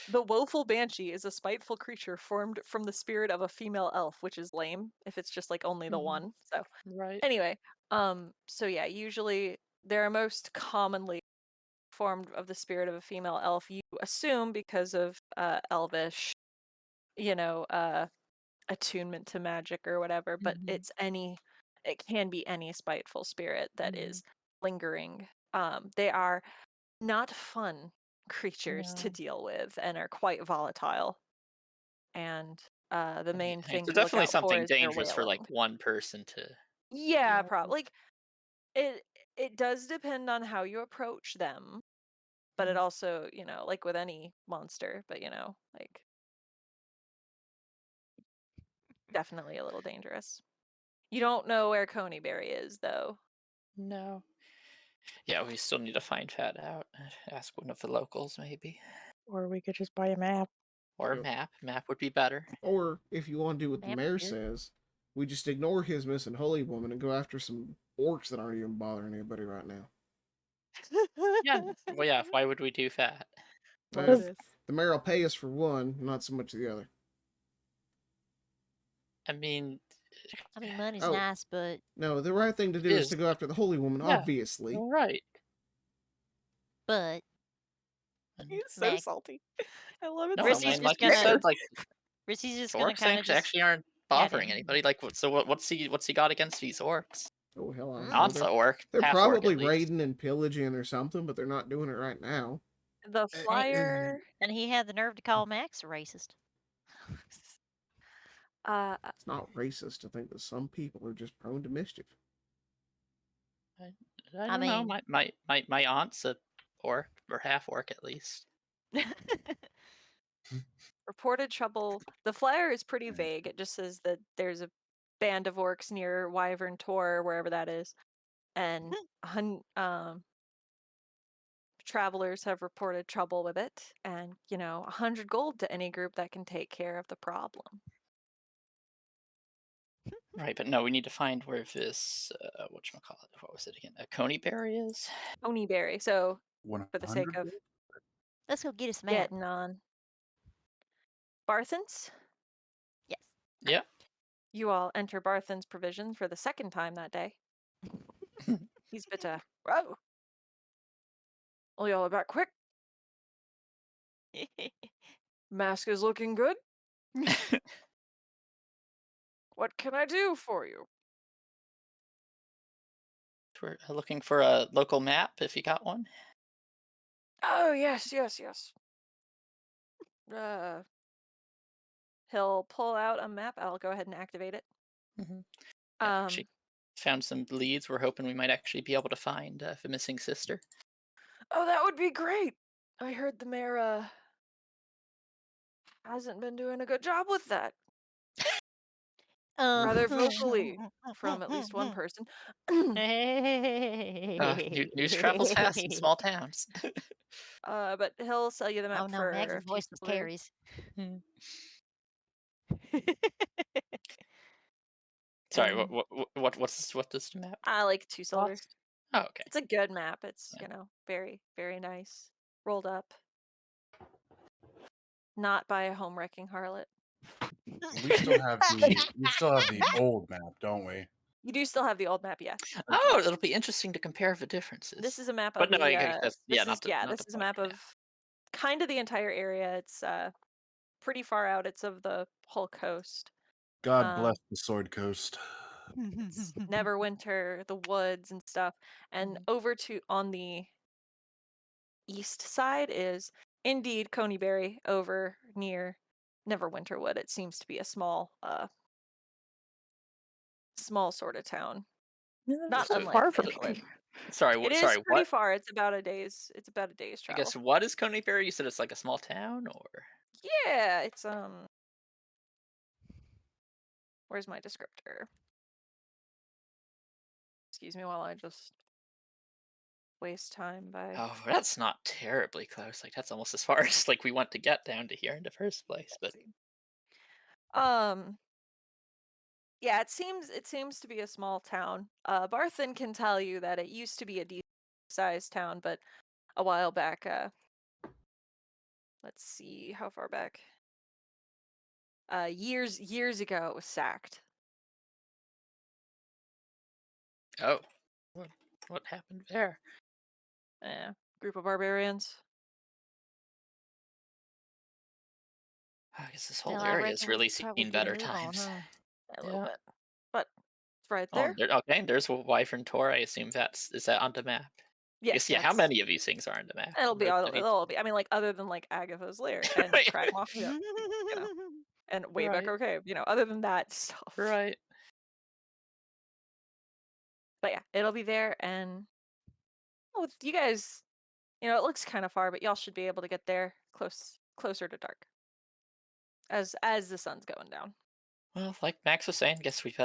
The woeful banshee is a spiteful creature formed from the spirit of a female elf, which is lame if it's just like only the one. So Right. anyway, so yeah, usually they're most commonly formed of the spirit of a female elf. You assume because of elvish, attunement to magic or whatever, but it can be any spiteful spirit that is lingering. They are not fun creatures to No. deal with and are quite volatile. And the main I mean, thing so to look definitely out for something is their dangerous for like wailing. one person to Yeah, deal probably. with. Like it does depend on how you approach them, but it Mhm. also, like with any monster, but like definitely a little dangerous. You don't know where Coneyberry is, though. No. Yeah, we still need to find that out. Ask one of the locals, maybe. Or we could just buy a map. Or a Yep. map. Map would be better. Or if you want to do what the Map mayor is good. says, we just ignore his missing holy woman and go after some orcs that aren't even bothering anybody right now. Yeah. Well, yeah. Why would we do that? Love Eh, this. the mayor will pay us for one, not so much the other. I mean, I mean, money's Oh. nice, but No, the right thing to do is to go after the holy woman, Yeah. obviously. all right. but He's so Mac, salty. I love it No, so Rissy's I mean, much. just like you gonna said, like Rissy's just gonna orcs kind of just actually aren't pat bothering him. anybody. Like, so what's he got against these orcs? Oh, hell, I don't know. Aunt's a orc, They're half orc probably at least. raiding and pillaging or something, but they're not doing it right now. The flyer. And he had the nerve to call Max a racist. It's not racist to think that some people are just prone to mischief. I don't know. mean- My aunt's a orc or half orc at least. Reported trouble. The flyer is pretty vague. It just says that there's a band of orcs near Wyvern Tor, wherever that is, and travelers have reported trouble with it, and 100 gold to any group that can take care of the problem. Right, but no, we need to find where this whatchamacallit, what was it again? A Coneyberry is? Coneyberry. So, for the sake 100? of Let's go get us a map. getting on Barthens, Yes. Yeah. you all enter Barthen's provisions for the second time that day. He's bitter. Whoa! Well, y'all are back quick. Mask is looking good. What can I do for you? We're looking for a local map if you got one. Oh, yes. He'll pull out a map. I'll go ahead and activate it. Yeah, actually found some leads. We're hoping we might actually be able to find the missing sister. Oh, that would be great. I heard the mayor hasn't been doing a good job with that. Rather vocally from at least one person. News travels fast in small towns. But he'll sell you the map Oh no, for a Max's few voice is silver. Carrie's. Sorry, And what does the map I like 2 silver. cost? Oh, okay. It's a good map. It's Yeah. very, very nice. Rolled up. Not by a home wrecking harlot. We still have the old map, don't we? You do still have the old map, yes. Oh, it'll be interesting to compare the differences. This is a map But of no, the. that's, This not is the a map point, yeah. of kind of the entire area. It's pretty far out. It's of the whole coast. God Um, bless the Sword Coast. it's Neverwinter, the woods and stuff. And over to on the east side is indeed Coneyberry over near Neverwinter Wood. It seems to be a small small sort of town. Not So unlike far from Phandelver. Sorry, It is sorry. pretty What? far. It's about a day's I travel. guess what is Coneyberry? You said it's like a small town, or Yeah, it's where's my descriptor? Excuse me while I just waste time by oh, that's not terribly close. Like that's almost as far as like we want to get down to here in the first place. But um yeah, it seems to be a small town. Barthen can tell you that it used to be a decent sized town, but a while back, let's see how far back. Years ago it was sacked. oh, what happened there? Yeah, group of barbarians. I guess this Still, whole I area is reckon we really could probably seeing get a better move on, times. huh? A little Yeah. bit. But it's right Oh, there. okay. There's a Wyvern Tor. I assume is that on the map? Yes, Yeah. How that's many of these things are on the map? it'll Or be all any- it'll all be I mean, like, other than, like, Agatha's Lair and Cragmoth, you know, and right, Waybacker Cave, other than that stuff. right. But yeah, it'll be there, and with you guys, it looks kind of far, but y'all should be able to get there closer to dark as the sun's going down. Well, like Max was saying, guess we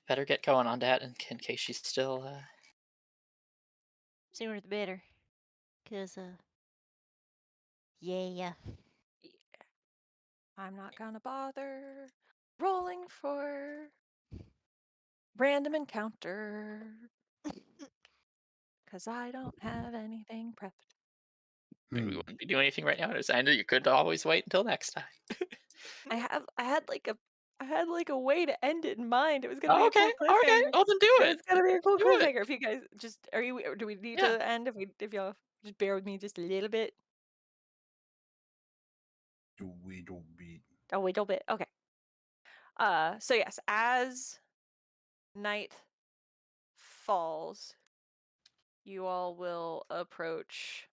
better get going on that in case she's still. Sooner the better. 'Cause, yeah. Yeah. I'm not gonna bother rolling for random encounter because I don't have anything prepped. I mean, we Hmm. wouldn't be doing anything right now. I know you could always wait until next time. I had like a way to end it in mind. It was gonna be Oh, a okay, cool okay. cliffhanger. Well, then do It it. was gonna be a cool Do it. cliffhanger. If you guys just do we need Yeah. to end if y'all just bear with me just a little bit? Do we do beat? A little bit. Okay. So yes, as night falls, you all will approach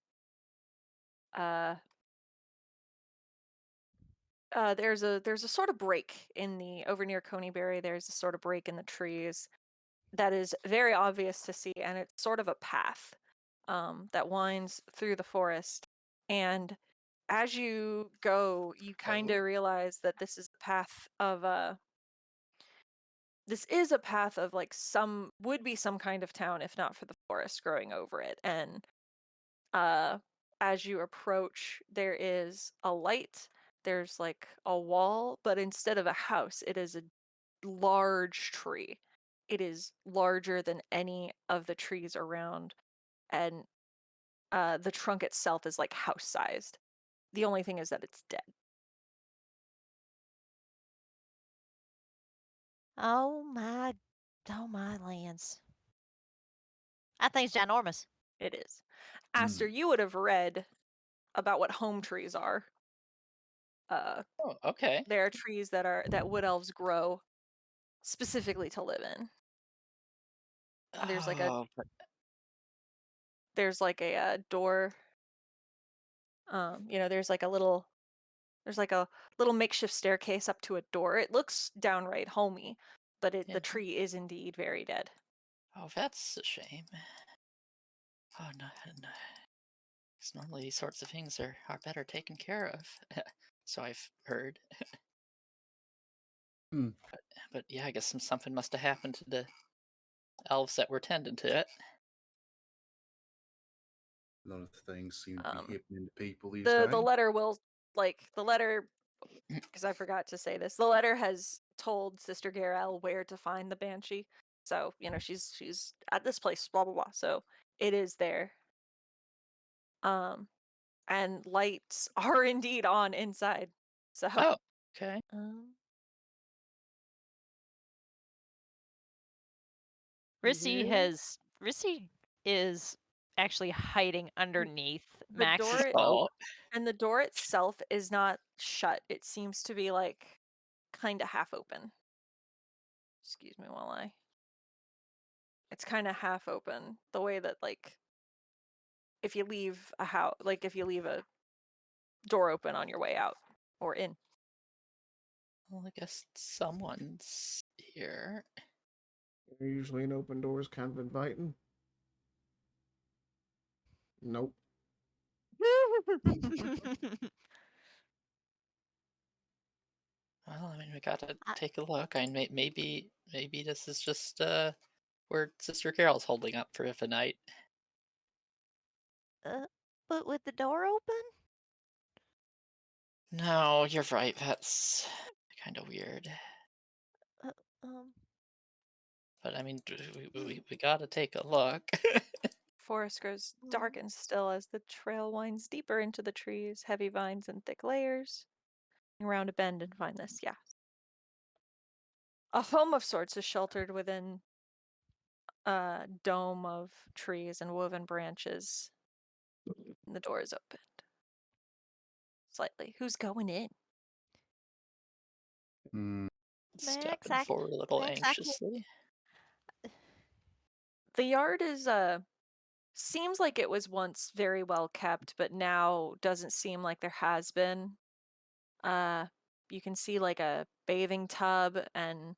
uh there's a sort of break in the over near Coneyberry. There's a sort of break in the trees that is very obvious to see, and it's sort of a path that winds through the forest. And as you go, you kind Oh. of realize that this is a path of like would be some kind of town if not for the forest growing over it. And uh as you approach, there is a light, there's like a wall, but instead of a house, it is a large tree. It is larger than any of the trees around, and the trunk itself is like house sized. The only thing is that it's dead. Oh my lands. That thing's ginormous. It is. Hmm. Aster, you would have read about what home trees are. Oh, okay. There are trees that wood elves grow specifically to live in. There's like a Oh, but door. There's like a little makeshift staircase up to a door. It looks downright homey, but yeah. the tree is indeed very dead. Oh, that's a shame. Oh no, no. 'Cause normally these sorts of things are better taken care of. So I've heard. Hmm. But yeah, I guess something must have happened to the elves that were tending to it. A lot of things seem to Um, be happening to people these the days. letter will the letter, because I forgot to say this. The letter has told Sister Garel where to find the banshee. So she's at this place. Blah blah blah. So it is there. And lights are indeed on inside. So Oh, okay. um, Rissy is actually hiding underneath the Max's door cloak. Oh, and the door itself is not shut. It seems to be like kind of half open. Excuse me while I. It's kind of half open. The way that like, if you leave a house, like if you leave a door open on your way out or in. Well, I guess someone's here. Usually an open door is kind of inviting. Nope. Well, I mean, we gotta I- take a look. I mean, maybe this is just where Sister Carol's holding up for the night. But with the door open? No, you're right. That's kind of weird. Uh, um, But I mean, we gotta take a look. Forest grows dark and still as the trail winds deeper into the trees, heavy vines and thick layers. Around a bend and find this, yeah. A home of sorts is sheltered within a dome of trees and woven branches. And the door is opened. Slightly. Who's going in? Mm, Max, Stepping forward a little Max, I can't. anxiously. The yard is seems like it was once very well kept, but now doesn't seem like there has been. You can see like a bathing tub and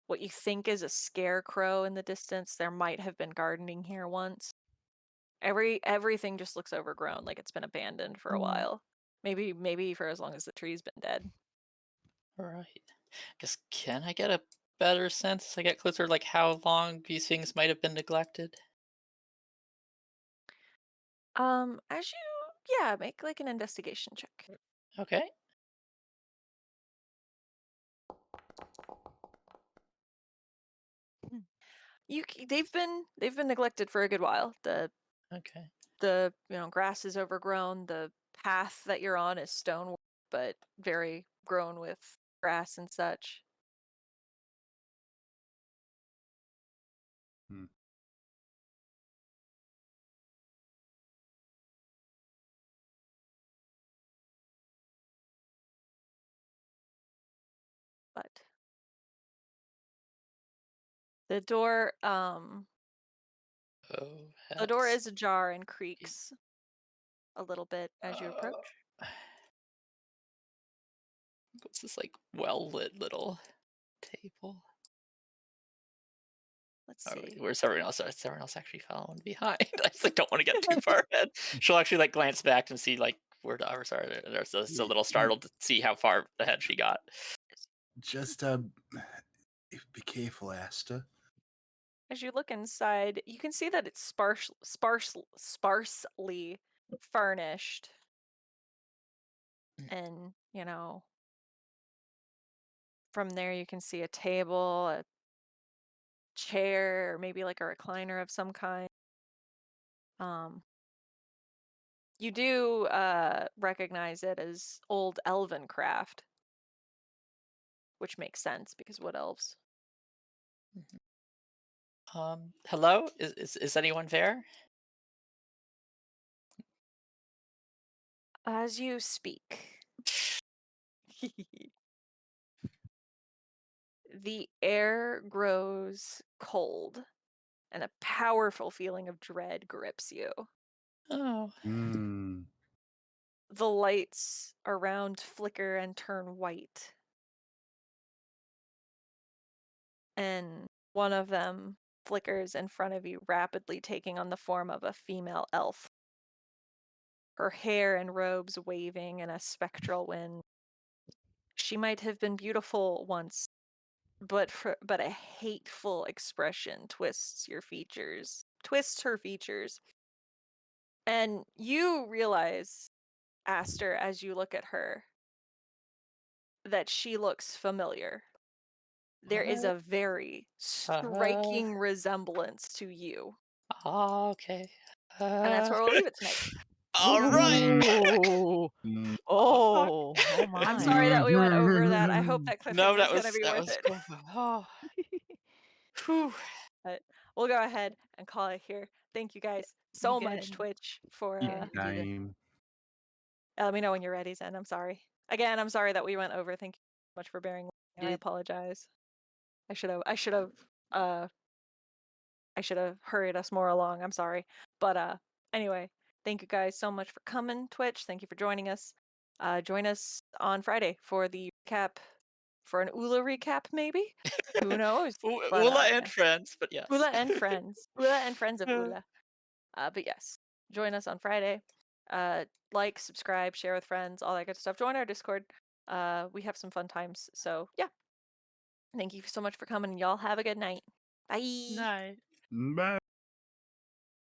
what you think is a scarecrow in the distance. There might have been gardening here once. Everything just looks overgrown, like it's been abandoned for a while. Maybe for as long as the tree's been dead. Right. Guess can I get a better sense as I get closer, like how long these things might have been neglected? As you make like an investigation check. Okay. They've been neglected for a good while. Okay. The grass is overgrown. The path that you're on is stone, but very grown with grass and such. hmm. But the door Oh, the door that's is ajar and creaks a little bit as you approach. what's this like well lit little table? Let's Oh, see. where's everyone else? Is everyone else actually following behind? I just like don't want to get too far ahead. She'll actually like glance back and see like where the others are. There's just a little startled to see how far ahead she got. Just be careful, Asta. As you look inside, you can see that it's sparsely furnished. And, from there you can see a table, a chair, or maybe like a recliner of some kind. You do recognize it as old elven craft, which makes sense because wood elves. Hello? Is anyone there? As you speak, the air grows cold and a powerful feeling of dread grips you. Oh. Mm. The lights around flicker and turn white. And one of them flickers in front of you, rapidly taking on the form of a female elf. Her hair and robes waving in a spectral wind. She might have been beautiful once, but a hateful expression twists her features. And you realize, Aster, as you look at her, that she looks familiar. There is What? a very striking resemblance to you. Okay. And that's where we'll leave it tonight. All right. Ooh. Mm. Oh, oh I'm my. sorry that we went over that. I hope that No, cliffhanger is going to be worth it. cool. Oh. Whew. But we'll go ahead and call it here. Thank you guys so You go much, ahead. Twitch, for Go ahead and do the- Game. let me know when you're ready, Zen. I'm sorry. Again, I'm sorry that we went over. Thank you so much for bearing with me. I Did- apologize. I should have hurried us more along. I'm sorry. But anyway, thank you guys so much for coming, Twitch. Thank you for joining us. Join us on Friday for the recap, for an Ula recap, maybe. Who knows? But Ula and friends, but yes. Ula and friends. Ula and friends of Ula. But yes, join us on Friday. Like, subscribe, share with friends, all that good stuff. Join our Discord. We have some fun times. So yeah. Thank you so much for coming. Y'all have a good night. Bye. Night. Bye.